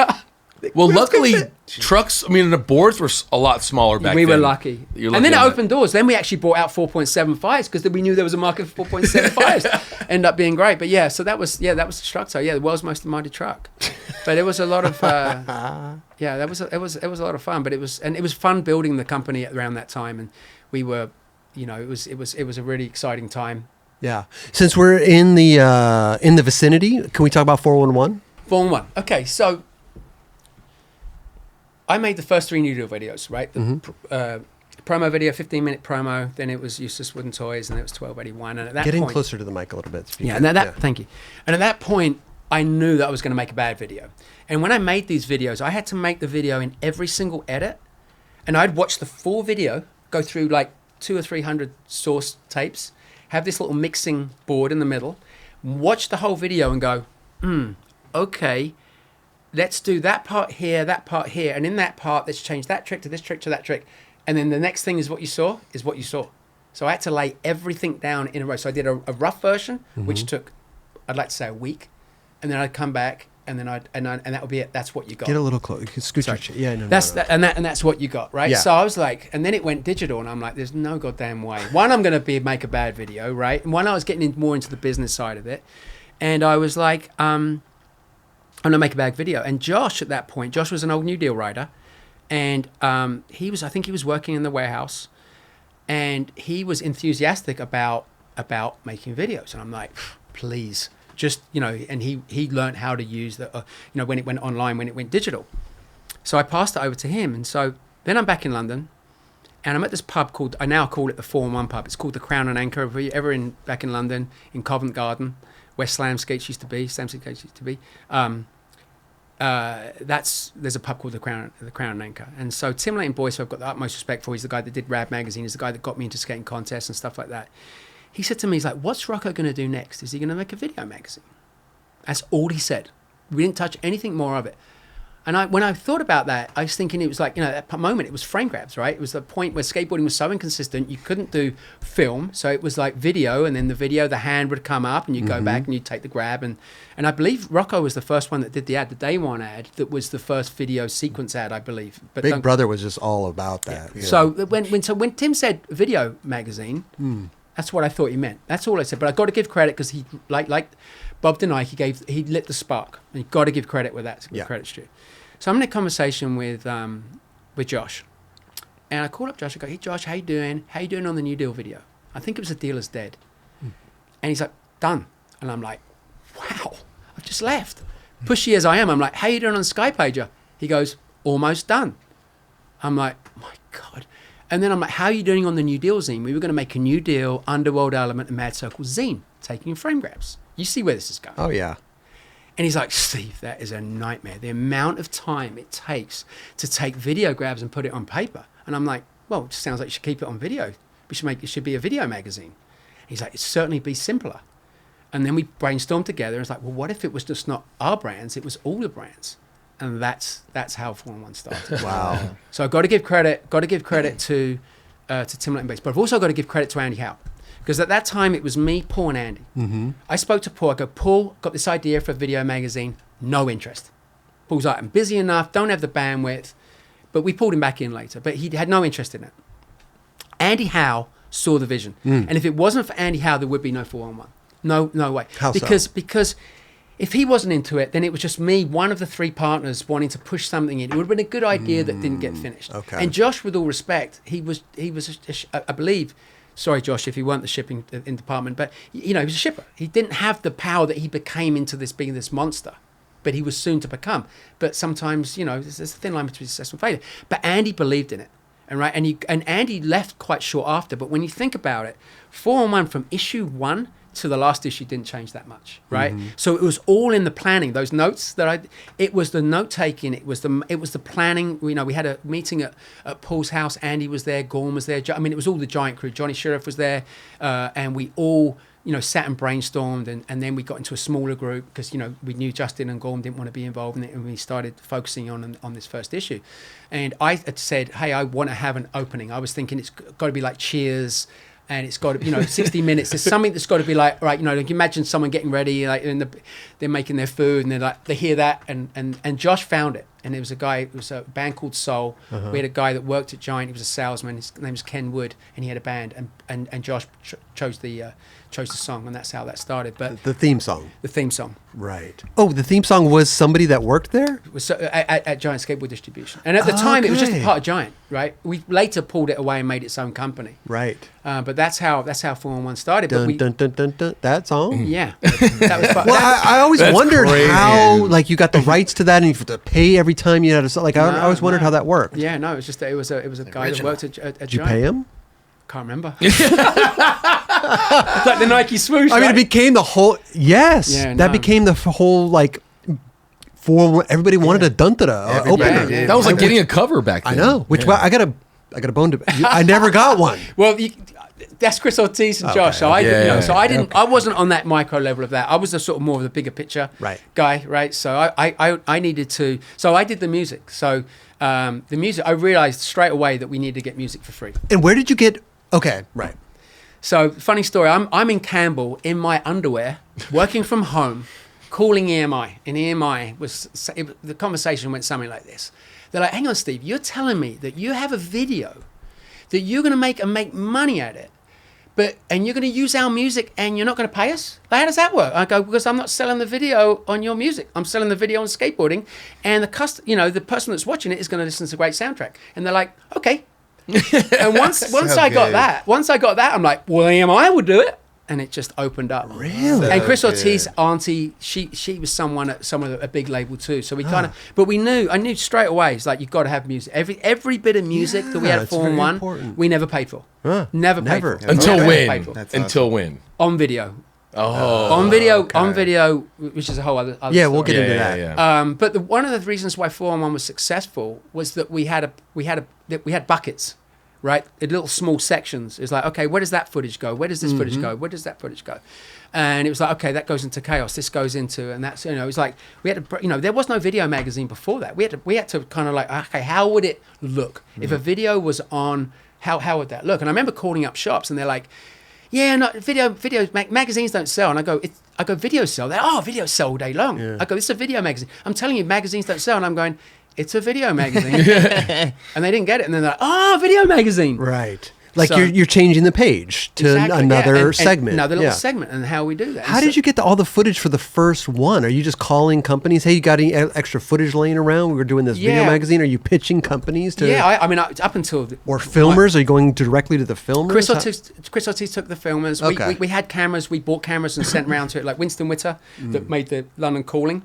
Well,
Wheels
luckily,
can fit.
trucks, I mean, the boards were a lot smaller back
We
then.
were lucky.
You're
And then it
on that.
opened doors. Then we actually brought out 4.75s because we knew there was a market for 4.75s. Ended up being great. But yeah, so that was the truck. So yeah, the world's most admired truck. But it was a lot of, it was a lot of fun. But it was fun building the company around that time. And we were, you know, it was a really exciting time.
Yeah. Since we're in the vicinity, can we talk about 411?
Form 1. Okay, so I made the first 3 New Deal videos, right? The promo video, 15-minute promo. Then it was Useless Wooden Toys, and it was 1281. And at that
Getting
point,
closer to the mic a little bit.
yeah, and thank you. And at that point, I knew that I was going to make a bad video. And when I made these videos, I had to make the video in every single edit. And I'd watch the full video, go through like 200 or 300 source tapes, have this little mixing board in the middle, watch the whole video and go, okay, let's do that part here, and in that part, let's change that trick to this trick to that trick. And then the next thing is what you saw. So I had to lay everything down in a row. So I did a rough version, which took, I'd like to say, a week. And then I'd come back, and then and that would be it. That's what you got.
Get a little close. You can scoot
Sorry.
your Yeah, no.
And that's what you got, right?
Yeah.
So I was like, and then it went digital, and I'm like, there's no goddamn way. One, I'm going to make a bad video, right? And one, I was getting more into the business side of it, and I was like, I'm going to make a bad video. And Josh, at that point, Josh was an old New Deal writer, and I think he was working in the warehouse, and he was enthusiastic about making videos, and I'm like, please. Just, you know, and he learned how to use the, you know, when it went online, when it went digital. So I passed it over to him. And so then I'm back in London, and I'm at this pub I now call it the 4-1 pub. It's called the Crown and Anchor. If you're ever back in London, in Covent Garden, where Slam Skates used to be, there's a pub called the Crown and Anchor. And so Tim Leighton Boyce, who I've got the utmost respect for, he's the guy that did Rad Magazine, he's the guy that got me into skating contests and stuff like that. He said to me, he's like, what's Rocco going to do next? Is he going to make a video magazine? That's all he said. We didn't touch anything more of it. And when I thought about that, I was thinking it was like, you know, at that moment, it was frame grabs, right? It was the point where skateboarding was so inconsistent, you couldn't do film. So it was like video, and then the hand would come up, and you'd go back and you'd take the grab. And I believe Rocco was the first one that did the ad, the Day One ad, that was the first video sequence ad, I believe. But
Big Brother was just all about that.
Yeah.
Yeah.
So when Tim said video magazine, that's what I thought he meant. That's all I said. But I got to give credit because he, like Bob Denike, he lit the spark. And you got to give credit where that's credit's due. So I'm in a conversation with Josh, and I call up Josh. I go, "Hey Josh, how you doing? How you doing on the New Deal video? I think it was A Deal Is Dead." And he's like, "Done." And I'm like, "Wow, I've just left." Pushy as I am, I'm like, "How you doing on Skypager?" He goes, "Almost done." I'm like, "My God." And then I'm like, how are you doing on the New Deal zine? We were going to make a New Deal, Underworld Element, and Mad Circle zine, taking frame grabs. You see where this is going.
Oh, yeah.
And he's like, "Steve, that is a nightmare. The amount of time it takes to take video grabs and put it on paper." And I'm like, "Well, it just sounds like you should keep it on video. It should be a video magazine." He's like, "It'd certainly be simpler." And then we brainstormed together. It's like, well, what if it was just not our brands? It was all the brands. And that's how 4-1 started.
Wow.
So I've got to give credit to Tim Leighton Boyce, but I've also got to give credit to Andy Howell. Because at that time, it was me, Paul, and Andy. Mm-hmm. I spoke to Paul. I go, "Paul, got this idea for a video magazine. No interest." Paul's like, "I'm busy enough. Don't have the bandwidth." But we pulled him back in later. But he had no interest in it. Andy Howell saw the vision. And if it wasn't for Andy Howell, there would be no 4-1. No way.
How so?
Because if he wasn't into it, then it was just me, one of the 3 partners, wanting to push something in. It would have been a good idea that didn't get finished.
Okay.
And Josh, with all respect, he was I believe... Sorry, Josh, if he weren't the shipping in department, but you know, he was a shipper. He didn't have the power that he became into being this monster, but he was soon to become. But sometimes, you know, there's a thin line between success and failure. But Andy believed in it, and Andy left quite short after. But when you think about it, 4-1 from issue 1 to the last issue didn't change that much, right? So it was all in the planning. Those notes it was the note taking. It was the planning. You know, we had a meeting at Paul's house. Andy was there. Gorm was there. I mean, it was all the giant crew. Johnny Sheriff was there, and we all sat and brainstormed, and then we got into a smaller group because, we knew Justin and Gorm didn't want to be involved in it, and we started focusing on this first issue. And I had said, hey, I want to have an opening. I was thinking it's got to be like Cheers, and it's got to, 60 minutes. There's something that's got to be like, right, like imagine someone getting ready, like they're making their food, and they hear that, and Josh found it. And it was a band called Soul. We had a guy that worked at Giant. He was a salesman. His name was Ken Wood, and he had a band. And Josh chose the song, and that's how that started. But
The theme song.
the theme song
Right. Oh, the theme song was somebody that worked there?
was at Giant Skateboard Distribution, and at the time it was just a
Okay.
part of Giant. Right. We later pulled it away and made its own company.
Right.
But that's how 411 started. But
Dun,
we,
dun, dun, dun, dun. That song?
yeah, that was fun.
Well, I always
That's
wondered
crazy.
how, like, you got the rights to that and you have to pay every time you had a song. Like, I always wondered
no.
how that worked.
Yeah, no, it was just it was a guy that worked at
Did you
Giant.
pay him?
Can't remember. It's like the Nike swoosh.
I mean,
right?
it became the whole, yes.
Yeah,
that
no.
became the whole, like, for everybody wanted a dun-da-da opener.
did.
That was like getting a cover back then.
I know. Which,
Yeah.
well, I got a bone to, I never got one.
Well, that's Chris Ortiz and Josh. So I
Yeah,
didn't,
yeah,
so I didn't. I wasn't on that micro level of that. I was a sort of more of the bigger picture
Right.
guy, right? So I needed to. So I did the music. So the music, I realized straight away that we needed to get music for free.
And where did you get, okay, right.
So funny story. I'm in Campbell in my underwear, working from home, calling EMI. And EMI the conversation went something like this. They're like, "Hang on, Steve. You're telling me that you have a video that you're going to make money at it, and you're going to use our music and you're not going to pay us? Like, how does that work?" I go, "Because I'm not selling the video on your music. I'm selling the video on skateboarding, and the person that's watching it is going to listen to a great soundtrack." And they're like, "Okay." And once I got that, I'm like, "Well, EMI would do it." And it just opened up.
Really?
And Chris
So
Ortiz's auntie, she was someone at a big label too. So we but I knew straight away. It's like, you've got to have music. Every bit of music that we had at
it's
Form
very
1,
important.
we never paid for.
Huh.
Never paid
Never.
for.
Until
Never
when?
paid for.
That's
Until when?
On video.
Oh.
On video,
okay.
which is a whole other
Yeah, we'll get
story.
into that.
Yeah.
But one of the reasons why 411 was successful was that we had buckets, right? Little small sections. It's like, okay, where does that footage go? Where does this footage go? Where does that footage go? And it was like, okay, that goes into Chaos. This goes into, and that's, it's like we had to, there was no video magazine before that. We had to kind of like, okay, how would it look if a video was on? How would that look? And I remember calling up shops, and they're like, "Yeah, no, magazines don't sell." And I go, "Video sell?" They're, "Oh, video sell all day long."
Yeah.
I go, "It's a video magazine." I'm telling you, magazines don't sell. And I'm going, "It's a video magazine." And they didn't get it. And then they're like, "Oh, video magazine."
Right. Like
So-
you're changing the page to
Exactly, yeah.
another
And
segment.
Another little
Yeah.
segment, and how we do that.
How did you get all the footage for the first one? Are you just calling companies? Hey, you got any extra footage laying around? We were doing this video
Yeah.
magazine. Are you pitching companies to?
Yeah, I mean, up until
Or filmers? Are you going directly to the filmers?
Chris
How-
Ortiz took the filmers.
Okay.
We had cameras. We bought cameras and sent round to it, like Winston Witter that made the London Calling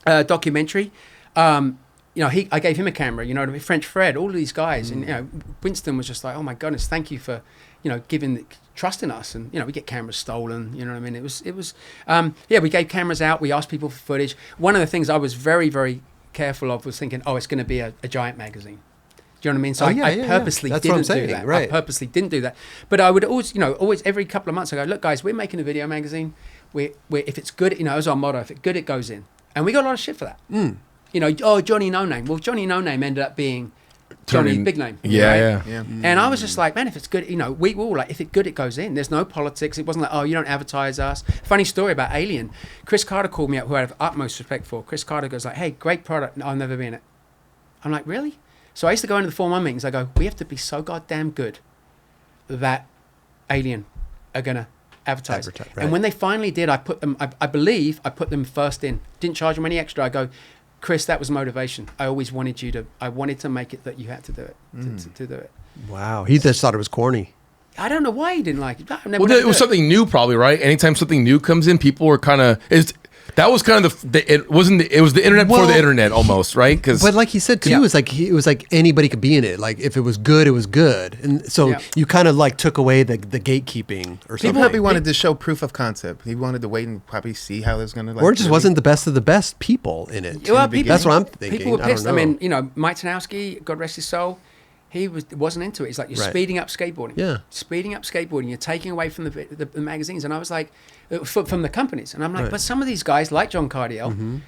documentary. I gave him a camera. You know what I mean? French Fred, all of these guys, and Winston was just like, "Oh my goodness, thank you for giving trust in us." And we get cameras stolen. You know what I mean? It was we gave cameras out. We asked people for footage. One of the things I was very, very careful of was thinking, oh, it's going to be a Giant magazine. Do you know what I mean? So
Oh, yeah,
I purposely
That's what I'm
didn't do
saying,
that.
right.
I purposely didn't do that. But I would always every couple of months I go, "Look, guys, we're making a video magazine. If it's good, it was our motto. If it's good, it goes in." And we got a lot of shit for that. Johnny No Name. Well, Johnny No Name ended up being Johnny
Turning-
Big Name.
Yeah,
right?
yeah.
And I was just like, man, if it's good, we will like, if it's good, it goes in. There's no politics. It wasn't like, oh, you don't advertise us. Funny story about Alien. Chris Carter called me up, who I have utmost respect for. Chris Carter goes like, "Hey, great product. I'll never be in it." I'm like, "Really?" So I used to go into the Form 1 meetings. I go, "We have to be so goddamn good that Alien are gonna advertise."
Right.
And when they finally did, I put them. I believe I put them first in. Didn't charge them any extra. I go, "Chris, that was motivation. I always wanted I wanted to make it that you had to do it to do it."
Wow. He just thought it was corny.
I don't know why he didn't like it. I've never
Well,
done
it was
it.
something new, probably, right? Anytime something new comes in, people are kind of. That was kind of it was the internet before
Well,
the internet almost, right? Because
But like he said too,
Yeah.
it was like anybody could be in it. Like if it was good, it was good. And so
Yeah.
you kind of like took away the gatekeeping or
People
something.
probably wanted to show proof of concept. He wanted to wait and probably see how it was going to.
Or it just wasn't the best of the best people in it.
Well,
That's what I'm thinking.
People were
I don't
pissed. I,
know.
mean, Mike Ternasky, God rest his soul, He wasn't into it. He's like, you're
Right.
speeding up skateboarding.
Yeah.
Speeding up skateboarding. You're taking away from the magazines. And I was like, from the companies. And I'm like,
Right.
but some of these guys, like John Cardiel,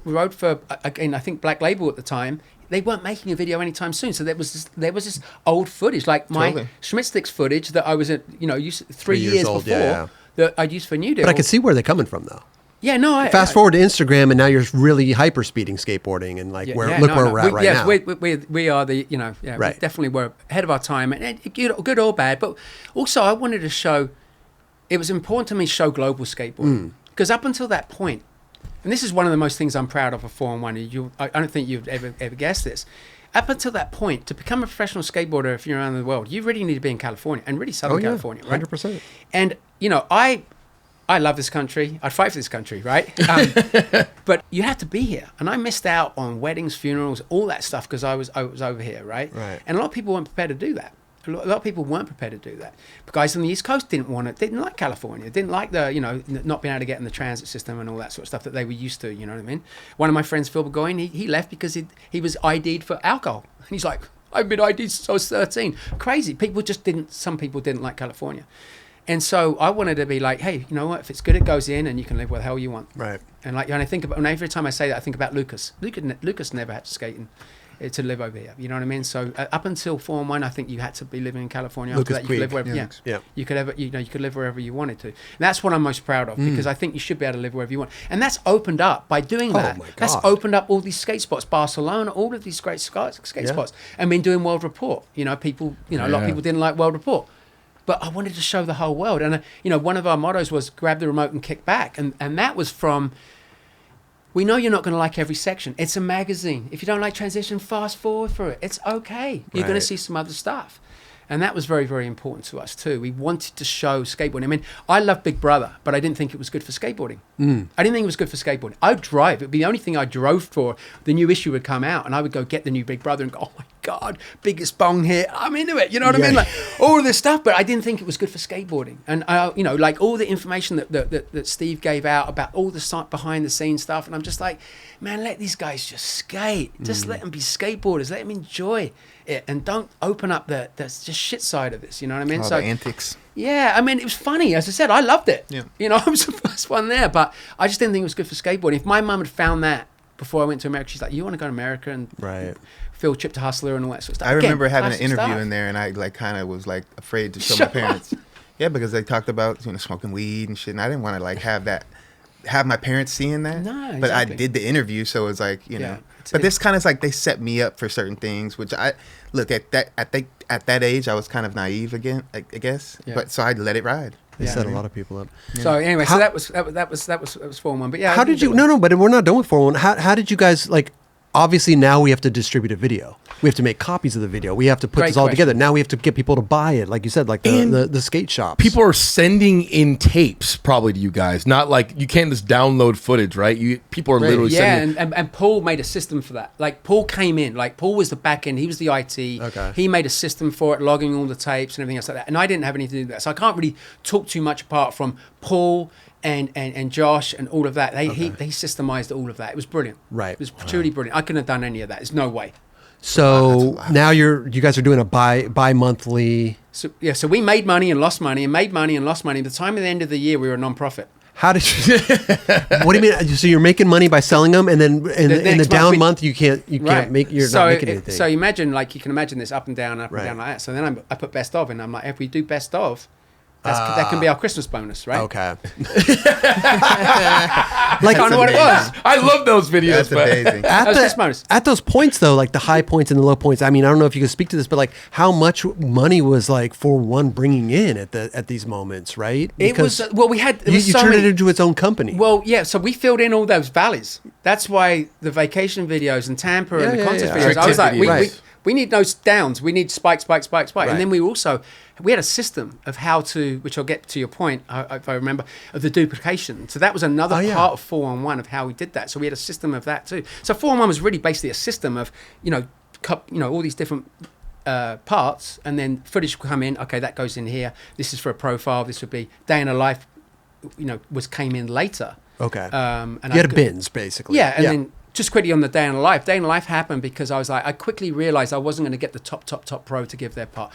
wrote for, again, I think Black Label at the time. They weren't making a video anytime soon. So there was this old footage, like my
Totally.
Schmitt Sticks footage that I was at, used 3 years
old,
before
yeah.
that I'd used for New Deal.
But I can see where they're coming from, though.
Yeah, no.
Fast forward to Instagram, and now you're really hyper speeding skateboarding, and like
Yeah,
where
yeah,
look
no,
where
no.
we're at right now.
We are the,
Right.
we definitely were ahead of our time, and good or bad. But also, I wanted to show, it was important to me to show global skateboarding. Because up until that point, and this is one of the most things I'm proud of 4-on-1, I don't think you've ever guessed this. Up until that point, to become a professional skateboarder, if you're around the world, you really need to be in California, and really Southern California, right?
100%.
And, I love this country. I'd fight for this country, right? But you have to be here. And I missed out on weddings, funerals, all that stuff because I was over here, right?
Right.
And a lot of people weren't prepared to do that. A lot of people weren't prepared to do that. But guys on the East Coast didn't like California, didn't like the, not being able to get in the transit system and all that sort of stuff that they were used to, you know what I mean? One of my friends, Phil Burgoyne, he left because he was ID'd for alcohol. And he's like, I've been ID'd since I was 13. Crazy. Some people didn't like California. And so I wanted to be like, hey, you know what? If it's good, it goes in, and you can live where the hell you want.
Right.
And I think about, and every time I say that, I think about Lucas. Lucas never had to skate to live over here. You know what I mean? So up until 4-on-1, I think you had to be living in California.
Lucas
After that, you could live wherever.
Yeah.
You could live wherever you wanted to. And that's what I'm most proud of because I think you should be able to live wherever you want. And that's opened up by doing that.
my
That's
God.
opened up all these skate spots, Barcelona, all of these great skate spots, and been doing World Report. People, a lot of people didn't like World Report. But I wanted to show the whole world. And, one of our mottos was grab the remote and kick back. And that was from, we know you're not going to like every section. It's a magazine. If you don't like transition, fast forward for it. It's okay. You're going to
Right.
see some other stuff. And that was very, very important to us too. We wanted to show skateboarding. I mean, I love Big Brother, but I didn't think it was good for skateboarding. I didn't think it was good for skateboarding. I'd drive. It would be the only thing I drove for. The new issue would come out, and I would go get the new Big Brother and go, oh my God, biggest bong here. I'm into it. You know what I mean? Like all of this stuff, but I didn't think it was good for skateboarding. And, like all the information that Steve gave out about all the behind the scenes stuff. And I'm just like, man, let these guys just skate. Just let them be skateboarders. Let them enjoy it. And don't open up the just shit side of this. You know what I mean?
All the antics.
Yeah, I mean, it was funny. As I said, I loved it.
Yeah.
I was the first one there, but I just didn't think it was good for skateboarding. If my mum had found that before I went to America, she's like, you want to go to America and
Right.
field trip to Hustler and all that sort of stuff.
I remember having an
classic
interview
stuff.
in there, and I kind of was afraid to show my
Shut
parents. Yeah, because they talked about smoking weed and shit, and I didn't want to have my parents seeing that.
No,
But I
exactly.
did the interview, so it was
Yeah.
But this kind of they set me up for certain things, which I look at that. I think at that age I was kind of naive again, I guess.
Yeah.
But so I let it ride.
They
Yeah.
set a lot of people up.
So anyway,
How-
that was 4-1. But yeah,
How did you? No, but we're not done with 4-1. How did you guys like? Obviously, now we have to distribute a video. We have to make copies of the video. We have to put
Great
this all
question.
together. Now we have to get people to buy it, like you said, like
And
the skate shops.
People are sending in tapes probably to you guys. Not like you can't just download footage, right? People are literally
yeah,
sending.
and Paul made a system for that. Like Paul came in, like Paul was the back end, he was the IT.
Okay.
He made a system for it, logging all the tapes and everything else like that. And I didn't have anything to do with that, so I can't really talk too much apart from Paul and Josh and all of that. They systemized all of that. It was brilliant.
Right.
It was truly brilliant. I couldn't have done any of that. There's no way.
So now you guys are doing a bi-monthly.
So we made money and lost money and made money and lost money. By the time at the end of the year, we were a non-profit.
How did you? What do you mean? So you're making money by selling them, and then in the
next
down
month
month you can't make. You're not making anything.
So imagine, like, you can imagine this up and down
Right.
like that. So then I put best of, and I'm like, if we do best of, that can be our Christmas bonus, right?
Okay.
Like kind of what it was.
I love those videos.
That's
but
amazing.
That was Christmas bonus.
At those points, though, like the high points and the low points. I mean, I don't know if you can speak to this, but like how much money was like 4-1 bringing in at these moments, right?
It was we had there
You,
was
you
so
turned
many,
it into its own company.
Well, yeah. So we filled in all those valleys. That's why the vacation videos and Tampa and the
Yeah,
contest
yeah.
videos. I was like,
Right.
we need no downs. We need spike.
Right.
And then we had a system of how to, which I'll get to your point, if I remember, of the duplication. So that was another part of 4-on-1 of how we did that. So we had a system of that too. So 4-on-1 was really basically a system of, all these different parts, and then footage would come in. Okay, that goes in here. This is for a profile. This would be day in a life. Came in later.
Okay.
And
you had a bins basically.
Yeah, and then just quickly on the day in the life. Day in the life happened because I was like, I quickly realized I wasn't going to get the top pro to give their part.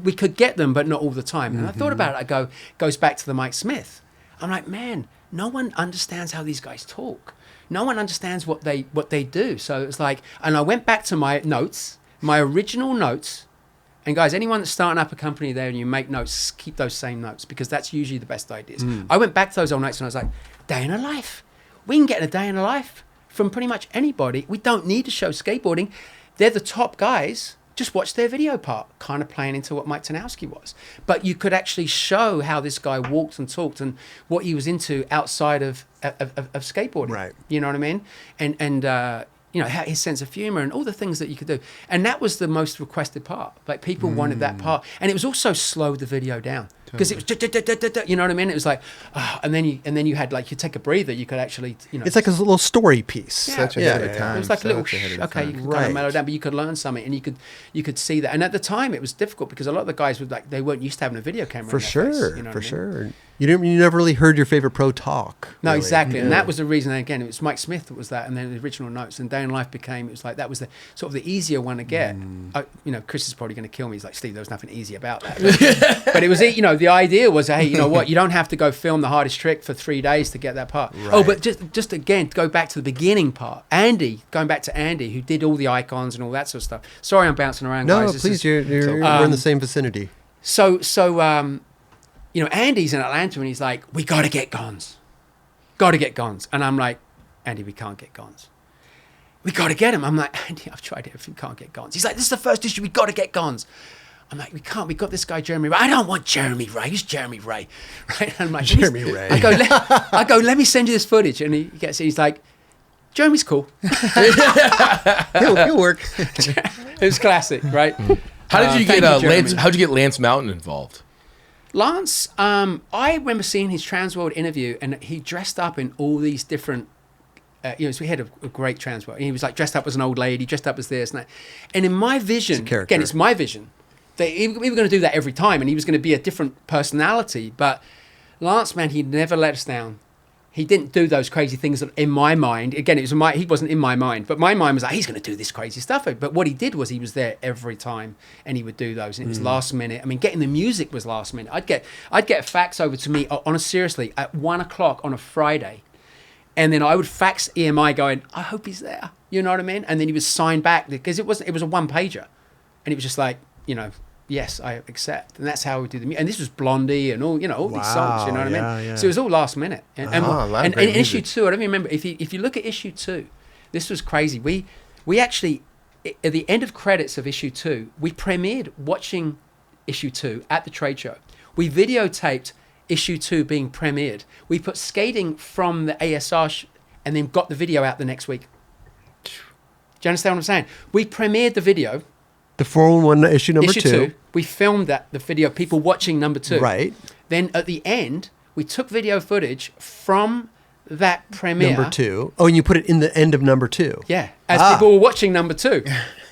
We could get them, but not all the time. And I thought about it. Goes back to the Mike Smith. I'm like, man, no one understands how these guys talk. No one understands what they do. So it's like, and I went back to my notes, my original notes. And guys, anyone that's starting up a company there and you make notes, keep those same notes because that's usually the best ideas. I went back to those old notes and I was like, day in a life. We can get a day in a life from pretty much anybody. We don't need to show skateboarding. They're the top guys. Just watch their video part, kind of playing into what Mike Ternasky was. But you could actually show how this guy walked and talked and what he was into outside of skateboarding.
Right.
You know what I mean? And you know, his sense of humor and all the things that you could do. And that was the most requested part. Like people wanted that part. And it was also slowed the video down. Because it was, you know what I mean? It was like, and then you had like, you take a breather, you could actually, you know.
It's like a little story piece.
Such ahead of time.
It was like a little,
such ahead of
okay, you
time.
could kind of mellow down, but you could learn something and you could see that. And at the time it was difficult because a lot of the guys were like, they weren't used to having a video camera.
For
in their
sure.
face, you know
For
what I mean?
sure. You never really heard your favorite pro talk.
No,
really.
exactly. And that was the reason, again, it was Mike Smith that was that, and then the original notes. And Day in Life became, it was like, that was the sort of the easier one to get. You know, Chris is probably going to kill me. He's like, Steve, there was nothing easy about that. But it was, you know, the idea was, hey, you know what, you don't have to go film the hardest trick for 3 days to get that part.
Right.
Oh, but just again, to go back to the beginning part, going back to Andy, who did all the icons and all that sort of stuff. Sorry, I'm bouncing around,
No,
guys. This
please,
is-
we're in the same vicinity.
So, you know, Andy's in Atlanta and he's like, we got to get guns. Got to get guns. And I'm like, Andy, we can't get guns. We got to get them. I'm like, Andy, I've tried everything, can't get guns. He's like, this is the first issue, we got to get guns. I'm like, we can't, we got this guy, Jeremy Ray. I don't want Jeremy Ray. Who's Jeremy Ray? Right? And I'm like,
Jeremy Ray.
I go, let me send you this footage. And he gets it. He's like, Jeremy's cool.
He'll work.
It was classic, right?
How did you
Thank
get
you,
Lance?
Jeremy.
How'd you get Lance Mountain involved?
Lance, I remember seeing his Transworld interview, and he dressed up in all these different. You know, so we had a great Transworld. He was like dressed up as an old lady, dressed up as this and that. And in my vision, again, it's my vision. We were going to do that every time, and he was going to be a different personality. But Lance, man, he never let us down. He didn't do those crazy things that in my mind. Again, he wasn't in my mind, but my mind was like, he's going to do this crazy stuff. But what he did was he was there every time, and he would do those. And it was last minute. I mean, getting the music was last minute. I'd get a fax over to me seriously at 1:00 on a Friday, and then I would fax EMI going, I hope he's there. You know what I mean? And then he would sign back because it was a one pager, and it was just like, you know, yes, I accept. And that's how we do the music. And this was Blondie and all, you know, all these songs, you know what I mean?
Yeah.
So it was all last minute. And
a lot of great
issue
music.
2, I don't even remember, if you look at issue 2, this was crazy. We actually, at the end of credits of issue 2, we premiered watching issue 2 at the trade show. We videotaped issue 2 being premiered. We put skating from the ASR and then got the video out the next week. Do you understand what I'm saying? We premiered the video.
The 411 issue number
Issue 2, we filmed the video, people watching number 2.
Right.
Then at the end, we took video footage from that premiere.
Number 2. Oh, and you put it in the end of number 2.
Yeah, as people were watching number 2.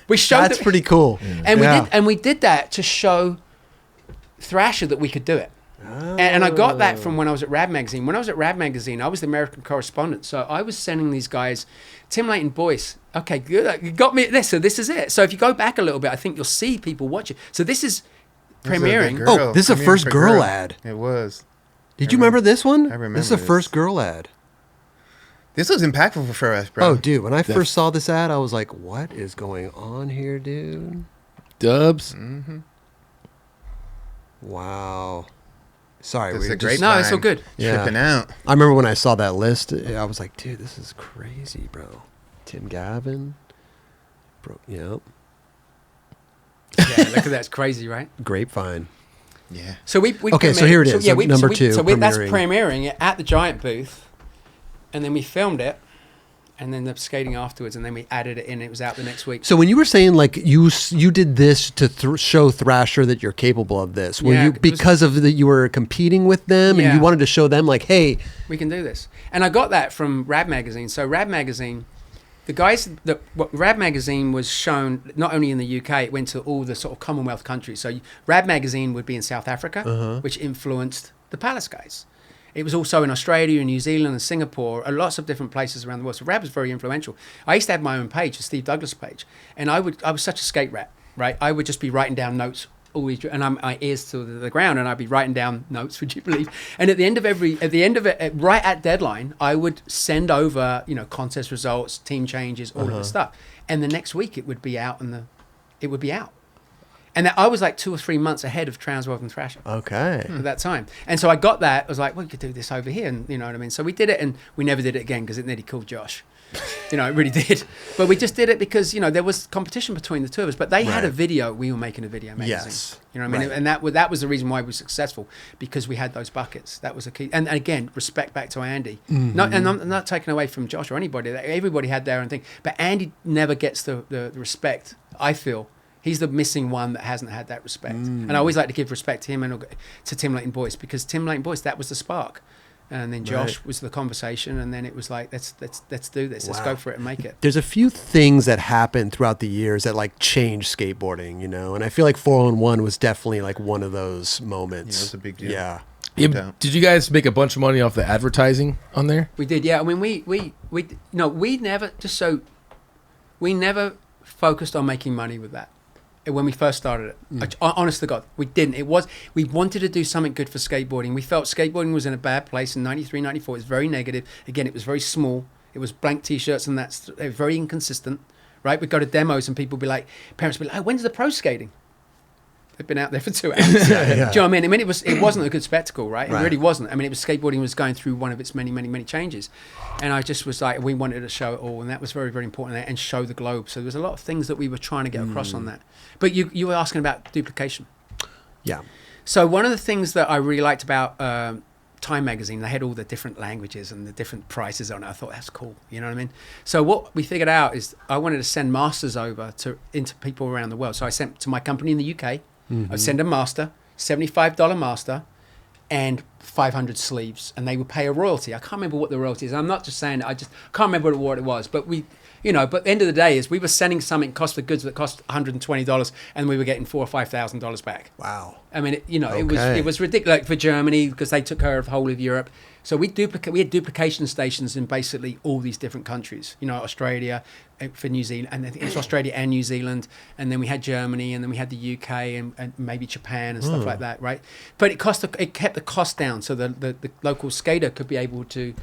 We showed
That's pretty cool.
And we did that to show Thrasher that we could do it. And I got that from when I was at Rad Magazine. When I was at Rad Magazine, I was the American correspondent. So I was sending these guys, Tim Layton Boyce. Okay, good. You got me at this. So this is it. So if you go back a little bit, I think you'll see people watching. So this is premiering.
This is a first girl ad.
It was.
Did you remember this one?
I remember
This is a
this.
first girl ad.
This was impactful for us, bro.
Oh, dude, when I first saw this ad, I was like, what is going on here, dude?
Dubs.
Wow. Sorry,
This is
we
a great
No, it's all good.
Tripping out.
I remember when I saw that list, I was like, dude, this is crazy, bro. Tim Gavin. Bro, yep.
Yeah, look at that. It's crazy, right?
Grapevine.
Yeah.
So we
Okay, so here it is, number 2,
that's
premiering.
premiering it at the Giant booth, and then we filmed it, and then the skating afterwards, and then we added it in. It was out the next week.
So when you were saying like you did this to show Thrasher that you're capable of this, were
Yeah,
you
it was-
because of that you were competing with them and
Yeah.
you wanted to show them like, hey,
We can do this. And I got that from Rad Magazine. So Rad Magazine, the guys what Rad Magazine was shown not only in the UK, it went to all the sort of Commonwealth countries. So Rad Magazine would be in South Africa, which influenced the Palace guys. It was also in Australia and New Zealand and Singapore, lots of different places around the world. So rap was very influential. I used to have my own page, the Steve Douglas page, and I was such a skate rat, right? I would just be writing down notes always, and my ears to the ground, and I'd be writing down notes, would you believe? And at the end of it, right at deadline, I would send over, contest results, team changes, all of the stuff. And the next week it would be out, it would be out. And I was like 2 or 3 months ahead of Transworld and Thrasher.
Okay.
At that time. And so I got that. I was like, well, we could do this over here. And you know what I mean? So we did it, and we never did it again because it nearly killed Josh. It really did. But we just did it because, there was competition between the two of us. But they had a video. We were making a video magazine.
Yes.
You know what I mean? And that was the reason why we were successful, because we had those buckets. That was a key. And again, respect back to Andy.
Mm-hmm.
And I'm not taking away from Josh or anybody. Everybody had their own thing. But Andy never gets the respect, I feel. He's the missing one that hasn't had that respect. And I always like to give respect to him and to Tim Leighton Boyce, because Tim Leighton Boyce, that was the spark. And then Josh was the conversation, and then it was like, let's do this. Let's go for it and make it.
There's a few things that happened throughout the years that like changed skateboarding, and I feel like 4-on-1 was definitely like one of those moments.
Yeah, it was a big deal.
Yeah.
Did you guys make a bunch of money off the advertising on there?
We did, yeah. I mean, we never focused on making money with that. When we first started it, honest to God, we didn't. We wanted to do something good for skateboarding. We felt skateboarding was in a bad place in 93, 94. It was very negative. Again, it was very small. It was blank T-shirts, and they were very inconsistent, right? We'd go to demos, and parents would be like, oh, when's the pro skating? They've been out there for 2 hours. Do you know what I mean? It wasn't a good spectacle, right? It really wasn't. I mean, skateboarding was going through one of its many, many, many changes. And I just was like, we wanted to show it all. And that was very, very important, and show the globe. So there was a lot of things that we were trying to get across on that. But you were asking about duplication.
Yeah.
So one of the things that I really liked about Time Magazine, they had all the different languages and the different prices on it. I thought, that's cool. You know what I mean? So what we figured out is I wanted to send masters over into people around the world. So I sent to my company in the UK. I'd send a master, $75 master, and 500 sleeves, and they would pay a royalty. I can't remember what the royalty is. I'm not just saying it. I just can't remember what it was. But but at the end of the day is we were sending something cost of goods that cost $120, and we were getting $4,000 or $5,000 back.
Wow.
I mean, it was ridiculous, like for Germany, because they took care of the whole of Europe. So we had duplication stations in basically all these different countries. Australia for New Zealand, and I think it's Australia and New Zealand, and then we had Germany, and then we had the UK and maybe Japan and stuff like that, right? But it kept the cost down, so the local skater could be able to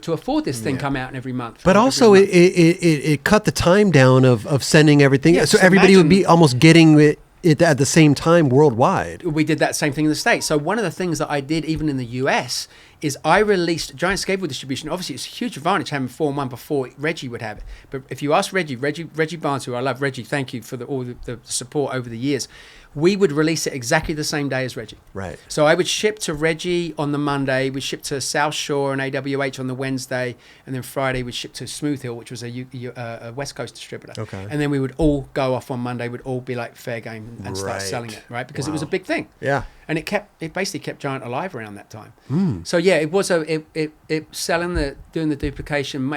afford this thing come out every month.
But also it cut the time down of sending everything,
Yeah,
so
just
everybody would
imagine-
be almost getting it at the same time worldwide.
We did that same thing in the States. So one of the things that I did even in the US is I released Giant Skateboard Distribution. Obviously, it's a huge advantage having 4-on-1 before Reggie would have it. But if you ask Reggie Barnes, who I love, Reggie, thank you for all the support over the years. We would release it exactly the same day as Reggie.
Right.
So I would ship to Reggie on the Monday, we'd ship to South Shore and AWH on the Wednesday, and then Friday we'd ship to Smooth Hill, which was a West Coast distributor.
Okay.
And then we would all go off on Monday, we'd all be like fair game and start selling it, right? Because it was a big thing.
Yeah.
And it basically kept Giant alive around that time. So yeah, it was doing the duplication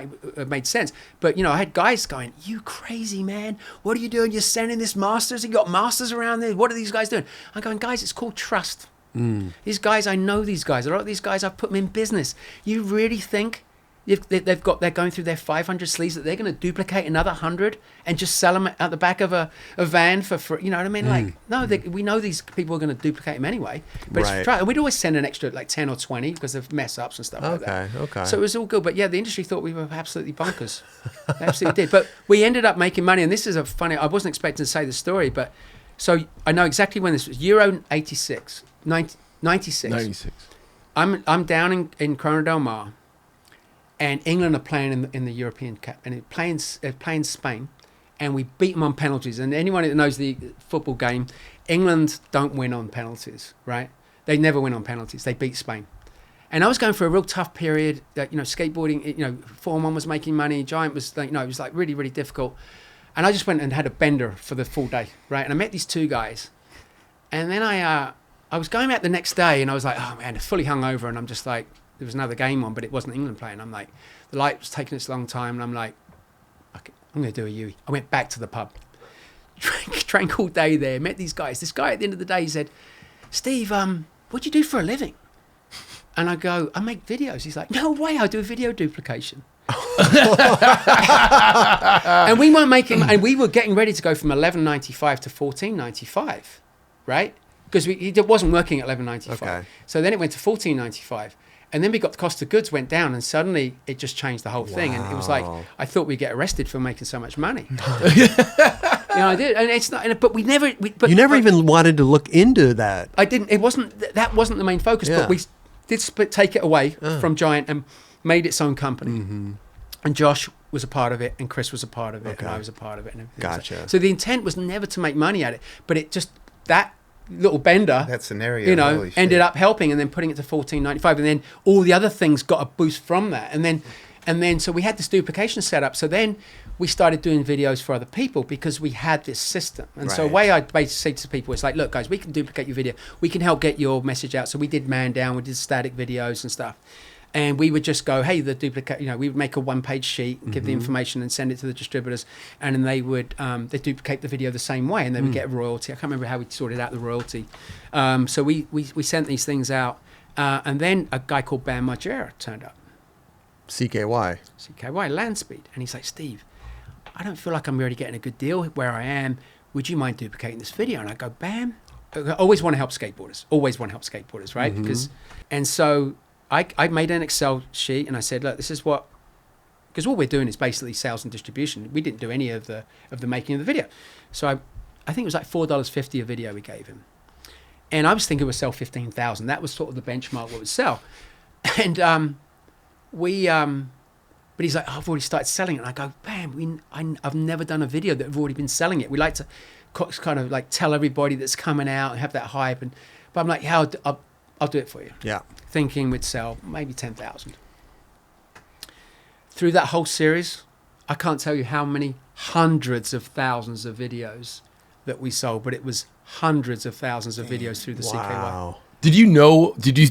made sense. But I had guys going, "You crazy man? What are you doing? You're sending this masters? You got masters around there? What are these guys doing?" I'm going, "Guys, it's called trust. These guys, I know these guys. A lot of these guys, I've put them in business. You really think they're going through their 500 sleeves that they're going to duplicate another 100 and just sell them at the back of a van for free? You know what I mean? Like, no, we know these people are going to duplicate them anyway. But it's try. And we'd always send an extra like 10 or 20 because of mess ups and stuff like that.
Okay.
So it was all good. But yeah, the industry thought we were absolutely bonkers. They absolutely did. But we ended up making money. And this is I wasn't expecting to say the story, but so I know exactly when this was. Euro 96. 96. I'm down in Corona del Mar. And England are playing in the European Cup, and they're playing Spain, and we beat them on penalties. And anyone that knows the football game, England don't win on penalties, right? They never win on penalties. They beat Spain. And I was going through a real tough period. Skateboarding, 4-on-1 was making money. Giant was, it was like really, really difficult. And I just went and had a bender for the full day, right? And I met these two guys, and then I was going out the next day, and I was like, oh man, fully hungover, and I'm just like. There was another game on, but it wasn't England playing. I'm like, the light was taking its long time, and I'm like, okay, I'm going to do a Yui. I went back to the pub, drank all day there, met these guys. This guy at the end of the day said, Steve, what do you do for a living? And I go, I make videos. He's like, no way, I do video duplication. And we weren't making, and we were getting ready to go from $11.95 to $14.95, right? Because it wasn't working at $11.95.
Okay.
So then it went to $14.95. And then we got the cost of goods went down, and suddenly it just changed the whole thing. And it was like, I thought we'd get arrested for making so much money. I did. And it's not, but we never. But
you never even wanted to look into that.
I didn't. It wasn't. That wasn't the main focus.
Yeah.
But we did take it away from Giant and made its own company.
Mm-hmm.
And Josh was a part of it, and Chris was a part of it,
Okay.
and I was a part of it. And everything.
Gotcha.
So the intent was never to make money at it, but it just that little bender,
That scenario, holy shit.
ended up helping, and then putting it to $14.95, and then all the other things got a boost from that, and then so we had this duplication set up. So then we started doing videos for other people because we had this system. And so the way I basically say to people is like, look guys, we can duplicate your video, we can help get your message out. So we did man down, we did static videos and stuff. And we would just go, hey, the duplicate, we would make a one-page sheet, and give the information and send it to the distributors. And then they would, they duplicate the video the same way, and they would get a royalty. I can't remember how we sorted out the royalty. So we sent these things out. And then a guy called Bam Margera turned up.
CKY.
CKY Landspeed. And he's like, Steve, I don't feel like I'm really getting a good deal where I am. Would you mind duplicating this video? And I go, Bam, I always want to help skateboarders. Always want to help skateboarders, right? And so I made an Excel sheet, and I said, look, this is what, because all we're doing is basically sales and distribution. We didn't do any of the making of the video. So I think it was like $4.50 a video we gave him. And I was thinking it would sell 15,000. That was sort of the benchmark what would sell. And but he's like, oh, I've already started selling it. And I go, Bam, I've never done a video that have already been selling it. We like to kind of like tell everybody that's coming out and have that hype. But I'm like, yeah, I'll do it for you.
Yeah.
Thinking we'd sell maybe 10,000. Through that whole series, I can't tell you how many hundreds of thousands of videos that we sold, but it was hundreds of thousands of videos through the CKY.
Wow.
Did you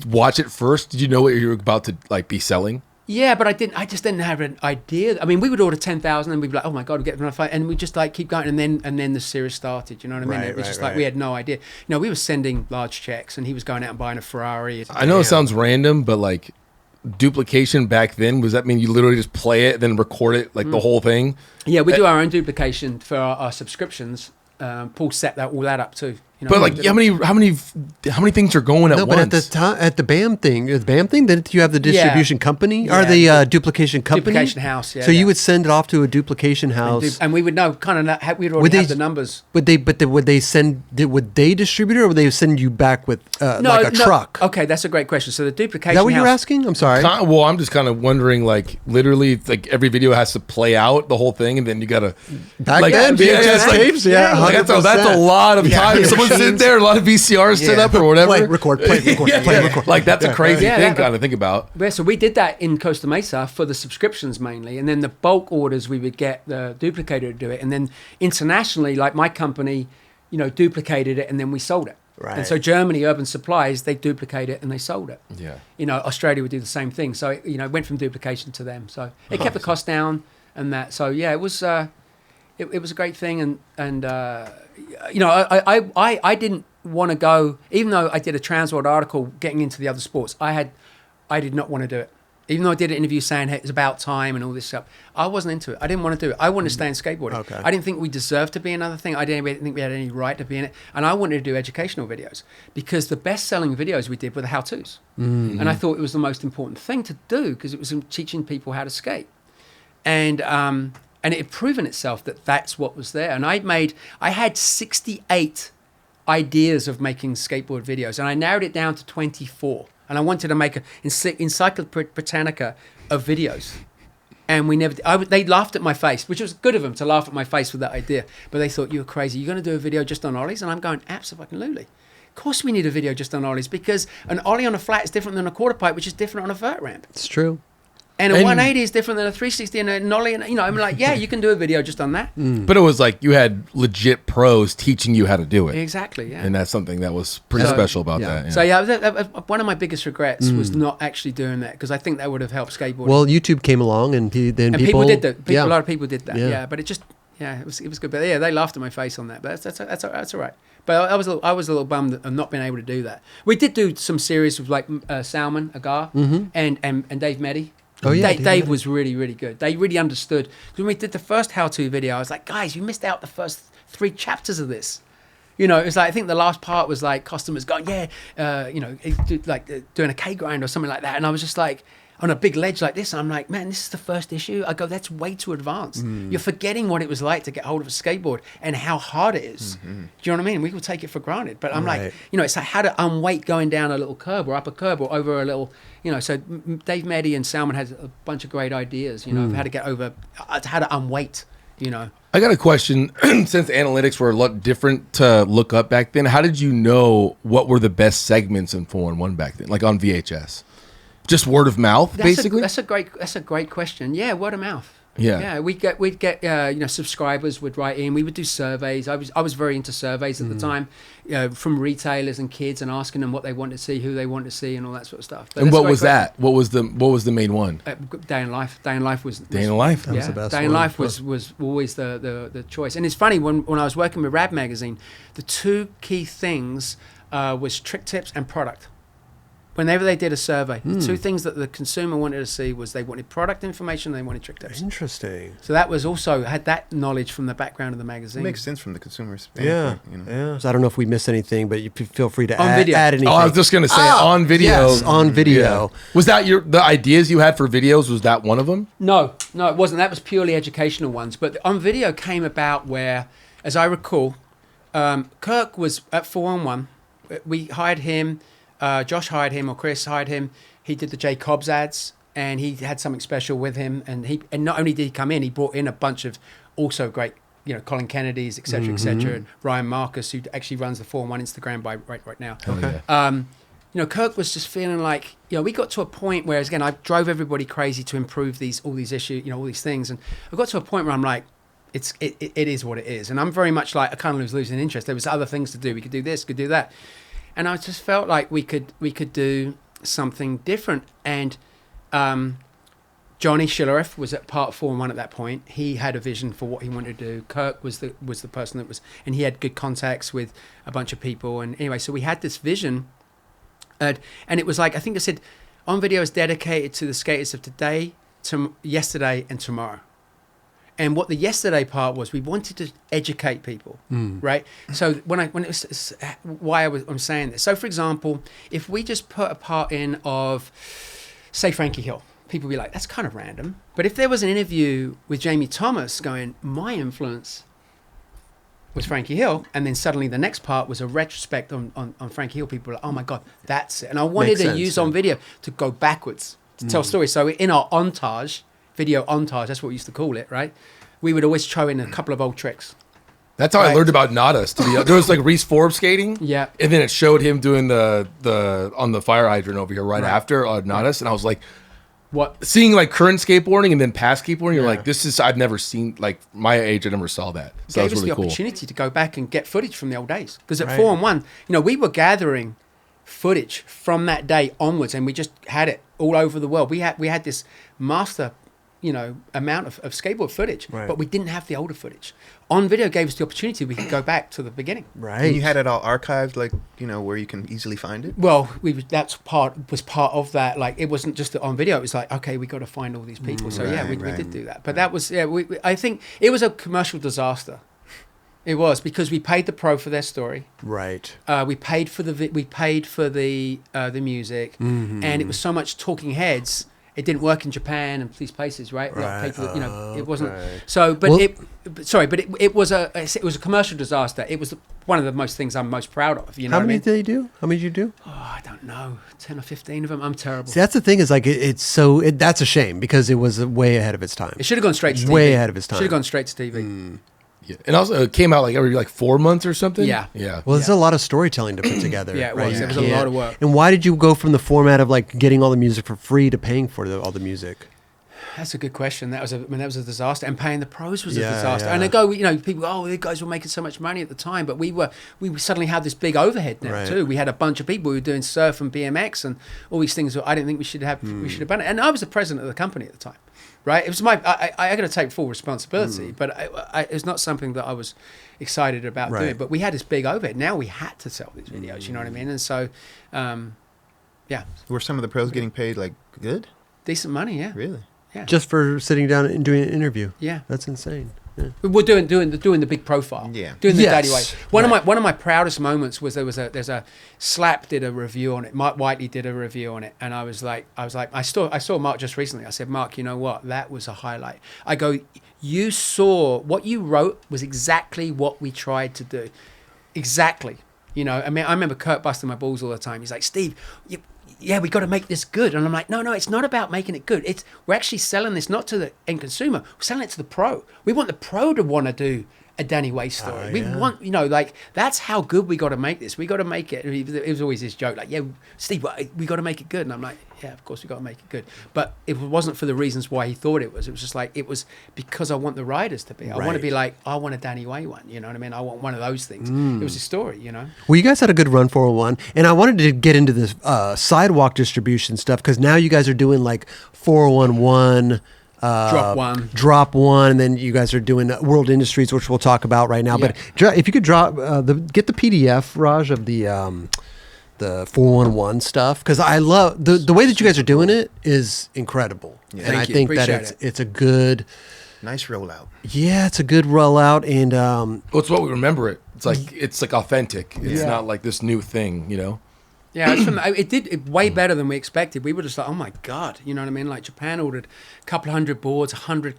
watch it first? Did you know what you were about to like be selling?
Yeah, but I just didn't have an idea. I mean, we would order 10,000 and we'd be like, oh my God, we get enough. And we just like keep going. And then the series started, you know what I mean?
Right,
It was just
right,
like, we had no idea. We were sending large checks, and he was going out and buying a Ferrari.
I know it sounds random, but like duplication back then, was that mean you literally just play it, then record it, like the whole thing?
Yeah, we do our own duplication for our subscriptions. Paul set all that up too.
But like, how many things are going at
No,
once?
but at the time, at the BAM thing, didn't you have the distribution company or
Yeah.
the duplication company?
Duplication house, yeah.
So you would send it off to a duplication house.
And we would know kind of, we'd already have the numbers.
Would they distribute it, or would they send you back with like a truck?
Okay, that's a great question. So the duplication
Is that what
house,
you're asking? I'm sorry.
Well, I'm just kind of wondering, like, literally, like every video has to play out the whole thing, and then you gotta
Back
like,
then,
yeah,
VHS
it's like-
tapes, yeah,
like, that's a lot of time. Someone sit there, a lot of VCRs set up or whatever.
Play, record, record.
Like that's a crazy
Yeah,
thing,
that-
kind of think about.
Yeah, so we did that in Costa Mesa for the subscriptions mainly, and then the bulk orders we would get the duplicator to do it, and then internationally, like my company, duplicated it and then we sold it.
Right.
And so Germany, Urban Supplies, they duplicate it and they sold it.
Yeah.
Australia would do the same thing. So it went from duplication to them. So it kept the cost down and that. So yeah, it was it was a great thing, and I didn't want to go, even though I did a Transworld article getting into the other sports. I did not want to do it. Even though I did an interview saying, hey, it's about time and all this stuff, I wasn't into it. I didn't want to do it. I wanted to stay in skateboarding.
Okay.
I didn't think we deserved to be another thing. I didn't think we had any right to be in it. And I wanted to do educational videos because the best-selling videos we did were the how-tos. Mm-hmm. And I thought it was the most important thing to do because it was teaching people how to skate. And it had proven itself that that's what was there. And I had 68 ideas of making skateboard videos, and I narrowed it down to 24. And I wanted to make an Encyclopedia Britannica of videos. And we never, they laughed at my face, which was good of them to laugh at my face with that idea. But they thought, you were crazy. You're going to do a video just on ollies? And I'm going, absolutely. Of course we need a video just on ollies, because an ollie on a flat is different than a quarter pipe, which is different on a vert ramp.
It's true.
And a 180 is different than a 360 and a nollie. And, I'm like, yeah, you can do a video just on that.
But it was like you had legit pros teaching you how to do it.
Exactly, yeah.
And that's something that was pretty special about that. Yeah.
So, yeah, one of my biggest regrets was not actually doing that, because I think that would have helped skateboarding.
Well, YouTube came along, and then
people did that. A
Yeah.
lot of people did that,
Yeah.
yeah. But it just, Yeah, it was good. But yeah, they laughed at my face on that. But that's all right. But I was a little bummed of not being able to do that. We did do some series with like Salman Agar and Dave Meddy.
Oh, yeah,
Dave was really, really good. They really understood. 'Cause when we did the first how-to video, I was like, guys, you missed out the first 3 chapters of this. You know, it was like, I think the last part was like customers going, doing a K grind or something like that. And I was just like, on a big ledge like this, I'm like, man, this is the first issue. I go, that's way too advanced. You're forgetting what it was like to get hold of a skateboard and how hard it is. Do you know what I mean? We will take it for granted. But I'm like, it's like how to unweight going down a little curb or up a curb or over a little, so Dave Meddy and Salman had a bunch of great ideas, of how to get over, how to unweight,
I got a question. Since analytics were a lot different to look up back then, how did you know what were the best segments in 4-in-1 back then, like on VHS? Just word of mouth, basically.
That's a great question. Yeah, word of mouth.
Yeah.
We'd get subscribers would write in. We would do surveys. I was very into surveys at the time, from retailers and kids, and asking them what they wanted to see, who they wanted to see, and all that sort of stuff. But
and what was that? What was the main one?
Day in Life. Day in Life was
Day in Life.
That was the best
Day in
one.
Life was always the choice. And it's funny, when I was working with Rad Magazine, the 2 key things was trick tips and product. Whenever they did a survey, the 2 things that the consumer wanted to see was they wanted product information, they wanted trick tips.
Interesting.
So that was also, had that knowledge from the background of the magazine.
It makes sense from the consumer's
Yeah.
standpoint,
Yeah. So I don't know if we missed anything, but you feel free to
On
add
video.
anything.
Oh, I was just gonna say on video.
Yes, on video.
Yeah. Was that the ideas you had for videos? Was that one of them?
No, it wasn't. That was purely educational ones. But on video came about where, as I recall, Kirk was at 4-on-1. We hired him. Josh hired him, or Chris hired him. He did the J Cobbs ads, and he had something special with him. And not only did he come in, he brought in a bunch of also great, Colin Kennedy's, etc., and Ryan Marcus, who actually runs the 4-on-1 Instagram right now.
Okay.
Kirk was just feeling like, we got to a point where, again, I drove everybody crazy to improve all these issues, all these things, and I got to a point where I'm like, it is what it is, and I'm very much like, I kind of was losing interest. There was other things to do. We could do this, could do that. And I just felt like we could do something different. And Johnny Schillereff was at part 4-on-1 at that point. He had a vision for what he wanted to do. Kirk was the person that was, and he had good contacts with a bunch of people. And anyway, so we had this vision, and it was like, I think I said, on video is dedicated to the skaters of today, yesterday, and tomorrow. And what the yesterday part was, we wanted to educate people, right? So when it was why I'm saying this. So for example, if we just put a part in of, say, Frankie Hill, people would be like, that's kind of random. But if there was an interview with Jamie Thomas going, my influence was Frankie Hill, and then suddenly the next part was a retrospect on Frankie Hill, people were like, oh my God, that's it. And I wanted to use on video to go backwards, to tell stories. So in our video ontage, that's what we used to call it, right? We would always throw in a couple of old tricks.
That's how I learned about Nadas. There was like Reese Forbes skating,
Yeah.
and then it showed him doing the on the fire hydrant over here right after Nadas, and I was like,
What?
seeing like current skateboarding and then past skateboarding, you're like, this is, I've never seen, like my age, I never saw that. So that
Gave
was
us
really
the
cool.
opportunity to go back and get footage from the old days. Because at 4-on-1, we were gathering footage from that day onwards, and we just had it all over the world. We had this master amount of skateboard footage, but we didn't have the older footage. On video gave us the opportunity, we could go back to the beginning.
Right.
And you had it all archived, like, where you can easily find it?
Well, was part of that. Like, it wasn't just on video. It was like, okay, we got to find all these people. So we did do that. But that was, I think it was a commercial disaster. It was, because we paid the pro for their story.
Right.
We paid for the music, and it was so much talking heads. It didn't work in Japan and these places, right? It wasn't. So, but it was a commercial disaster. It was one of the most things I'm most proud of.
How many did you do? How many did you do?
Oh, I don't know, 10 or 15 of them. I'm terrible.
See, that's the thing, is like that's a shame, because it was way ahead of its time.
It should have gone straight to TV.
Way ahead of its time.
Should have gone straight to TV.
Yeah. And also it came out like every 4 months or something.
Yeah.
Well, there's a lot of storytelling to put together.
Yeah, it
right?
was.
You
It was a lot
can't-
of work.
And why did you go from the format of like getting all the music for free to paying for all the music?
That's a good question. That was a disaster, and paying the pros was a
Yeah,
disaster.
yeah.
And they go, people, the guys were making so much money at the time, but we suddenly had this big overhead now
Right.
too. We had a bunch of people who were doing surf and BMX and all these things. I didn't think we should have done it. And I was the president of the company at the time, right? It was I got to take full responsibility, but it's not something that I was excited about
Right.
doing. But we had this big overhead. Now we had to sell these videos. You know what I mean? And so, yeah,
Were some of the pros getting paid like good?
decent money. Yeah,
Really?
yeah.
Just for sitting down and doing an interview.
Yeah.
That's insane. Yeah.
We're doing the big profile.
Yeah.
Doing the
Yes.
daddy way. One of my proudest moments was there's a Slap did a review on it. Mark Whiteley did a review on it, and I saw Mark just recently. I said, Mark, you know what? That was a highlight. I go, you saw what you wrote was exactly what we tried to do. Exactly. You know, I mean, I remember Kurt busting my balls all the time. He's like, Steve, yeah, we got to make this good. And I'm like, no, it's not about making it good. We're actually selling this not to the end consumer. We're selling it to the pro. We want the pro to want to do a Danny Way story. We want, that's how good we got to make this. We got to make it. It was always this joke, like, yeah, Steve, we got to make it good. And I'm like, yeah, of course we got to make it good. But it wasn't for the reasons why he thought it was. It was just like, it was because I want the riders to be. I want to be like, I want a Danny Way one. You know what I mean? I want one of those things. It was a story,
Well, you guys had a good run 401, and I wanted to get into this sidewalk distribution stuff because now you guys are doing like 411. Drop one, and then you guys are doing World Industries, which we'll talk about right now.
Yeah.
But if you could get the PDF, Raj, of the 411 stuff, because I love the way that you guys are doing it is incredible,
Yeah.
and I
Thank you.
think that
Appreciate
it's a good,
Nice rollout.
it's a good rollout, and
Well, it's what we remember it. It's like authentic. It's not like this new thing,
Yeah, it did way better than we expected. We were just like, oh my God, you know what I mean? Like Japan ordered a couple hundred boards, 100,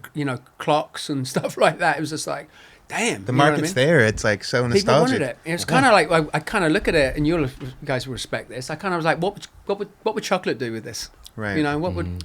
clocks and stuff like that. It was just like, damn.
The market's there. It's like so
People
nostalgic.
wanted it. It's kind of like, I kind of look at it, and you guys will respect this. I kind of was like, what would chocolate do with this?
Right.
What would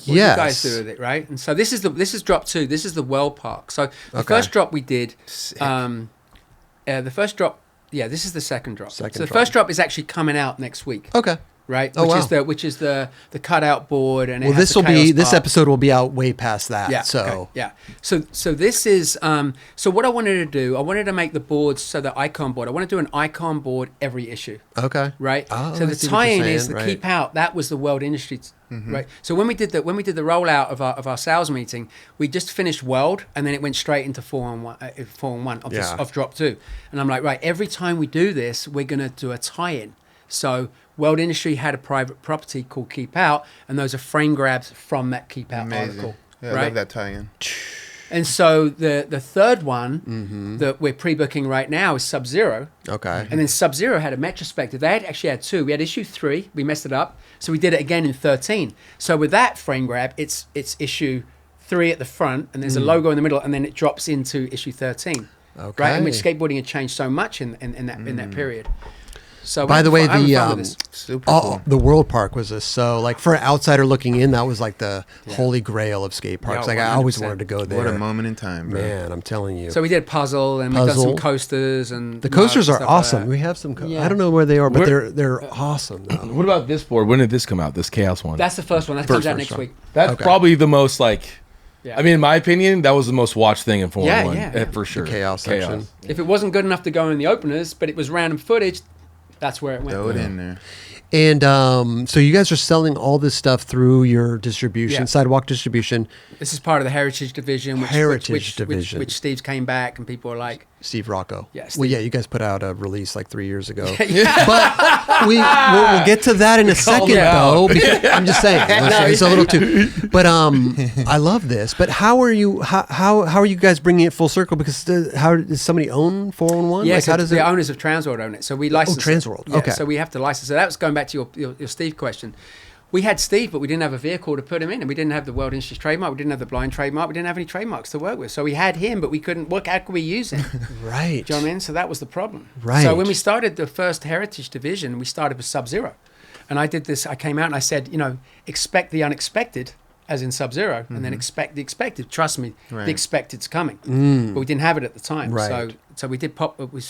you guys do with it, right? And so this is drop 2. This is the World Park. So the first drop we did,
Sick.
the first drop. Yeah, this is the second drop.
Second
so the
drop.
first drop is actually coming out next week.
okay.
Right,
Oh,
which is the cutout board, and
Well, this episode will be out way past that.
Yeah.
So
okay, yeah. So this is so what I wanted to do. I wanted to make the boards so the icon board. I want to do an icon board every issue.
okay.
Right.
Oh,
so
I
the
see what you're
tie-in is
saying,
the
right.
keep out. That was the World Industry. Right. So when we did the rollout of our sales meeting, we just finished World, and then it went straight into 4-on-1 of drop 2. And I'm like, right, every time we do this, we're gonna do a tie-in. So World Industry had a private property called Keep Out, and those are frame grabs from that Keep Out
Amazing.
article.
Yeah,
right?
I love that tie-in.
And so the third one that we're pre-booking right now is Sub-Zero.
Okay.
And then Sub-Zero had a retrospective. They actually had 2. We had issue 3. We messed it up. So we did it again in 13. So with that frame grab, it's issue 3 at the front, and there's a logo in the middle, and then it drops into issue 13.
Okay.
Right? And which skateboarding had changed so much in that period. So
By the way,
Super cool.
the World Park was like for an outsider looking in, that was like the holy grail of skate parks.
Yeah,
Like I always
100%.
wanted to go there.
What a moment in time, bro.
Man, I'm telling you.
So we did a puzzle, and we've done
Puzzle.
some coasters, and
The coasters
mugs and
are
stuff like
awesome.
that.
We have some.
Yeah.
I don't know where they are, but
Where-
they're awesome. Though.
What about this board? When did this come out? This Chaos one?
That's the first one. That
First
comes out
one,
next
sorry.
week.
That's
Okay.
probably the most like.
Yeah.
I mean, in my opinion, that was the most watched thing in Formula
Yeah,
1.
yeah.
For sure.
Chaos section.
If it wasn't good enough to go in the openers, but it was random footage, that's where it went.
Throw it in there.
And so you guys are selling all this stuff through your distribution,
Yeah.
Sidewalk Distribution.
This is part of the Heritage Division. Which Steve's came back, and people are like,
Steve Rocco.
Yeah,
Well,
Steve.
yeah, you guys put out a release like 3 years ago. But we'll get to that in a second,
it out.
though. Because I'm just saying, it's a little too. But I love this. But how are you? How are you guys bringing it full circle? Because how does somebody own 411?
yeah,
Like,
so
how does
the
it?
owners of Transworld own it. So we license
Transworld.
it. Yeah,
Okay.
So we have to license it. That was going back to your Steve question. We had Steve, but we didn't have a vehicle to put him in, and we didn't have the World Industries trademark. We didn't have the blind trademark. We didn't have any trademarks to work with. So we had him, but we couldn't. How could we use him?
Right.
Do you know what I mean? So that was the problem.
Right.
So when we started the first Heritage Division, we started with Sub-Zero. And I did this, I came out and I said, expect the unexpected, as in Sub-Zero, and then expect the expected. Trust me,
Right.
the expected's coming. But we didn't have it at the time.
Right.
So So we did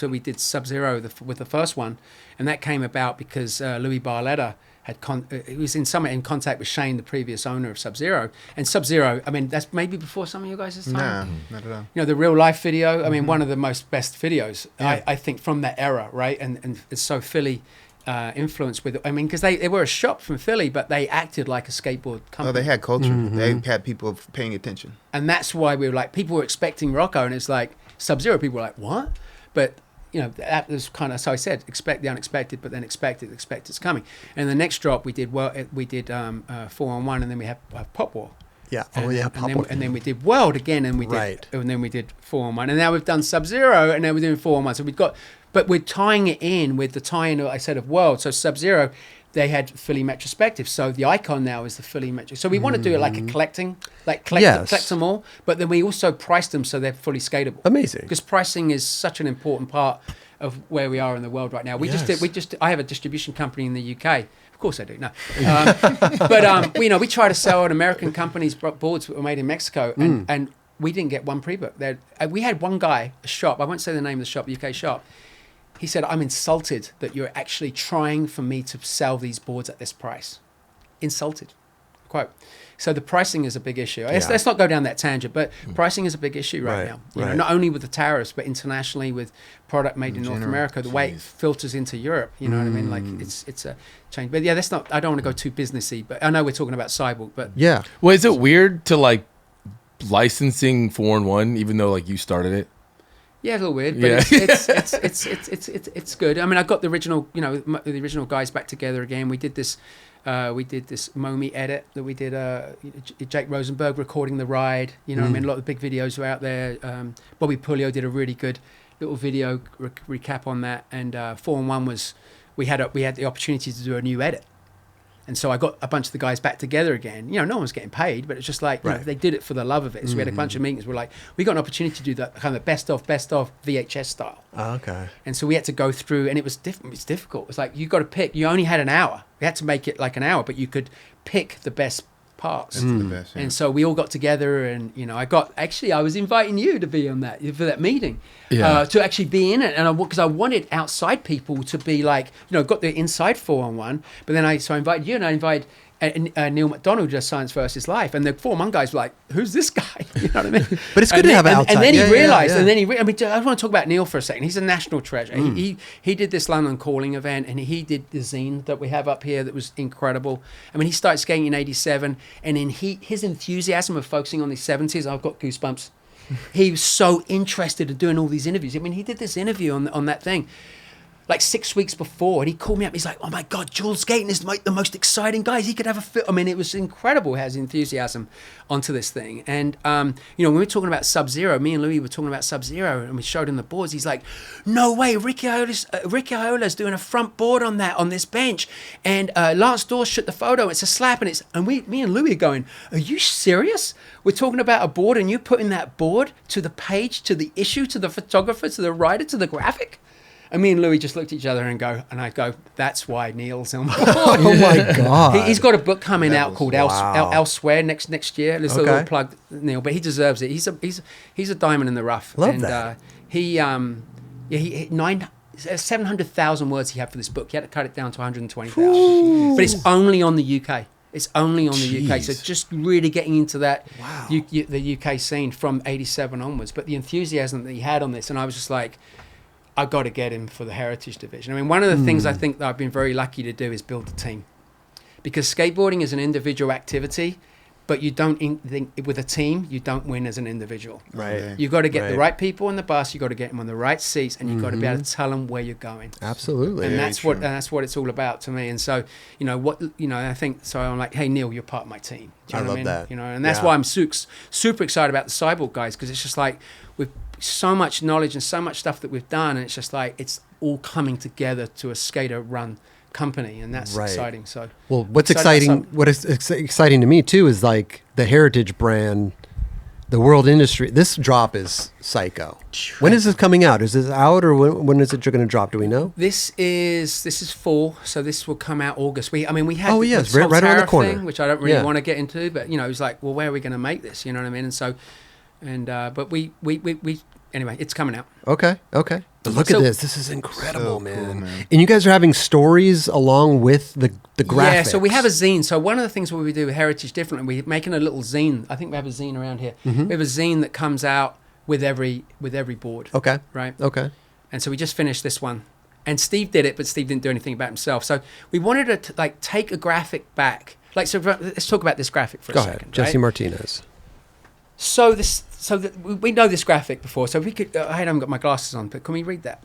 we did Sub-Zero with the first one, and that came about because Louis Barletta he was in contact with Shane, the previous owner of Sub-Zero. And Sub-Zero, I mean, that's maybe before some of you guys' time.
No, not at all.
You know, the real life video, I mean, one of the best videos, I think, from that era, right? And it's so Philly influenced with it. I mean, because they were a shop from Philly, but they acted like a skateboard company.
Oh, they had culture. They had people paying attention.
And that's why we were like, people were expecting Rocco, and it's like, Sub-Zero, people were like, what? But you know, that was kind of, so I said, expect the unexpected, but then expect it's coming. And the next drop we did 4-on-1, and then we have Pop War.
Yeah.
And then we did World again, and then we did 4-on-1, and now we've done Sub-Zero, and now we're doing 4-on-1. So but we're tying it in with the tie-in I said of World. So Sub-Zero, they had Philly Metrospective, so the icon now is the Philly Metro. So we want to do it like a collect them all, but then we also price them so they're fully skatable.
Amazing.
Because pricing is such an important part of where we are in the world right now. I have a distribution company in the UK. Of course I do. No, but we try to sell an American company's boards that were made in Mexico, and we didn't get one pre-book. We had one guy, a shop. I won't say the name of the shop, UK shop. He said, "I'm insulted that you're actually trying for me to sell these boards at this price." Insulted, quote. So the pricing is a big issue. Let's not go down that tangent, but pricing is a big issue right now. You know, not only with the tariffs, but internationally with product made in North America, the way it filters into Europe. You know what I mean? Like it's a change. But yeah, that's not. I don't want to go too businessy, but I know we're talking about Sidewalk, but
yeah.
Well, is it weird to like licensing 4-on-1, even though like you started it?
Yeah, a little weird, but it's good. I mean, I got the original guys back together again. We did this Momi edit that we did. Jake Rosenberg recording the ride. You know, what I mean, a lot of the big videos were out there. Bobby Puglio did a really good little video recap on that. And 4-on-1 was we had the opportunity to do a new edit. And so I got a bunch of the guys back together again. You know, no one was getting paid, but it's just like, you know, they did it for the love of it. So we had a bunch of meetings. We're like, we got an opportunity to do that kind of best of VHS style.
Oh, okay.
And so we had to go through, and it was difficult. It's like, you got to pick. You only had an hour. We had to make it like an hour, but you could pick the best parts.
That's the best, yeah.
And so we all got together, and you know, I was inviting you to be on that for that meeting, to actually be in it, and because I wanted outside people to be like, you know, got the inside 4-on-1, but then I invited you, and I invited Neil McDonald, just Science versus Life, and the 4-on-1 guys were like, who's this guy? You know what I mean?
But it's good to have outside.
And then he realized, I want to talk about Neil for a second. He's a national treasure. He did this London Calling event, and he did the zine that we have up here that was incredible. I mean, he started skating in '87, and then his enthusiasm of focusing on the 70s, I've got goosebumps. He was so interested in doing all these interviews. I mean, he did this interview on that thing like 6 weeks before, and he called me up. He's like, "Oh my God, Jules Skating is the most exciting guys. He could have a film." I mean, it was incredible how his enthusiasm onto this thing. And when we were talking about Sub-Zero, me and Louis were talking about Sub-Zero, and we showed him the boards. He's like, "No way, Ricky Iola's doing a front board on this bench." And Lance Dawes shot the photo. It's a slap, and me and Louis are going, "Are you serious? We're talking about a board, and you're putting that board to the page, to the issue, to the photographer, to the writer, to the graphic?" And me and Louis just looked at each other and I go, "That's why Neil's on board."
Oh my God.
He's got a book coming out called Elsewhere next year. There's a little plug, Neil, but he deserves it. He's a diamond in the rough.
Love that.
He 700,000 words he had for this book. He had to cut it down to 120,000. But it's only on the UK. It's only on the UK. So just really getting into that the UK scene from '87 onwards. But the enthusiasm that he had on this, and I was just like, I got to get him for the Heritage Division. I mean, one of the things I think that I've been very lucky to do is build a team, because skateboarding is an individual activity, but you don't think with a team, you don't win as an individual.
Right.
You got to get the right people on the bus. You got to get them on the right seats, and you got to be able to tell them where you're going.
Absolutely.
And that's what it's all about to me. And so, I think so. I'm like, "Hey, Neil, you're part of my team." Do you know what I mean?
That.
You know, and that's why I'm super excited about the Sidewalk guys, because it's just like we've so much knowledge and so much stuff that we've done, and it's just like it's all coming together to a skater run company, and that's exciting. So,
well, what is exciting to me too is like the Heritage brand, the world industry. This drop is psycho. When is this coming out? Is this out, or when is it going to drop? Do we know?
This is fall, so this will come out August. We had
right around the corner,
thing, which I don't really want to get into, but it's like, well, where are we going to make this? You know what I mean? And so, but we anyway, it's coming out.
Okay. Look
So-
at this. This is incredible,
So cool,
man.
man.
And you guys are having stories along with the graphics.
Yeah, so we have a zine. So one of the things we do with Heritage differently, we're making a little zine. I think we have a zine around here. We have a zine that comes out with every board.
Okay.
Right.
Okay.
And so we just finished this one. And Steve did it, but Steve didn't do anything about himself. So we wanted to like take a graphic back. Like, so let's talk about this graphic for
Go
a
ahead.
second.
Jesse
right?
Martinez.
So we know this graphic before. So we could. I haven't got my glasses on, but can we read that?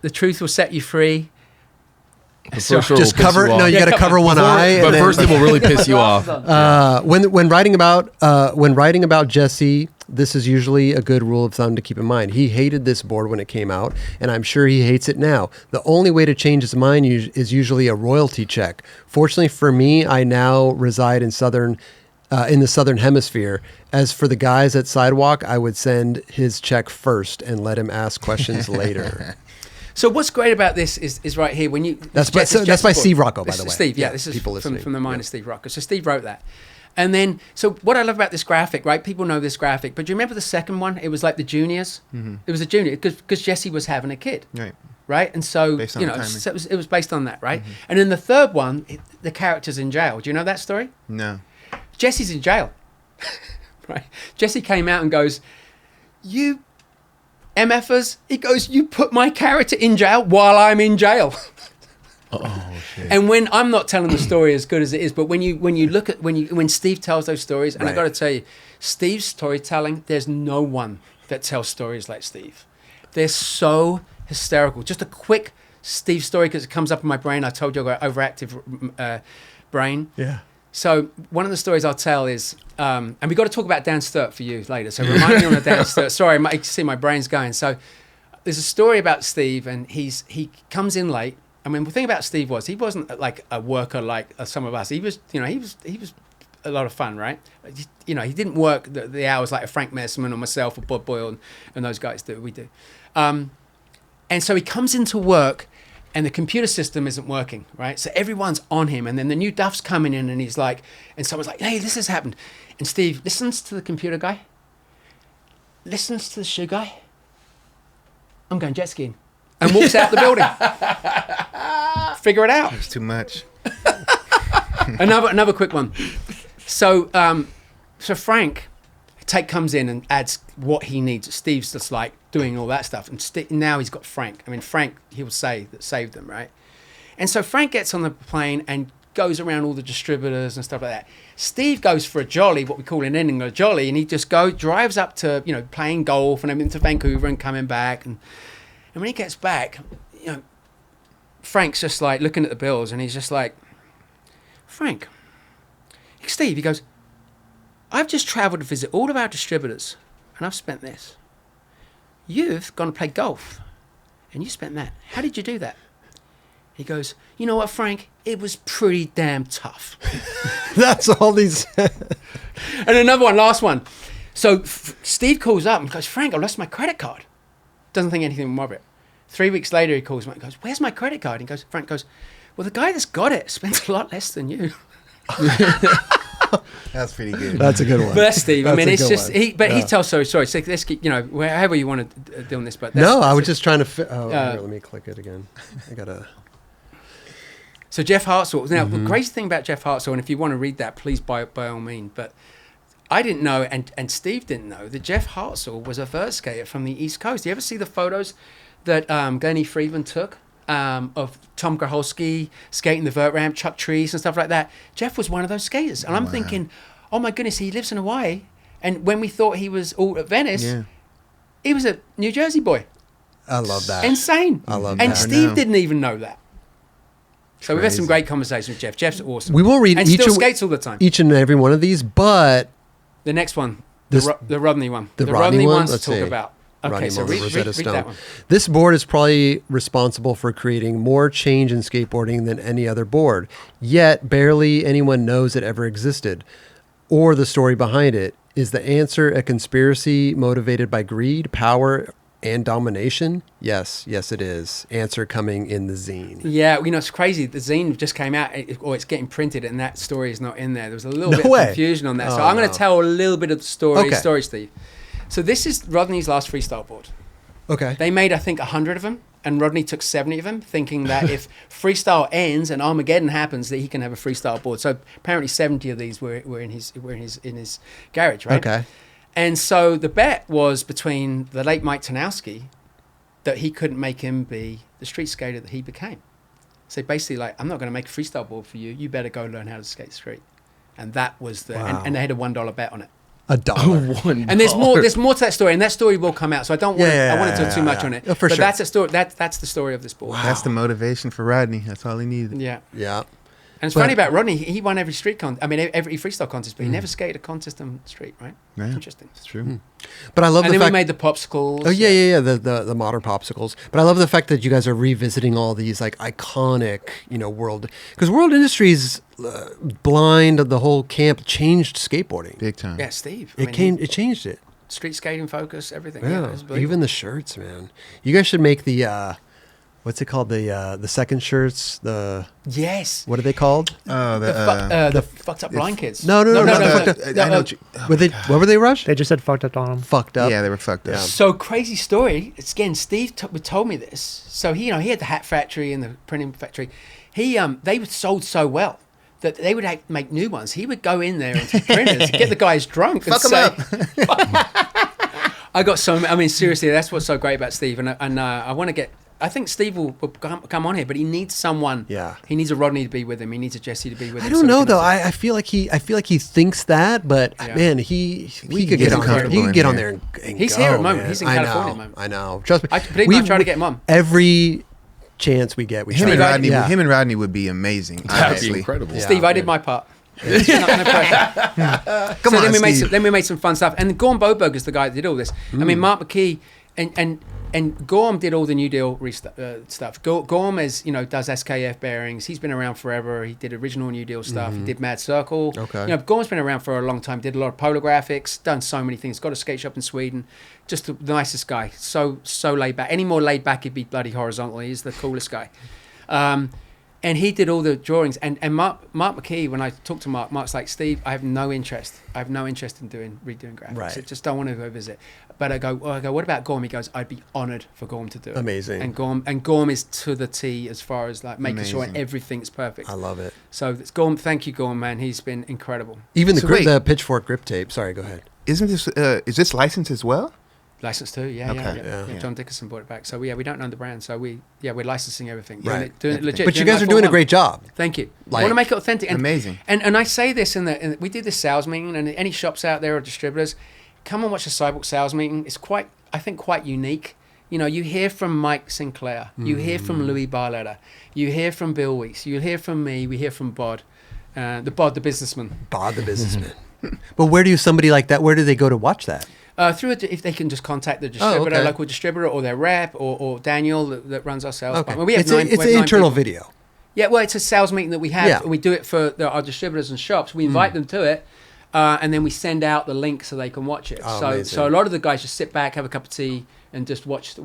The truth will set you free.
For sure
Just
will piss
cover.
you
No,
off.
you got to cover one eye.
But
and then-
first, it will really piss you off.
when writing about Jesse, this is usually a good rule of thumb to keep in mind. He hated this board when it came out, and I'm sure he hates it now. The only way to change his mind is usually a royalty check. Fortunately for me, I now reside in the southern hemisphere. As for the guys at Sidewalk, I would send his check first and let him ask questions later.
So what's great about this is right here when you.
That's by Steve Rocco, by the way.
Steve,
Yeah,
this is
people listening.
from the mind of Steve Rocco. So Steve wrote that. And then, so what I love about this graphic, right? People know this graphic, but do you remember the second one? It was like the juniors. It was a junior because Jesse was having a kid,
Right.
right? And so
Based on
you know,
timing.
so it was based on that, right? And in the third one, the character's in jail. Do you know that story?
No.
Jesse's in jail, right? Jesse came out and goes, "You MFers," he goes, "You put my character in jail while I'm in jail."
Oh shit.
And when I'm not telling the story as good as it is, but when you look at when Steve tells those stories, and I
Right.
got to tell you, Steve's storytelling, there's no one that tells stories like Steve. They're so hysterical. Just a quick Steve story because it comes up in my brain. I told you I got overactive brain.
Yeah.
So one of the stories I'll tell is, and we got to talk about Dan Sturt for you later. So remind me on the Dan Sturt. Sorry, you see my brain's going. So there's a story about Steve, and he comes in late. I mean, the thing about Steve was he wasn't like a worker like some of us. He was, he was a lot of fun, right? He didn't work the hours like a Frank Messerman or myself or Bod Boyle and those guys that we do. And so he comes into work, and the computer system isn't working, right? So everyone's on him, and then the new Duff's coming in, and he's like, and someone's like, "Hey, this has happened," and Steve listens to the computer guy, listens to the shoe guy. I'm going jet skiing, and walks out the building. Figure it out.
It's too much.
Another quick one. So Frank comes in and adds what he needs. Steve's just like doing all that stuff, and now he's got Frank. I mean, Frank, he will say that saved them, right? And so Frank gets on the plane and goes around all the distributors and stuff like that. Steve goes for a jolly, what we call in England a jolly, and he just drives up to playing golf and everything to Vancouver and coming back, and when he gets back, Frank's just like looking at the bills, and he's just like, "Frank, Steve," he goes, "I've just travelled to visit all of our distributors, and I've spent this. You've gone to play golf, and you spent that. How did you do that?" He goes, "You know what, Frank? It was pretty damn tough."
That's all these.
And another one, last one. So Steve calls up and goes, "Frank, I lost my credit card." Doesn't think anything more of it. 3 weeks later, he calls me and goes, "Where's my credit card?" And Frank goes, "Well, the guy that's got it spends a lot less than you."
That's pretty good.
That's a good one.
But that's Steve. I
That's
mean,
a
it's
good
just
one.
he tells stories. Sorry, so let's keep, however you want to do on this. But
No, I was just trying to. Here, let me click it again. I gotta.
So Jeff Hartzell. Now, the great thing about Jeff Hartzell, and if you want to read that, please by all means. But I didn't know, and Steve didn't know, that Jeff Hartzell was a vert skater from the East Coast. Do you ever see the photos that Glennie Friedman took of Tom Graholski skating the vert ramp, Chuck Trees and stuff like that? Jeff was one of those skaters. And I'm thinking, oh my goodness, he lives in Hawaii. And when we thought he was all at Venice, he was a New Jersey boy.
I love that.
Insane.
I love
And
that.
Steve didn't even know that. So we've had some great conversations with Jeff. Jeff's awesome.
We will read
and
each
still
of-
skates all the time.
Each and every one of these, but
The next one,
This-
the Rodney one.
the Rodney one?
one's to
Let's
talk
see.
about. Okay,
Rodney
so
Mullen,
read
Rosetta Stone.
that one.
This board is probably responsible for creating more change in skateboarding than any other board. Yet barely anyone knows it ever existed, or the story behind it. Is the answer a conspiracy motivated by greed, power, and domination? Yes, it is. Answer coming in the zine.
Yeah, it's crazy. The zine just came out, or it's getting printed, and that story is not in there. There was a little
No
bit
way.
of confusion on that. So
Oh,
I'm going
no.
to tell a little bit of the story,
Okay.
Steve. So this is Rodney's last freestyle board.
Okay.
They made, I think, 100 of them, and Rodney took 70 of them, thinking that if freestyle ends and Armageddon happens, that he can have a freestyle board. So apparently 70 of these were in his garage, right?
Okay.
And so the bet was between the late Mike Ternasky that he couldn't make him be the street skater that he became. So basically, like, I'm not going to make a freestyle board for you. You better go learn how to skate street. And that was the
Wow.
and they had a $1 bet on it.
$1.
And there's more to that story, and that story will come out. So I don't want I want to talk too much on it.
Oh, for
but
sure.
that's a story. That's the story of this board.
That's the motivation for Rodney. That's all he needed.
Yeah.
Yeah.
And it's
But-
funny about Rodney. He won every every freestyle contest, but he never skated a contest on the street, right?
Yeah.
Interesting.
It's true.
But I love
And
the
then we
fact.
made the popsicles.
Oh yeah. The modern popsicles. But I love the fact that you guys are revisiting all these like iconic, world, because World Industries, Blind, the whole camp changed skateboarding.
Big time.
Yeah, Steve.
It changed it.
Street skating focus, everything.
Yeah,
it was believable.
even the shirts, man. You guys should make the what's it called? The second shirts.
Yes.
What are they called?
The fucked up blind kids.
No, not the fucked up.
I know.
What were they, Rush?
They just said fucked up on them.
Fucked up.
Yeah, they were fucked up.
So crazy story. It's again, Steve told me this. So he had the hat factory and the printing factory. They were sold so well that they would make new ones. He would go in there into printers, get the guys drunk, and
Fuck 'em
say, "I got so." I mean, seriously, that's what's so great about Steve. And I want to get. I think Steve will come on here, but he needs someone.
Yeah.
He needs a Rodney to be with him. He needs a Jesse to be with him.
I don't
so
know
he can
though.
also-
I feel like he thinks that, but
Yeah.
man, he
We
could
can
get
get
on there.
comfortable
He could
in
get on
here.
there and
He's
go,
here at the moment.
man.
He's in
I
California
know,
at the moment.
I know. Trust me.
But even I try to get Mum.
Every chance we get, we
Him
try.
and Rodney,
Yeah.
him and Rodney would be amazing.
That'd be
Honestly,
incredible.
Yeah.
Steve, I did my part. No pressure.
Come
So
on,
then
Steve.
we made some fun stuff. And Gorm Boberg is the guy that did all this. I mean, Mark McKee and Gorm did all the New Deal stuff. Gorm does SKF bearings. He's been around forever. He did original New Deal stuff. He did Mad Circle.
Okay.
Gorm's been around for a long time. Did a lot of polar graphics. Done so many things. Got a skate shop in Sweden. Just the nicest guy. So laid back. Any more laid back, he'd be bloody horizontal. He's the coolest guy. And he did all the drawings. And Mark McKee, when I talked to Mark's like, Steve, I have no interest. I have no interest in redoing graphics.
Right.
I just don't want to go visit. But I go, what about Gorm? He goes, I'd be honoured for Gorm to do it.
Amazing.
And Gorm is to the T as far as like making sure
Amazing.
everything's perfect.
I love it.
So it's Gorm. Thank you, Gorm, man. He's been incredible.
Even
So wait.
the pitchfork grip tape. Sorry, go ahead.
Isn't this is this licensed as well?
Licensed too, yeah.
Yeah.
John Dickerson bought it back. So we don't own the brand. So we're licensing everything.
Right.
Doing it legit.
But you
doing
guys
like
are doing a
4-1.
great job.
Thank you.
Like-
I want to make it authentic. And,
Amazing.
And I say this we did this sales meeting, and any shops out there or distributors, come and watch the Sidewalk sales meeting. It's quite unique. You hear from Mike Sinclair, you hear from Louis Barletta, you hear from Bill Weeks, you hear from me, we hear from Bod, the businessman.
Bod the businessman. But where do somebody like that? Where do they go to watch that?
If they can just contact the distributor,
okay.
local distributor, or their rep, or Daniel that runs our sales.
Okay.
Well, we have
It's
nine.
an
we have 9
internal
people.
video.
Yeah, well, it's a sales meeting that we have.
Yeah.
And we do it for our distributors and shops. We invite them to it, and then we send out the link so they can watch it.
Oh,
so
amazing.
a lot of the guys just sit back, have a cup of tea, and just watch the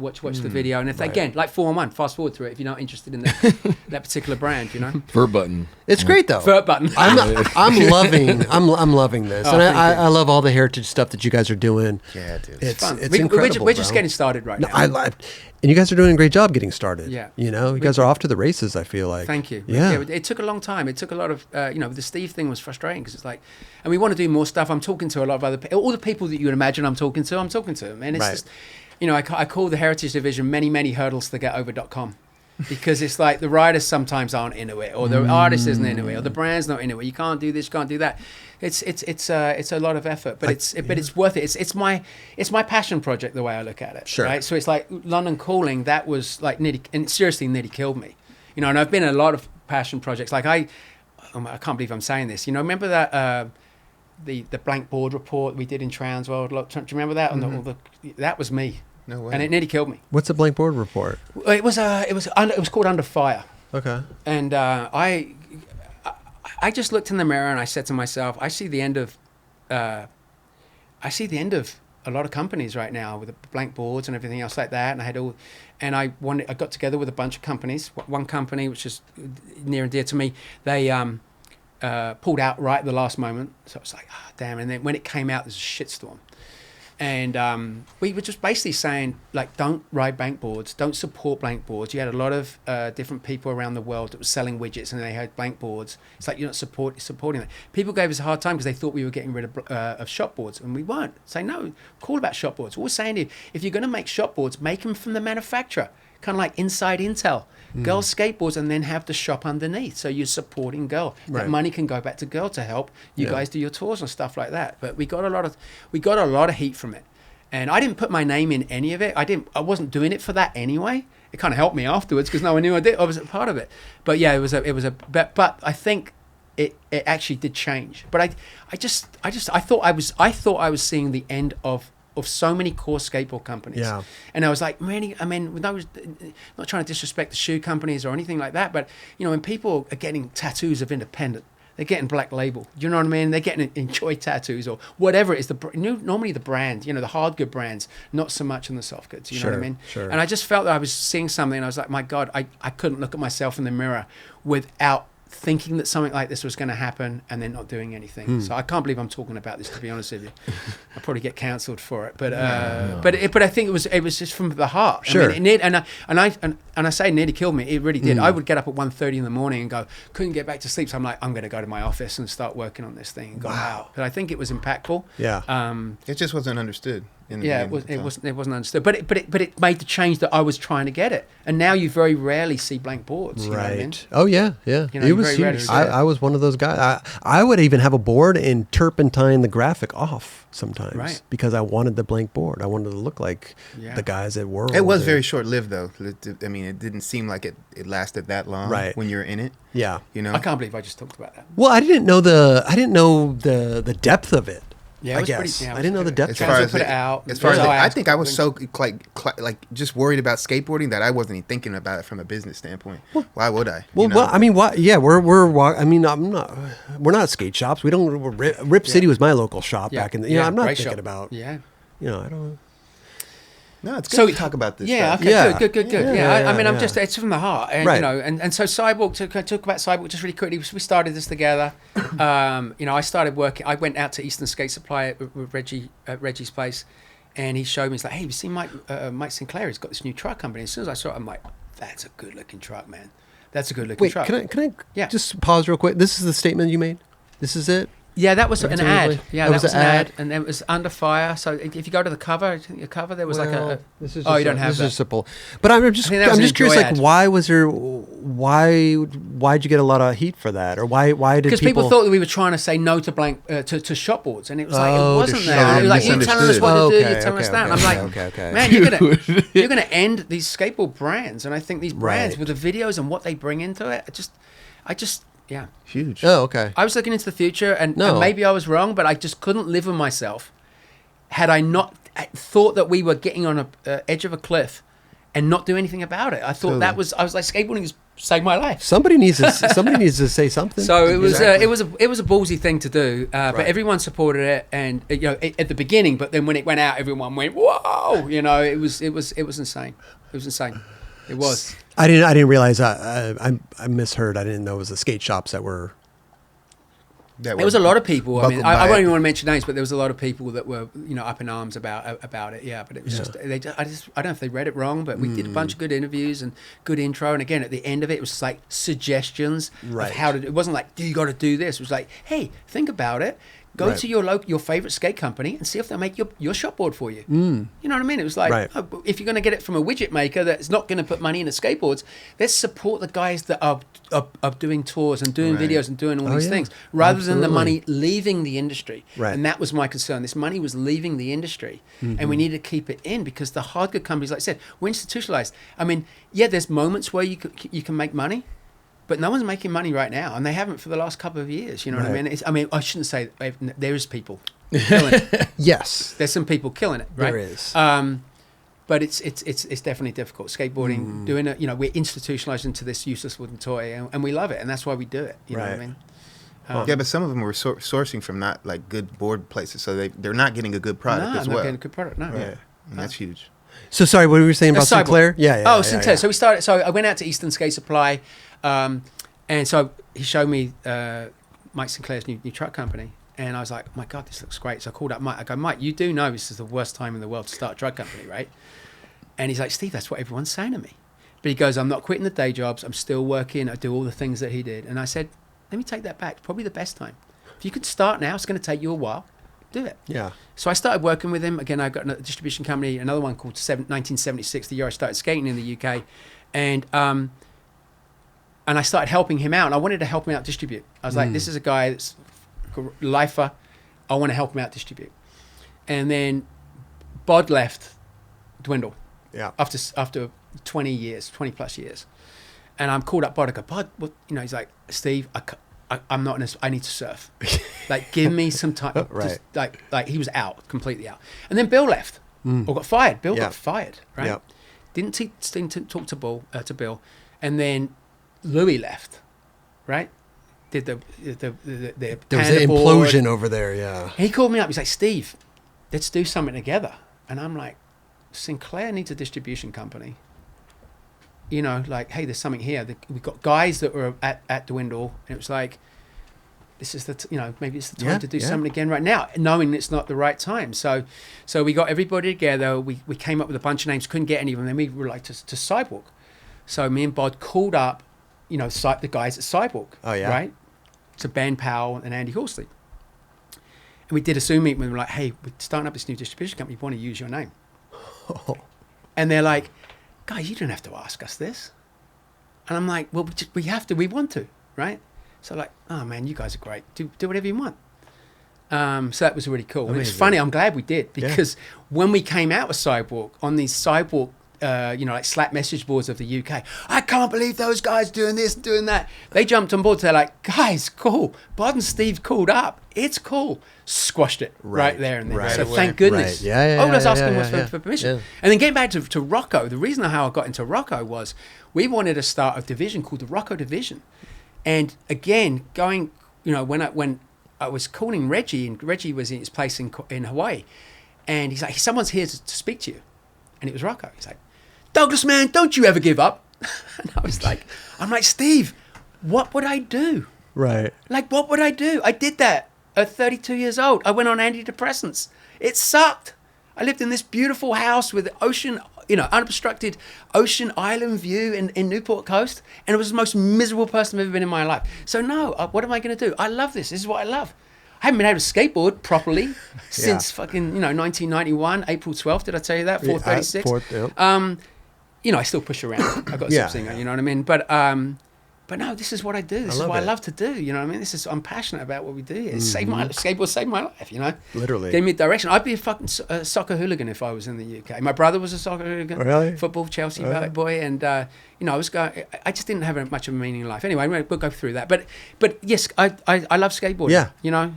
video. And if they, again, like 4-1, fast forward through it if you're not interested in that particular brand,
Fur button.
It's great though.
Vert button.
I'm loving this, and
thank you.
I love all the heritage stuff that you guys are doing.
Yeah, dude.
It's
Fun.
it's incredible.
We're just
bro.
getting started right
No,
now.
and you guys are doing a great job getting started.
Yeah.
You guys are off to the races. I feel like.
Thank you.
Yeah.
It took a long time. It took a lot of, the Steve thing was frustrating because it's like, and we want to do more stuff. I'm talking to a lot of other all the people that you would imagine I'm talking to them. And it's
Right.
just, I call the Heritage Division many hurdles to get over.com. Because it's like the riders sometimes aren't into it, or the artist isn't into it, or the brand's not into it. You can't do this, you can't do that. It's a lot lot of effort, but it's worth it. It's my passion project the way I look at it.
Sure.
Right. So it's like London Calling. That was like seriously nearly killed me. And I've been in a lot of passion projects. Like I can't believe I'm saying this. Remember that the blank board report we did in Transworld? Do you remember that? That was me.
No way.
And it nearly killed me.
What's a blank board report?
It was called Under Fire.
Okay.
And I just looked in the mirror and I said to myself, I see the end of a lot of companies right now with the blank boards and everything else like that. And I got together with a bunch of companies. One company, which is near and dear to me, they pulled out right at the last moment. So I was like, damn. And then when it came out, there's a shitstorm. And we were just basically saying, like, don't ride blank boards, don't support blank boards. You had a lot of different people around the world that were selling widgets and they had blank boards. It's like you're not supporting that. People gave us a hard time because they thought we were getting rid of shop boards, and we weren't. Say, no, cool about shop boards. We're saying if you're going to make shop boards, make them from the manufacturer, kind of like Inside Intel. Girl skateboards, and then have the shop underneath. So you're supporting Girl.
Right.
That money can go back to Girl to help you guys do your tours and stuff like that. But we got a lot of heat from it, and I didn't put my name in any of it. I wasn't doing it for that anyway. It kind of helped me afterwards because no one knew I was a part of it. But yeah, but I think it actually did change. But I thought I was seeing the end of so many core skateboard companies.
Yeah.
And I was like, really, I mean, not trying to disrespect the shoe companies or anything like that, but, you know, when people are getting tattoos of independent, they're getting Black Label. You know what I mean? They're getting Enjoy tattoos or whatever it is. Normally the brand, you know, the hard good brands, not so much in the soft goods. You know what I mean?
Sure.
And I just felt that I was seeing something, and I was like, my God, I couldn't look at myself in the mirror without thinking that something like this was going to happen and then not doing anything. So I can't believe I'm talking about this, to be honest with you. I'll probably get cancelled for it, but I think it was just from the heart.
Sure.
I mean, and I say it nearly killed me. It really did. I would get up at 1:30 in the morning and go, couldn't get back to sleep. So I'm like, I'm going to go to my office and start working on this thing and go out. But I think it was impactful.
Yeah.
It just wasn't understood.
It wasn't understood, but it made the change that I was trying to get it, and now you very rarely see blank boards. You know what I mean?
Oh yeah.
You know,
it was
very rarely
huge.
see it.
I was one of those guys. I would even have a board and turpentine the graphic off sometimes,
Right.
because I wanted the blank board. I wanted to look like the guys at World.
It was very short lived though. I mean, it didn't seem like it lasted that long.
Right.
When you're in it.
Yeah.
You know.
I can't believe I just talked about that.
Well, I didn't know the depth of it.
Yeah, it
I
was
guess
pretty, yeah,
I didn't know the depth.
As
of
far
it.
as
put it out.
As far as
Yeah,
I
I
think I was so like just worried about skateboarding that I wasn't even thinking about it from a business standpoint. Why would I?
Well,
You know?
I mean, why? Yeah, I mean, we're not skate shops. We don't. Rip City was my local shop back in the. I'm not
great
thinking
shop.
about.
Yeah.
I don't.
No, it's good
So
to talk about this.
Yeah,
stuff.
okay,
Yeah.
good.
Yeah,
I mean, I'm
yeah.
just, it's from the heart. And,
Right.
you know, and so Sidewalk, to talk about Sidewalk just really quickly, we started this together. You know, I started working, I went out to Eastern Skate Supply with Reggie's place, and he showed me, he's like, hey, have you seen Mike Sinclair? He's got this new truck company. As soon as I saw it, I'm like, that's a good looking truck, man. That's a good looking
Wait,
truck.
can I
Yeah.
just pause real quick? This is the statement you made. This is it.
Yeah, that was an ad.
Really?
Yeah,
That
that
was
was
an
an
ad?
ad, and then it was under fire. So if you go to the cover, there was like a.
This is
Oh, you don't have
this
that.
is simple. But I'm just
I think that was an
curious.
Enjoy
Like,
ad.
why was there? Why'd you get a lot of heat for that, or why did
Because people thought that we were trying to say no to blank to shop boards, and it was like
Oh,
it
to
wasn't
shop.
that. It was like, you're telling us what to do,
Okay,
you're telling us
okay,
that. And I'm
okay,
like,
okay.
man, you're gonna end these skateboard brands, and I think these brands
Right.
with the videos and what they bring into it, I just yeah.
Huge.
Oh, okay.
I was looking into the future, and
No.
maybe I was wrong, but I just couldn't live with myself. Had I not thought that we were getting on a edge of a cliff and not do anything about it, I thought I was like, skateboarding has saved my life.
Somebody needs to say something.
So it was
Exactly.
it was a ballsy thing to do, but
Right.
everyone supported it, and you know at the beginning. But then when it went out, everyone went whoa! You know, it was insane. It was insane. It was.
I didn't realize I misheard. I didn't know it was the skate shops that were.
There was a lot of people. I mean,
buckled
I
by
won't
it.
even want to mention names, but there was a lot of people that were, you know, up in arms about it. Yeah, but it was just I don't know if they read it wrong, but we did a bunch of good interviews and good intro. And again, at the end of it, it was just like suggestions
Right.
of how to. It wasn't like, do you got to do this? It was like, hey, think about it. Go
Right.
to your favorite skate company and see if they'll make your shop board for you. You know what I mean? It was like,
Right.
oh, if you're going to get it from a widget maker that's not going to put money into skateboards, let's support the guys that are doing tours and doing
Right.
videos and doing all
Oh,
these
yeah.
things, rather than the
Absolutely.
money leaving the industry.
Right.
And that was my concern. This money was leaving the industry, and we needed to keep it in because the hard good companies, like I said, were institutionalized. I mean, yeah, there's moments where you can make money. But no one's making money right now, and they haven't for the last couple of years. You know what I
Right.
mean? I shouldn't say there is people killing it.
Yes,
There's some people killing it, right?
there is.
But it's definitely difficult. Skateboarding, doing it, you know, we're institutionalized into this useless wooden toy, and we love it, and that's why we do it. You know what I
Right.
mean?
Yeah, but some of them were sourcing from not like good board places, so they're not getting a good product
No,
as
I'm not
well.
getting a good product. No.
Yeah, and that's huge.
So sorry, what were you saying about
Sidewalk.
Sinclair? Yeah.
Oh,
yeah,
Sinclair.
yeah.
So we started. So I went out to Eastern Skate Supply, and so he showed me Mike Sinclair's new truck company, And I was like, oh my God, this looks great. So I called up Mike. I go, Mike, you do know this is the worst time in the world to start a drug company, right? And he's like, Steve, that's what everyone's saying to me. But he goes, I'm not quitting the day jobs. I'm still working. I do all the things that he did. And I said, let me take that back. It's probably the best time. If you could start now, it's going to take you a while. Do it.
Yeah.
So I started working with him. Again, I got a distribution company, another one called 1976, the year I started skating in the UK. And I started helping him out. And I wanted to help him out distribute. I was like, this is a guy that's a lifer. I want to help him out distribute. And then Bod left Dwindle.
Yeah.
After 20 plus years. And I'm called up Bod. I go, Bod, what? You know, he's like, Steve, I'm not in this. I need to surf. Like, give me some time.
Right.
Just, like he was out, completely out. And then Bill left or got fired. Bill got fired, right?
Yeah.
Didn't talk to Bill. And then Louis left, right? Did the
there was an implosion over there, yeah.
He called me up. He's like, Steve, let's do something together. And I'm like, Sinclair needs a distribution company. You know, like, hey, there's something here. We've got guys that were at Dwindle, and it was like, this is maybe it's the time to do something again right now, knowing it's not the right time. So we got everybody together. We came up with a bunch of names, couldn't get any of them. Then we were like to Sidewalk. So me and Bod called up, the guys at Sidewalk.
Oh yeah,
right. So Ben Powell and Andy Horsley. And we did a Zoom meeting. We were like, hey, we're starting up this new distribution company. We want to use your name. And they're like, guys, you don't have to ask us this. And I'm like, well, we have to. We want to, right? So like, oh man, you guys are great. Do whatever you want. So that was really cool. And it's funny. I'm glad we did, because when we came out with Sidewalk on these Sidewalk, like Slack message boards of the UK, I can't believe those guys doing this and doing that. They jumped on board. They're like, guys, cool. Bod and Steve called up. It's cool. Squashed it right there and then.
Right
so
away.
thank goodness.
Right. Yeah,
all I was asking
yeah,
was for permission. Yeah. And then getting back to Rocco, the reason how I got into Rocco was we wanted to start a division called the Rocco Division. And again, going, when I was calling Reggie, and Reggie was in his place in Hawaii, and he's like, someone's here to speak to you. And it was Rocco. He's like, Douglas, man, don't you ever give up. And I'm like, Steve, what would I do?
Right.
Like, what would I do? I did that at 32 years old. I went on antidepressants. It sucked. I lived in this beautiful house with ocean, unobstructed ocean island view in Newport Coast. And it was the most miserable person I've ever been in my life. So no, what am I going to do? I love this. This is what I love. I haven't been able to skateboard properly since fucking, 1991, April 12th. Did I tell you that? 436. I still push around. I've got a singer, you know what I mean? But no, this is what I do. This is what I love to do. You know what I mean? I'm passionate about what we do here. Skateboard saved my life,
Literally.
Gave me direction. I'd be a fucking soccer hooligan if I was in the UK. My brother was a soccer hooligan.
Really?
Football, Chelsea boy. And, I just didn't have much of a meaning in life. Anyway, we'll go through that. But yes, I love skateboarding. Yeah.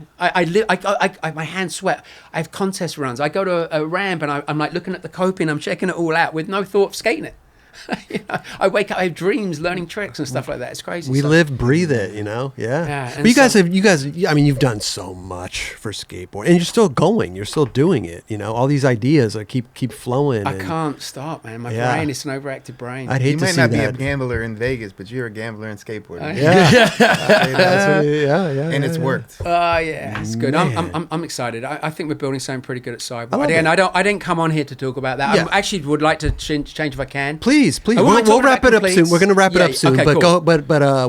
My hands sweat. I have contest runs. I go to a ramp and I'm like looking at the coping. I'm checking it all out with no thought of skating it. I wake up, I have dreams, learning tricks and stuff like that. It's crazy.
We live, breathe it, Yeah. But you guys, you've done so much for skateboard, and you're still going. You're still doing it. All these ideas keep flowing.
I can't stop, man. My brain is an overactive brain.
I'd hate
you
to
might
see
not
that.
be a gambler in Vegas, but you're a gambler in skateboarding.
And
it's worked.
Yeah, it's good. I'm excited. I think we're building something pretty good at Sidewalk. Again, I didn't come on here to talk about that. I actually would like to change if I can.
Please. We'll wrp it up soon. We're going to wrap it up soon.
Okay,
but
cool.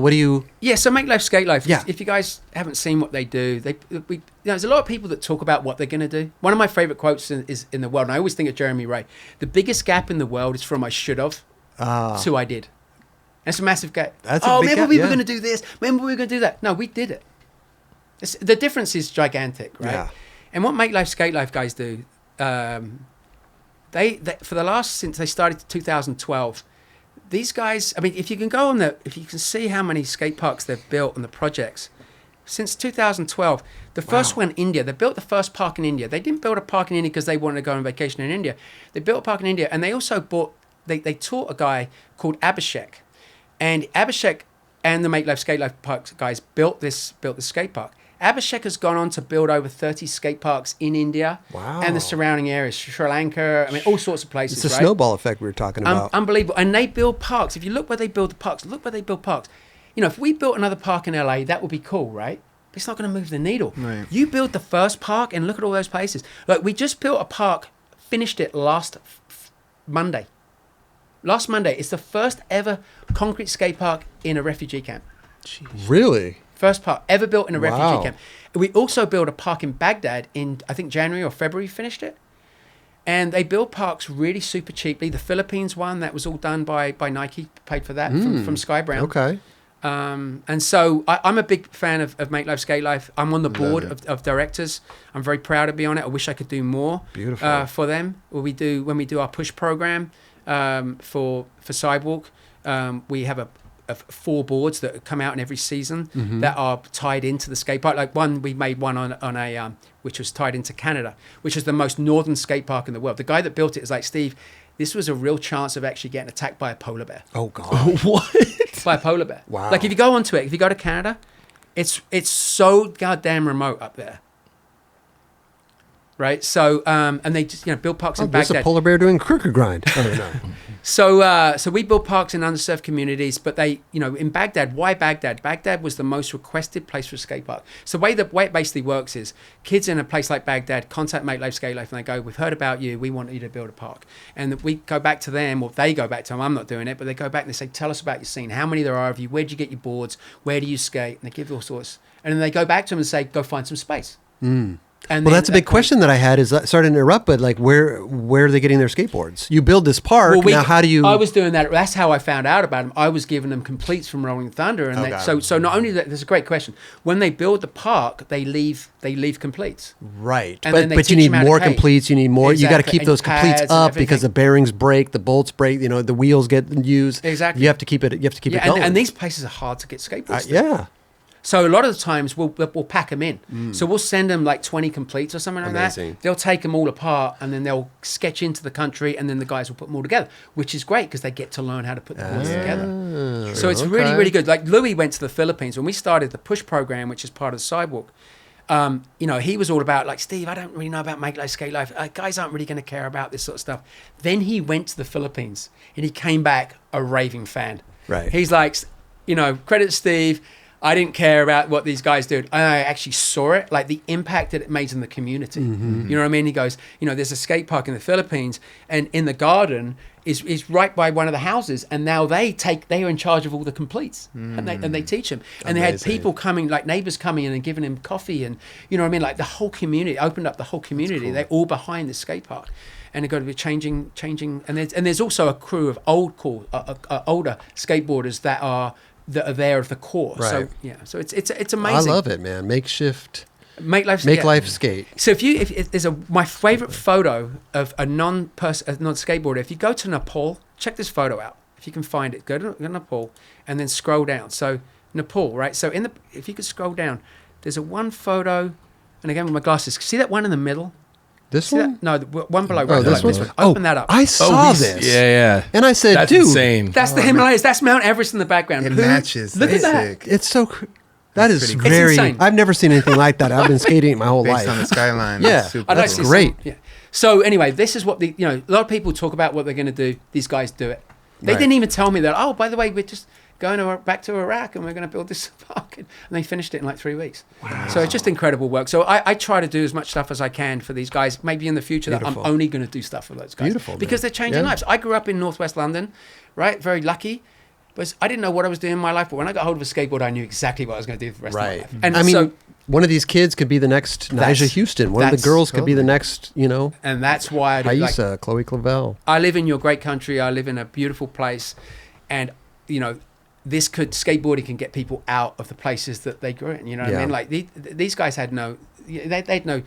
What do you?
Yeah, so Make Life Skate Life.
Yeah.
If you guys haven't seen what they do, there's a lot of people that talk about what they're going to do. One of my favorite quotes is in the world, and I always think of Jeremy Ray. The biggest gap in the world is from I should have to I did. And it's a massive gap. Remember we were going to do this. Remember we were going to do that. No, we did it. The difference is gigantic, right? Yeah. And what Make Life Skate Life guys do, they for the last, since they started 2012, these guys, if you can see how many skate parks they've built and the projects since 2012. The first one in India, they built the first park in India. They didn't build a park in India because they wanted to go on vacation in India. They built a park in India, and they also they taught a guy called Abhishek, and Abhishek and the Make Life Skate Life Parks guys built this skate park. Abhishek has gone on to build over 30 skate parks in India and the surrounding areas, Sri Lanka, all sorts of places.
It's a snowball effect we were talking about.
Unbelievable. And they build parks. If you look where they build the parks, if we built another park in LA, that would be cool, right? but it's not going to move the needle.
Right.
You build the first park and look at all those places. Like we just built a park, finished it last Monday. Last Monday, it's the first ever concrete skate park in a refugee camp.
Really?
First park ever built in a
Wow.
refugee camp. We also built a park in Baghdad in, I think, January or February, finished it. And they build parks really super cheaply. The Philippines one, that was all done by Nike, paid for that from Sky Brown.
Okay.
And so I'm a big fan of Make Life Skate Life. I'm on the board of directors. I'm very proud to be on it. I wish I could do more for them. When we do our push program for Sidewalk, we have a 4 boards that come out in every season that are tied into the skate park. Like we made one on a which was tied into Canada, which is the most northern skate park in the world. The guy that built it is like, Steve, this was a real chance of actually getting attacked by a polar bear.
Oh God.
What?
By a polar bear.
Wow.
Like if you go onto it, if you go to Canada, it's so goddamn remote up there. Right? So and they just build parks in
There's
Baghdad.
a polar bear doing crooked grind. I don't know.
So we build parks in underserved communities, but they, in Baghdad, why Baghdad? Baghdad was the most requested place for a skate park. So the way it basically works is kids in a place like Baghdad contact Make Life Skate Life and they go, we've heard about you, we want you to build a park. And we go back to them, or they go back to them, I'm not doing it, but they go back and they say, tell us about your scene, how many there are of you, where'd you get your boards, where do you skate? And they give all sorts. And then they go back to them and say, go find some space. And
Well,
then
that's a big question that I had. Is sorry to interrupt, but like, where are they getting their skateboards? You build this park. Now, how do you?
I was doing that. That's how I found out about them. I was giving them completes from Rolling Thunder, and so not only that. There's a great question. When they build the park, they leave completes.
Right,
And then they
but you
teach
need
them how to
more
skate.
completes. You need more. You got to
Exactly.
keep
And
those completes
pads and
up because
everything.
the bearings break, the bolts break. The wheels get used.
Exactly.
You have to keep it. You have to keep it
Yeah,
going.
and these places are hard to get skateboards. to.
yeah.
So a lot of the times we'll pack them in. So we'll send them like 20 completes or something like
Amazing.
that. They'll take them all apart and then they'll sketch into the country and then the guys will put them all together, which is great because they get to learn how to put the boards together. So it's really, really good. Like Louis went to the Philippines when we started the push program, which is part of the Sidewalk. He was all about like, Steve, I don't really know about Make Life Skate Life. Guys aren't really going to care about this sort of stuff. Then he went to the Philippines and he came back a raving fan.
Right.
He's like, credit Steve. I didn't care about what these guys did. I actually saw it, like the impact that it made in the community. You know what I mean? He goes, there's a skate park in the Philippines, and in the garden is right by one of the houses, and now they are in charge of all the completes, and they teach them. And they had
Amazing.
people coming, like neighbors coming in and giving him coffee, and you know what I mean? Like the whole community opened up the whole community. Cool. They're all behind the skate park. And they're going to be changing, and there's also a crew of older skateboarders that are there of the core.
Right.
So it's amazing.
I love it, man. Makeshift.
Make life
skate.
So if there's my favorite photo of a non-skateboarder. If you go to Nepal, check this photo out. If you can find it, go to Nepal and then scroll down. So Nepal, right? So if you could scroll down, there's one photo, and again with my glasses, see that one in the middle?
This
See
one?
that? No, the one below.
Oh, this one?
Open that up.
I saw this.
Yeah.
And I said,
That's
dude,
insane.
That's the Himalayas. That's Mount Everest in the background.
It matches.
Look at
That's
that.
sick.
it's so. That is
pretty cool.
very.
It's insane.
I've never seen anything like that. I've been skating my whole
Based on the
life.
skyline.
Yeah.
It's super
I'd like
That's
to
cool.
see
great.
yeah. So anyway, this is what a lot of people talk about what they're going to do. These guys do it. They
Right.
didn't even tell me that. Oh, by the way, we're just going back to Iraq and we're going to build this park. And they finished it in like 3 weeks. Wow. So it's just incredible work. So I try to do as much stuff as I can for these guys. Maybe in the future that
Beautiful.
I'm only going to do stuff for those guys.
Beautiful,
because
man.
they're changing
Yeah.
lives. I grew up in Northwest London, right? Very lucky. But I didn't know what I was doing in my life. But when I got hold of a skateboard, I knew exactly what I was going to do for the rest of my life. And
I mean,
so,
one of these kids could be the next
That's-
Nyjah Houston. One of the
that's
girls could be the
totally.
next,
and that's why I do, like,
Aisa, Chloe Clavel.
I live in your great country. I live in a beautiful place, and skateboarding can get people out of the places that they grew in. You know what I
Yeah.
mean? Like these guys had they had no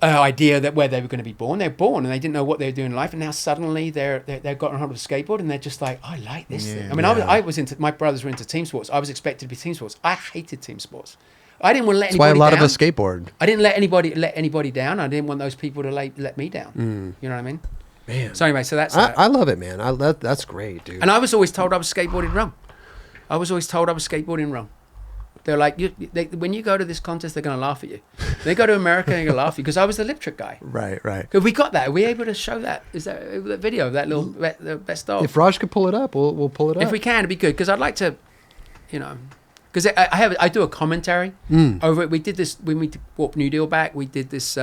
idea that where they were going to be born. They're born and they didn't know what they were doing in life, and now suddenly they've gotten hold of a skateboard and they're just like, I like this thing. I mean, I was into, my brothers were into team sports. I was expected to be team sports. I hated team sports. I didn't want to let
That's why
anybody
a lot
down.
of us skateboard.
I didn't let anybody down. I didn't want those people to let me down. You know what I mean?
Man.
So anyway, so that's that.
I love it, man. That's great, dude.
And I was always told I was skateboarding wrong. They're like, when you go to this contest, they're going to laugh at you. They go to America and they're going to laugh at you because I was the lip trick guy.
Right.
Have we got that? Are we able to show that? Is that the video of that little the best of?
If Raj could pull it up, we'll pull it up.
If we can, it'd be good because I'd like to, because because I do a commentary over it. We did this when we brought New Deal back. We did this.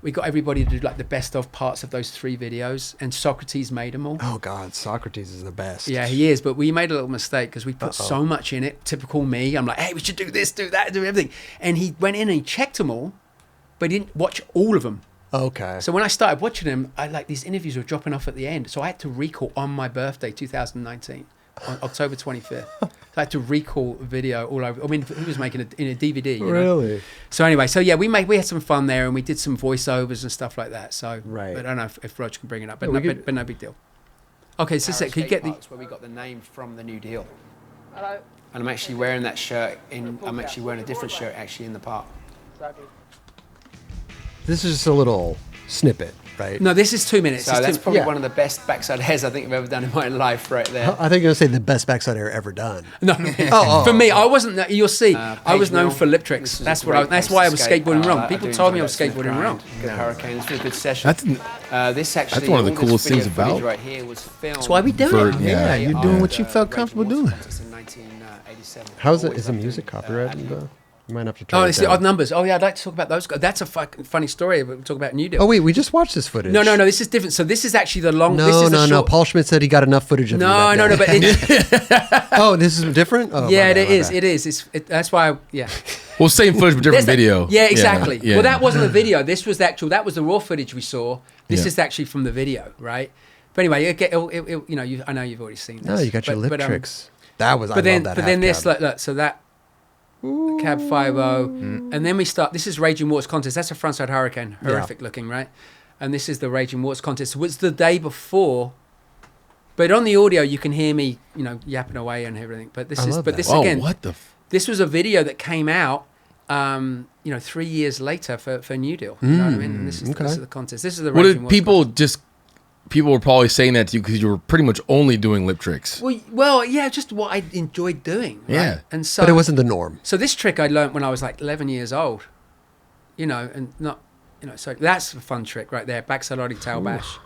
We got everybody to do like the best of parts of those 3 videos, and Socrates made them all.
Oh God, Socrates is the best.
Yeah, he is. But we made a little mistake because we put so much in it. Typical me. I'm like, hey, we should do this, do that, do everything. And he went in and he checked them all, but he didn't watch all of them.
Okay.
So when I started watching them, I like these interviews were dropping off at the end. So I had to recall on my birthday, 2019, on October 25th. So I had to recall a video all over. I mean, he was making it in a DVD. You know?
Really?
So anyway, so yeah, we had some fun there, and we did some voiceovers and stuff like that. So,
Right.
But I don't know if Roger can bring it up, but,
Yeah,
but no big deal. Okay, so could you get the where we got the name from the New Deal? Hello. And I'm actually wearing that shirt. I'm actually wearing a different shirt actually in the park.
This is just a little snippet, right?
No, this is 2 minutes. So that's probably
yeah.
one of the best backside airs I think I've ever done in my life, right there.
I think you're gonna say the best backside air ever done.
No, for me, I wasn't. You'll see, I was known for lip tricks. That's what. That's why I was skateboarding wrong. People told me I was skateboarding wrong. Good hurricane. This was a good session.
This actually. That's one of the coolest things about.
Right here was filmed. That's why we do it.
Yeah, you're doing what you felt comfortable doing.
How is it? Is the music copyrighted? You might have to turn
it's the odd numbers. Oh yeah, I'd like to talk about those. That's a funny story. We'll talk about New Deal.
Oh wait, we just watched this footage.
No, this is different. So this is actually the long.
No. Paul Schmitt said he got enough footage of you that
No.
day.
But
oh, this is different. Oh,
yeah,
my bad.
It is. That's why. Yeah.
Well, same footage but different video.
Yeah, exactly.
Yeah.
Well, that wasn't the video. This was the actual. That was the raw footage we saw. This is actually from the video, right? But anyway, I know you've already seen this.
No, you got your lip tricks. That was.
But then this, look, so that. Cab 5-0, and then we start. This is Raging Waters contest. That's a frontside hurricane, horrific looking, right? And this is the Raging Waters contest. It was the day before, but on the audio you can hear me, yapping away and everything. But this again.
What the?
This was a video that came out, 3 years later for New Deal. You know what I mean? And this is the contest. This is the.
What
Raging
did
Waters
people
contest.
just? People were probably saying that to you because you were pretty much only doing lip tricks.
Well, yeah, just what I enjoyed doing. Right?
Yeah,
and so.
But it wasn't the norm.
So this trick I learned when I was like 11 years old, and not, so that's a fun trick right there, backside ollie tail bash.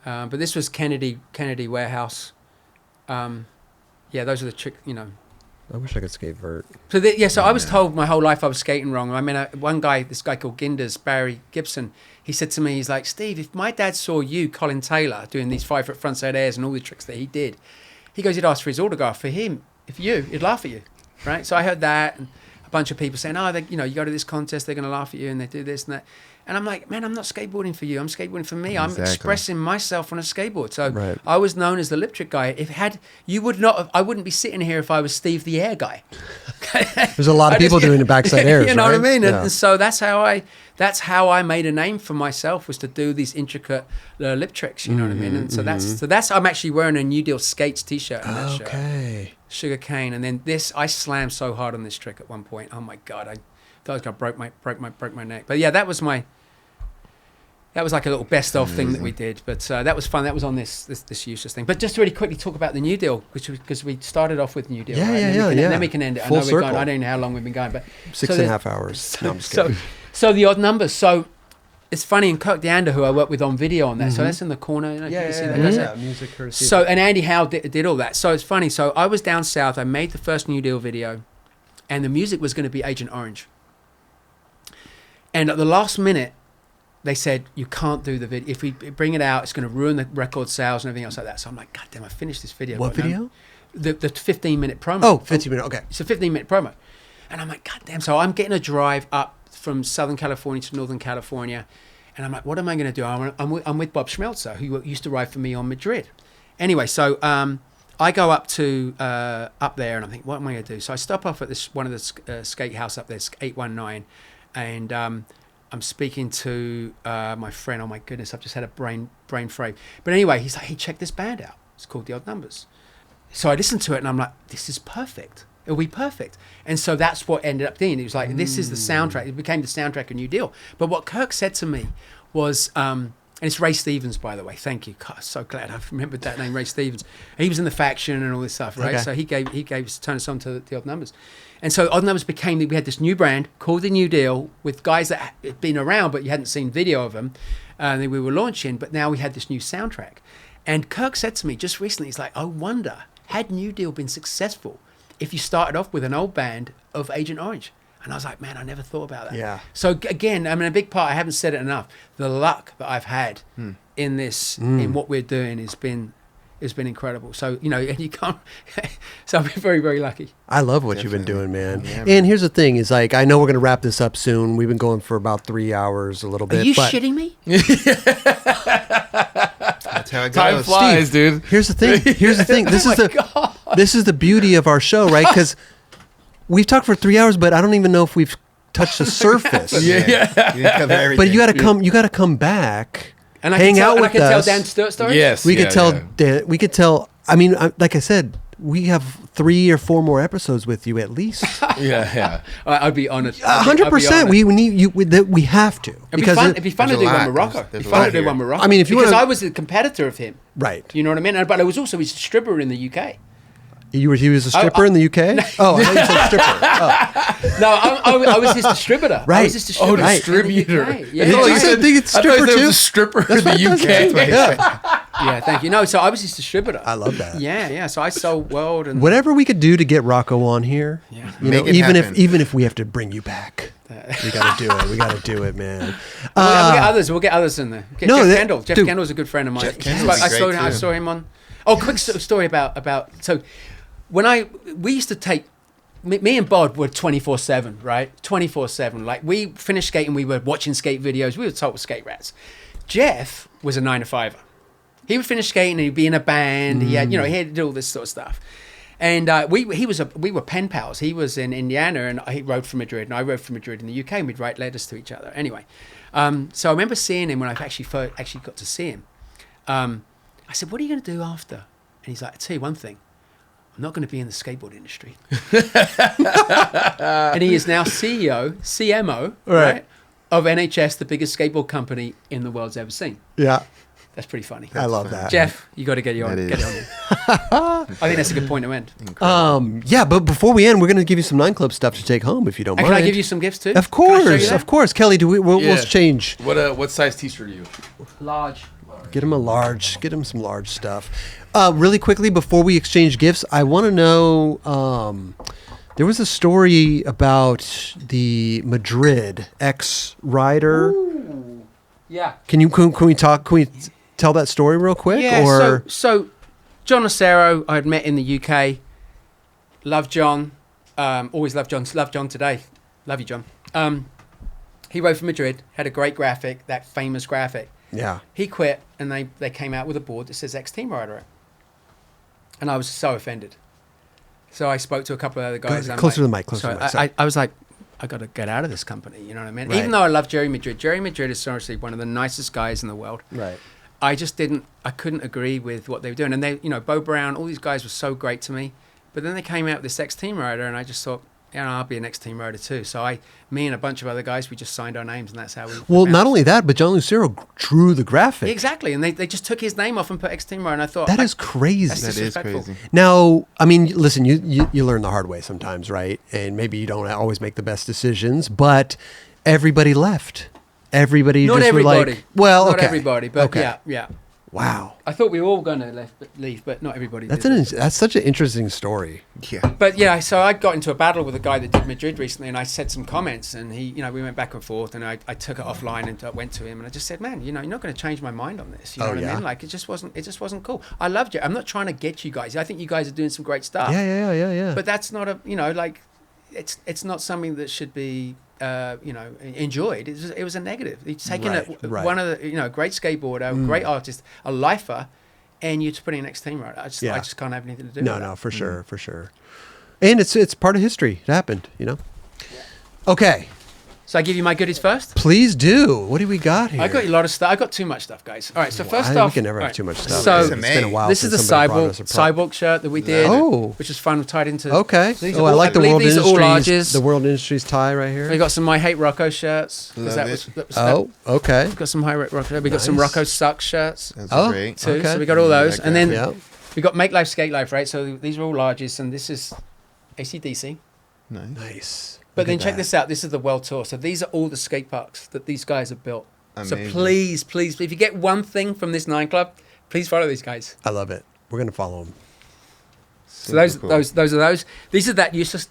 But this was Kennedy Warehouse. Those are the trick,
I wish I could skate vert.
So I was told my whole life I was skating wrong. I mean, this guy called Ginders, Barry Gibson, he said to me, he's like, Steve, if my dad saw you, Colin Taylor, doing these 5-foot frontside airs and all the tricks that he did, he goes, he'd ask for his autograph. For him, he'd laugh at you, right? So I heard that, and a bunch of people saying, you go to this contest, they're going to laugh at you, and they do this and that. And I'm like, man, I'm not skateboarding for you. I'm skateboarding for me.
Exactly.
I'm expressing myself on a skateboard. So
right.
I was known as the lip trick guy. I wouldn't be sitting here if I was Steve the Air guy.
There's a lot of people doing the backside airs.
You know what I mean?
Yeah.
And so that's how I made a name for myself, was to do these intricate lip tricks. You know what I mean? And so that's I'm actually wearing a New Deal Skates t-shirt in that shirt.
Okay.
Sugar cane, and then this I slammed so hard on this trick at one point. Oh my god, I thought I was gonna break my neck. But yeah, that was like a little best of thing that we did. But that was fun. That was on this useless thing. But just to really quickly talk about the New Deal, because we started off with New Deal.
Yeah,
right?
yeah.
And then we can end it.
Full
I know
circle.
we're going. I don't know how long we've been going, but
6.5 hours. No, I'm just kidding.
So the odd numbers. So it's funny, and Kirk DeAnder, who I work with on video on that. So that's in the corner. You can see that. That's it.
Music courtesy.
So, and Andy Howell did all that. So it's funny. So I was down south. I made the first New Deal video, and the music was going to be Agent Orange. And at the last minute, they said, you can't do the video. If we bring it out, it's going to ruin the record sales and everything else like that. So I'm like, God damn, I finished this video.
What video?
The 15-minute promo.
Oh, 15 minute. Okay.
It's a 15-minute promo. And I'm like, God damn. So I'm getting a drive up from Southern California to Northern California. And I'm like, what am I going to do? I'm with Bob Schmelzer, who used to ride for me on Madrid. Anyway, so I go up there and I think, what am I going to do? So I stop off at one of the skate house up there, 819. And I'm speaking to my friend. Oh my goodness, I've just had a brain frame. But anyway, he's like, hey, check this band out. It's called The Odd Numbers. So I listened to it and I'm like, this is perfect. It'll be perfect. And so that's what ended up being. It was like, this is the soundtrack. It became the soundtrack of New Deal. But what Kirk said to me was, and it's Ray Stevens, by the way. Thank you. God, so glad I've remembered that name, Ray Stevens. He was in the Faction and all this stuff, right?
Okay.
So he turned us on to the Odd Numbers. And so Odd Numbers we had this new brand called The New Deal with guys that had been around, but you hadn't seen video of them. And we were launching, but now we had this new soundtrack. And Kirk said to me just recently, he's like, I wonder, had New Deal been successful if you started off with an old band of Agent Orange. And I was like, man, I never thought about that.
Yeah.
So again, I mean, a big part, I haven't said it enough, the luck that I've had in this, in what we're doing has been incredible. So, you know, and you can't, so I've been very, very lucky.
I love what you've been doing, man.
Yeah,
and here's the thing is like, I know we're going to wrap this up soon. We've been going for about 3 hours, a little bit.
Are you
but
shitting me?
That's how it
Time
goes.
flies,
Steve,
dude.
Here's the thing. Here's the thing. This is the beauty of our show, right? Because we've talked for 3 hours, but I don't even know if we've touched the surface.
You didn't cover everything.
But you got to come. You got to come back.
And I
hang
can tell,
out
and
with
I can
us.
tell Dan Stewart stories?
Yes.
We
yeah,
could tell.
yeah.
Dan, we could tell. I mean, like I said, we have 3 or 4 more episodes with you at least.
Yeah.
I'd be honored.
100%. We need you. We have to
It'd be fun to
There's
do
a
one
lot.
with Rocco.
There's
It'd be
a
fun
lot
to do
here.
one with Rocco.
I mean, if you
because
wanna-
I was a competitor of him.
Right.
You know what I mean? But I was also his distributor in the UK.
He was a stripper in the UK. Oh, I thought you said stripper. Oh.
No, I was his distributor.
Right.
I was his distributor.
Oh,
in the
distributor.
UK. Yeah,
Did you
yeah.
say think it's
I thought
stripper
there was
too?
a stripper in
That's what
the
I thought
UK.
you said. Yeah.
Yeah, thank you. No, so I was his distributor.
I love that.
Yeah. So I sold World and
Whatever we could do to get Rocco on here,
Yeah.
you know,
Make it happen.
even if we have to bring you back, we got to do it. We got to do it, man.
we'll get others. We'll get others in there. Get
No,
Jeff
that-
Kendall. Jeff
dude.
Kendall's a good friend of mine.
Kendall's
I
great, too.
saw him on. Oh, quick story about. So when we used to take. Me and Bod were 24/7, right? 24/7. Like we finished skating, we were watching skate videos. We were total skate rats. Jeff was a 9-to-5er. He would finish skating and he'd be in a band. He had, he had to do all this sort of stuff. And we were pen pals. He was in Indiana and he rode from Madrid, and I rode from Madrid in the UK, and we'd write letters to each other. Anyway, so I remember seeing him when I actually got to see him. I said, "What are you going to do after?" And he's like, "I'll tell you one thing. I'm not going to be in the skateboard industry." And he is now CMO, right, of NHS, the biggest skateboard company in the world's ever seen.
Yeah,
That's pretty funny.
I love that.
Jeff, you got to get you on.
That
Get
is.
on. I think that's a good point to end.
Yeah, but before we end, we're going to give you some 9 Club stuff to take home if you don't
And
mind.
can I give you some gifts too?
Of
Can I show you
course,
that?
of course. Kelly, we'll
Yeah.
change.
What size t-shirt are you?
Large.
Get him a large. Get him some large stuff. Really quickly, before we exchange gifts, I want to know. There was a story about the Madrid ex-rider.
Yeah.
Can we talk? Can we tell that story real quick?
Yeah.
Or
So John Acero, I had met in the UK. Love John. Always love John. Love John today. Love you, John. He rode from Madrid. Had a great graphic. That famous graphic.
yeah,
He quit, and they came out with a board that says ex-team rider it. And I was so offended. So I spoke to a couple of other guys.
Go-
and I'm
closer to
like-
the mic, closer to the
so
mic, sorry.
I was like, I got to get out of this company. You know what I mean?
Right.
Even though I love Jerry Madrid. Jerry Madrid is seriously one of the nicest guys in the world.
right.
I couldn't agree with what they were doing. And they, Bo Brown, all these guys were so great to me. But then they came out with this ex-team rider, and I just thought, I'll be an ex-team rider too. So me and a bunch of other guys, we just signed our names, and that's how we.
Well,
announced.
not only that, but John Lucero drew the graphic.
Exactly, and they just took his name off and put ex-team rider, and I thought
That is crazy.
That's
That is
disrespectful.
crazy.
Now, I mean, listen, you learn the hard way sometimes, right? And maybe you don't always make the best decisions, but everybody left. Everybody
Not
just
everybody.
were like, well,
not
okay.
everybody, but
Okay.
yeah.
Wow.
I thought we were all going to leave, but not everybody.
That's
did.
that's such an interesting story.
Yeah.
But yeah, so I got into a battle with a guy that did Madrid recently, and I said some comments, and he, we went back and forth, and I took it offline and I went to him, and I just said, man, you're not going to change my mind on this. You know
Oh,
what I
yeah?
mean? Like it just wasn't cool. I loved you. I'm not trying to get you guys. I think you guys are doing some great stuff.
Yeah.
But that's not it's not something that should be enjoyed. It was a negative. It's taking
Right.
one of the great skateboarder, great artist, a lifer, and you're just putting an ex-team right. I just can't have anything to do with
No,
that.
for sure, for sure. And it's part of history. It happened, Okay,
So I give you my goodies first.
please do. What do we got here?
I got you a lot of stuff. I got too much stuff, guys. All right. So first
We
off,
can never
all
have
right,
too much stuff.
So
it's been a while.
this is the
since somebody brought
Sidewalk
us a pro-
shirt that we did,
Oh.
which was fun. Tied into
Okay.
These
Oh,
are
I
all-
like the
believe
World
these are all
Industries.
larges.
The World Industries tie right here.
We got some My Hate Rocco shirts. 'cause
Love
that
it.
was, that was
Oh, okay.
we got some My Hate Rocco. We got some
Nice.
Rocco Sucks shirts
That's
Oh.
great.
too.
Okay.
So we got all those,
Like
and
that.
then
Yeah.
we got Make Life Skate Life, right? So these are all larges, and this is AC/DC.
Nice.
Nice.
But
Look
then
at
check
that.
this out. This is the World Tour. So these are all the skate parks that these guys have built.
Amazing.
So please, if you get one thing from this 9 Club, please follow these guys.
I love it. We're gonna follow them.
So those
cool.
those are those. These are that useless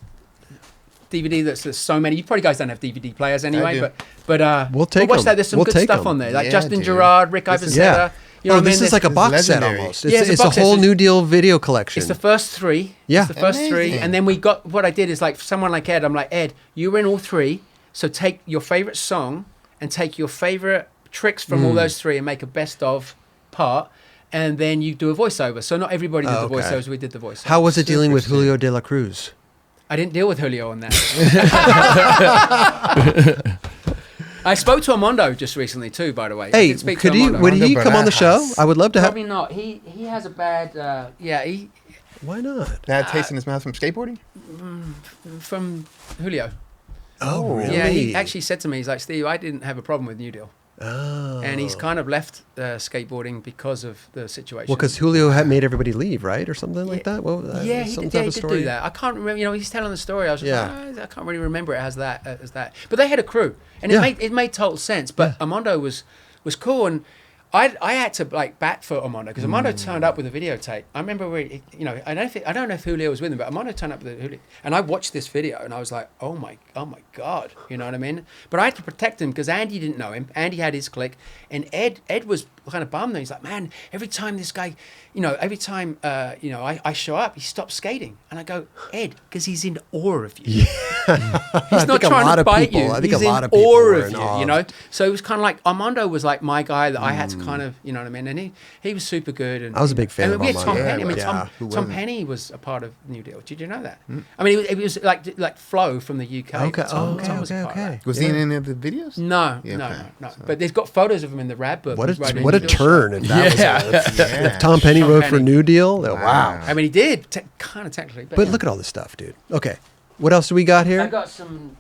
DVD. There's so many. You probably guys don't have DVD players anyway,
do.
but
We'll take
watch
'em.
that. There's some
We'll
good
take
stuff
'em.
on there, like
Yeah,
Justin
dude.
Gerard, Rick
This is-
Ivensetta. You know
Oh,
what I mean?
this is like a
It's
box set
legendary.
almost.
Yeah,
It's
it's a
a
box set.
whole New Deal video collection.
It's the first three.
Yeah.
It's the first three.
Amazing.
And then we got, what I did is like someone like Ed, I'm like, Ed, you were in all three. So take your favorite song and take your favorite tricks from all those three and make a best of part. And then you do a voiceover. So not everybody did
Oh,
the
okay.
voiceovers. We did the voiceover.
How was it dealing with
Super
Julio de la Cruz?
I didn't deal with Julio on that. I spoke to Armando just recently too, by the way. I
Hey,
did speak
could
to
he?
Armando.
Would he
Armando
come on the show?
Barajas.
I would love to have.
Probably not. He has a bad, he
Why not?
Bad taste in his mouth from skateboarding.
from Julio.
Oh, really?
Yeah, he actually said to me, he's like, Steve, I didn't have a problem with New Deal.
Oh.
And he's kind of left skateboarding because of the situation.
Well, because Julio had made everybody leave, right, or something like that. Well,
yeah, he
some
did,
type
he
of
did
story.
do that. I can't remember. You know, he's telling the story. I was just
Yeah.
like, I can't really remember it as that. But they had a crew, and
Yeah.
it made total sense. But Armando was cool, and I had to like bat for Armando because Armando turned up with a videotape. I remember I don't know if Julio was with him, but Armando turned up with Julio, and I watched this video and I was like, oh my god, you know what I mean? But I had to protect him because Andy didn't know him. Andy had his clique, and Ed was kind of bummed. He's like, man, every time this guy, I show up, he stops skating, and I go, Ed, because he's in awe of you. He's not trying to bite you.
I think
He's
a lot
in
of people
awe
were
of
in
you,
awe
you
of-
know. So it was kind of like Armando was like my guy that I had to kind of, you know what I mean. And he was super good. And
I was a big fan
and
of
we had Tom
Armando.
Penny. I mean,
Yeah.
Who
Tom
wasn't?
Penny was a part of New Deal. Did you know that? I mean, it was like Flo from the UK.
Okay.
Tom was a
Okay.
part of that.
Okay.
Was he in any of the videos?
No,
Yeah,
no,
okay.
no. But they've got photos of him in the rap book.
What
He's writing
a
New Deal stuff.
turn! If that
Yeah.
if Tom Penny
Tom
wrote for
Penny.
New Deal, wow.
I mean, he did kind of technically.
But
yeah.
look at all this stuff, dude. Okay, what else do we got
I
here?
got some.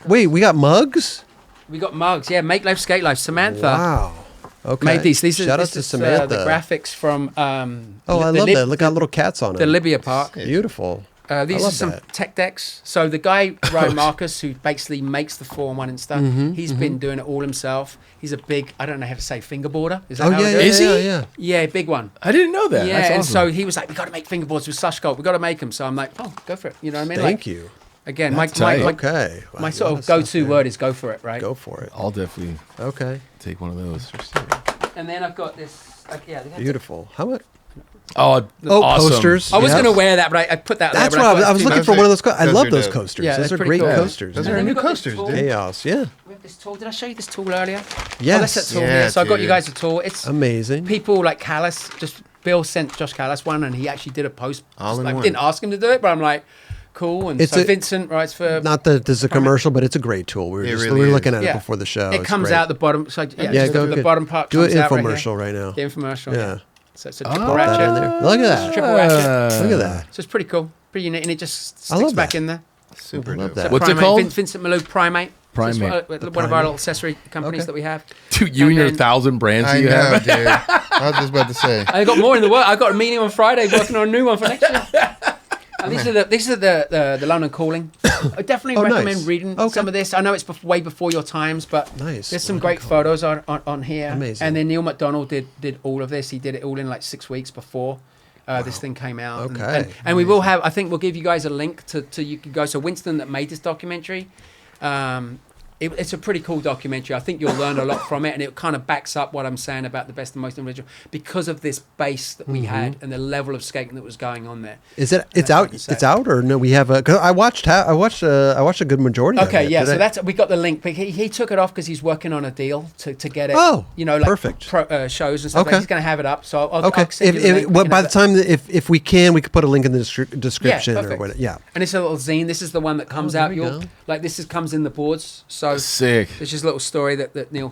Wait, we got mugs.
We got mugs. Yeah, Make Life Skate Life. Samantha.
Wow. Okay.
Made these.
Shout out to Samantha.
The graphics from.
Oh, I love that. Look, got little cats on it.
The Libya Park.
Beautiful.
These
I
are
love
some
that.
tech decks. So the guy Ryan Marcus, who basically makes the 4-1 and stuff, he's been doing it all himself. He's a big, I don't know how to say, fingerboarder. Is that
Oh
how
yeah,
it
yeah,
goes?
Is he?
yeah, yeah.
Yeah, big one.
I didn't know that.
Yeah,
That's
and
awesome.
so he was like, we got to make fingerboards with slush sculpt. We got to make them. So I'm like, oh, go for it. You know what I mean?
Thank
Like,
you.
Again,
That's
my
tight.
Okay. Wow,
my
a
sort
lot
of
stuff
go-to
there.
word is go for it, right?
Go for it.
I'll definitely
Okay.
take one of those.
And then I've got this.
Beautiful. How much?
Oh,
Oh,
awesome.
posters.
I was
Yeah.
going to wear that, but I put that
That's
there.
what
but
I was
thought
looking
it's
for.
too
One of those. I
Those
love
are
those
dope.
coasters.
Yeah,
those
they're
are
pretty
great
cool.
coasters.
Those
And
are
then
new
we've got this
coasters,
tool.
dude.
Chaos. Yeah.
We have this tool. Did I show you this tool earlier?
Yes.
Oh, that's that tool
Yeah,
here. So I got you
dude.
guys a tool. It's
Amazing.
people like Callis. Just Bill sent Josh Callis one, and he actually did a post.
All
just
in
like,
one.
didn't ask him to do it, but I'm like, cool. And
It's
so
a-
Vincent writes for.
Not that this is a commercial, but it's a great tool. We
It
were
really
looking
is.
at it
Yeah.
before the show.
It
It's
comes
great.
out the bottom. So
Yeah,
just
go
the
good.
bottom part
Do an
comes out right
infomercial
here.
right now.
The infomercial.
Yeah.
So it's a triple
Oh.
ratchet.
That in there. Look at that.
Triple ratchet.
Look at that.
So it's pretty cool, pretty unique, and it just
I
sticks
love
back
that.
in there.
Super
I love
dope.
that.
What's it
Primate,
called?
Vincent Malou Primate. So it's
Primate.
one of our
Primate.
little accessory companies
Okay.
that we have.
Dude, you and your
then-
1,000 brands
I
you
know,
have.
dude. I was just about to say.
I got more in the work. I got a meeting on Friday working on a new one for next year. And these are the London Calling. I definitely
Oh,
recommend
nice.
reading
Okay.
some of this. I know it's way before your times, but
Nice.
there's some
London
great photos on here.
Amazing.
And then Neil McDonald did all of this. He did it all in like 6 weeks before this thing came out. And-
Okay.
And we will have. I think we'll give you guys a link to you can go. So Winston that made this documentary. It's a pretty cool documentary. I think you'll learn a lot from it, and it kind of backs up what I'm saying about the best and most individual because of this base that we had and the level of skating that was going on there.
Is it? It's
That's what I
out.
can say.
It's out, or no? We have a. 'Cause I watched a good majority.
Okay,
of it.
yeah.
Did
So
I-
that's we got the link. But he took it off because he's working on a deal to get it.
Oh,
you know, like
perfect.
shows and stuff.
Okay.
Like he's going to have it up. So I'll
Okay.
send you the link. We can
By
have
the
it.
time if we can, we could put a link in the description or
perfect.
whatever. Yeah.
And it's a little zine. This is the one that comes
there
out.
we
You'll
go.
like this comes in the boards. So
Sick.
it's just a little story that Neil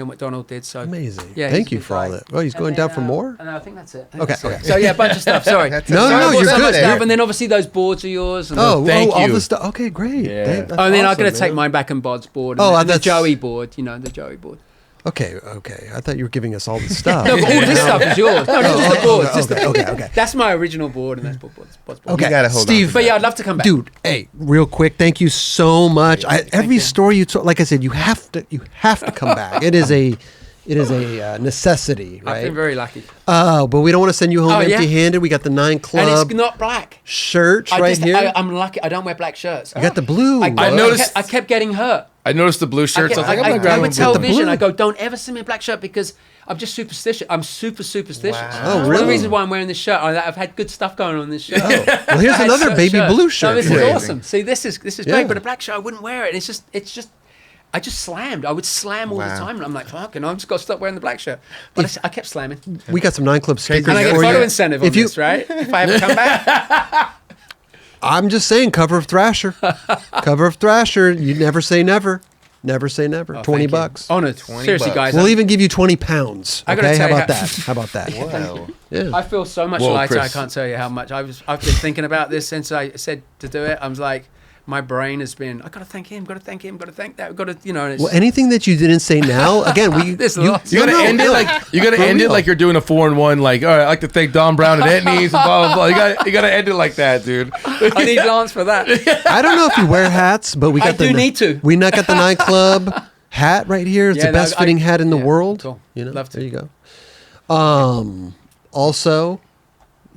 McDonald did. So
Amazing.
Yeah,
Thank
he's
you
a good
for all
guy.
that. Oh, he's
And
going
then,
down for more.
No, I think that's it.
Okay,
That's it.
okay.
So yeah, a bunch of stuff. Sorry.
That's
No,
Sorry,
no,
I bought
you're
so
good.
much stuff,
You're-
and then obviously those boards are yours. And
Oh,
Oh,
thank
all
you.
the stuff. Okay, great.
Yeah.
That's
and then I'm
awesome,
going to take
man.
mine back and Bod's board.
Oh,
and the
that's-
Joey board. You know, the Joey board.
Okay. I thought you were giving us all the stuff.
No, but all this stuff is yours. No, just the boards. Just the
okay, okay.
That's my original board, and that's Bod's board.
Okay,
You gotta hold on
Steve.
to
But yeah, I'd love to come back.
Dude, hey, real quick, thank you so much. Every
you.
story you told, like I said, you have to come back. It is It is a necessity,
I've
right?
been very lucky.
Oh, but we don't want to send you home
Oh, yeah.
empty-handed. We got the 9 Club
And it's not black.
shirt right here.
I'm lucky. I don't wear black shirts.
You got the blue.
I
noticed-
I kept getting hurt.
I noticed the blue shirts. I was like, I'm
I
gonna grab
would
a
tell
blue.
Vision,
blue.
I go, don't ever send me a black shirt because I'm just superstitious. I'm super superstitious.
Wow.
Oh,
One of the
really?
reasons why I'm wearing this shirt, I've had good stuff going on in this shirt.
Well, here's another baby blue shirt.
No, this
for
is
you.
awesome. See, this is
Yeah.
great, but a black shirt, I wouldn't wear it. It's just, I just slammed. I would slam all the
Wow.
time, and I'm like, fuck, and I'm just got to stop wearing the black shirt. But I kept slamming.
We got some 9 Club stickers
And I get
for
photo
you.
incentive on
If you-
this, right? If I ever come back.
I'm just saying, cover of Thrasher. Cover of Thrasher. You never say never. Never say never.
Oh,
$20.
thank you. Oh, no,
20
seriously,
bucks.
guys.
We'll even give you 20 pounds.
I gotta
Okay, how
tell you
about
how-
that? How about that?
Wow.
Yeah.
I feel so much
Whoa,
lighter.
Chris.
I can't tell you how much. I've been thinking about this since I said to do it. I was like, my brain has been. I got to thank him. Got to thank him. Got to thank that. Got to, you know. And it's,
Well, anything that you didn't say now, again, we
There's
you,
lots.
You gotta end it like
For real.
you're doing a 4-in-1. Like, all right, I'd like to thank Don Brown and Etnies and blah blah blah. You gotta end it like that, dude.
I need Lance for that.
I don't know if you wear hats, but we got
I
the
do need to.
We not got the 9 Club hat right here. It's
Yeah,
the
no,
best fitting hat in the
yeah,
world.
cool.
You know,
Love to.
there you go. Also,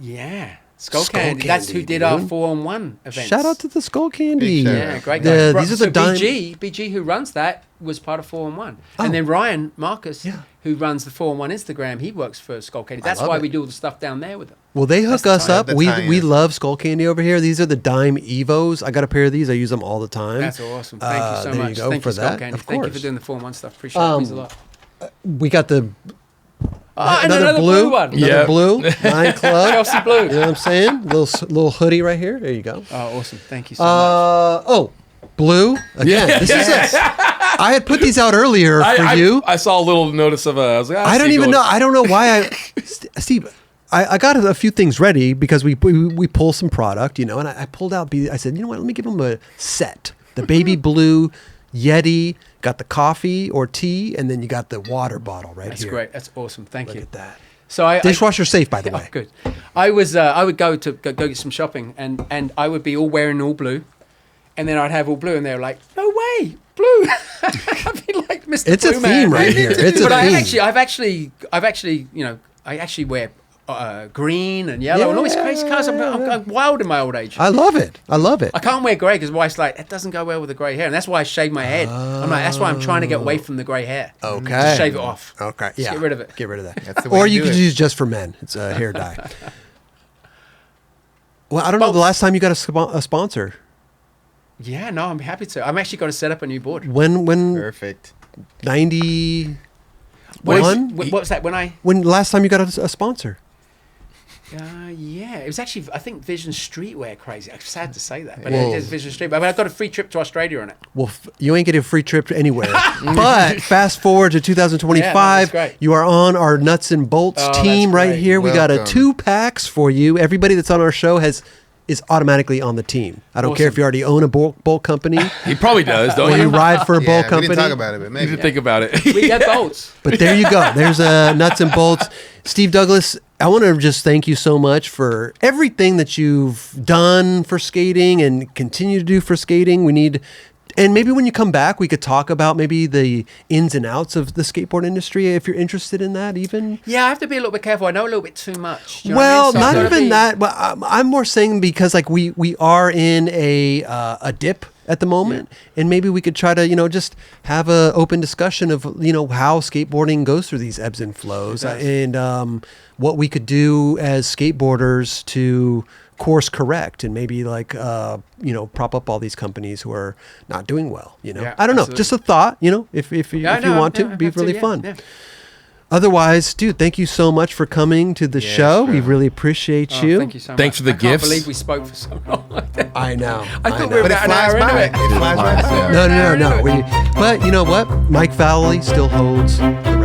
Yeah, Skull
Skull
Candy. That's who
Candy,
did our
dude.
4-on-1 events.
shout out to the Skull Candy.
Big shout
Yeah,
out.
great
The-
guy.
these are the
So
dime-
BG, who runs that, was part of 4-on-1.
Oh.
And then Ryan Marcus,
Yeah.
who runs the 4-on-1 Instagram, he works for Skull Candy. That's
love
why
it.
we do all the stuff down there with them.
Well, they hook
the
us
tie-
up.
the
We
tie-in.
love Skull Candy over here. These are the Dime Evos. I got a pair of these. I use them all the time.
That's awesome. Thank you so
there you
much.
go
Thank
for
you, Skull
that.
Candy.
Of
Thank you
course.
for doing the 4-on-1 stuff. Appreciate it. Means a lot.
We got the
And another blue one.
Another
Yeah.
blue 9 Club.
Chelsea blue.
You know what I'm saying? Little hoodie right here. There you go.
Oh, awesome. Thank you so much.
Oh, blue again.
Yeah.
This is I had put these out earlier for you.
I saw a little notice of I was like,
I don't even know. I don't know why Steve. I got a few things ready because we pull some product, you know, and I pulled out. I said, you know what? Let me give them a set. The baby blue Yeti, got the coffee or tea, and then you got the water bottle right
That's
here.
great. That's awesome. Thank
Look
you.
at that.
So I
Dishwasher safe, by the
Oh,
way.
good. I would go get some shopping, and I would be all wearing all blue, and then I'd have all blue, and they're like, "No way, blue!" I'd be like, "Mr.
It's a
Blue Man,
theme right
man."
here. It's a
but
theme.
I've actually, you know, I actually wear green and yellow and all these crazy colours. I'm wild in my old age.
I love it. I love it.
I can't wear grey because wife's like, it doesn't go well with the grey hair, and that's why I shave my head. I'm like, that's why I'm trying to get away from the grey hair.
Okay.
Just shave it off.
Okay.
Just
Yeah.
get rid of it.
Get rid of that.
That's the way
Or
to
you
do
could
it.
use just for men. It's a hair dye. Well, I don't know the
Bolts.
last time you got a sponsor.
Yeah, no, I'm happy to. I'm actually going to set up a new board.
When
Perfect.
91?
What was that?
When last time you got a sponsor?
Yeah, it was actually, I think, Vision Streetwear crazy. I'm sad to say that, but
Whoa.
it is Vision Streetwear. But I got a free trip to Australia on it.
Well, you ain't getting a free trip anywhere. But fast forward to 2025,
Yeah, no, that's great.
you are on our Nuts and Bolts
Oh,
team
that's
right
great.
here. We got a
Welcome.
2-packs for you. Everybody that's on our show is automatically on the team. I don't care if you already own a bolt company
He probably does, don't
or you
you?
ride for a
Yeah,
bolt
we
company.
didn't talk about it, but
You
maybe.
need to think about it.
We get bolts.
But there you go. There's Nuts and Bolts. Steve Douglas, I want to just thank you so much for everything that you've done for skating and continue to do for skating. And maybe when you come back, we could talk about maybe the ins and outs of the skateboard industry, if you're interested in that even.
Yeah, I have to be a little bit careful. I know a little bit too much. Do you know
Well,
what I mean? So
not
I've gotta
even
be-
that, but I'm more saying because like we are in a dip at the moment, and maybe we could try to just have a open discussion of how skateboarding goes through these ebbs and flows, and what we could do as skateboarders to course correct and maybe like prop up all these companies who are not doing well.
Yeah,
I don't know,
absolutely.
just a thought. If you want to,
I'd
be
have
really
yeah,
fun.
yeah.
Otherwise, dude, thank you so much for coming to the
Yes,
show. We
bro.
really appreciate
Oh,
you.
thank you so much.
Thanks for the
I can't
gifts.
believe we spoke for so long.
I know.
I thought
know.
we were
But it
about an
flies
hour
by.
into it.
It flies right by.
No. But you know what? Mike Valley still holds the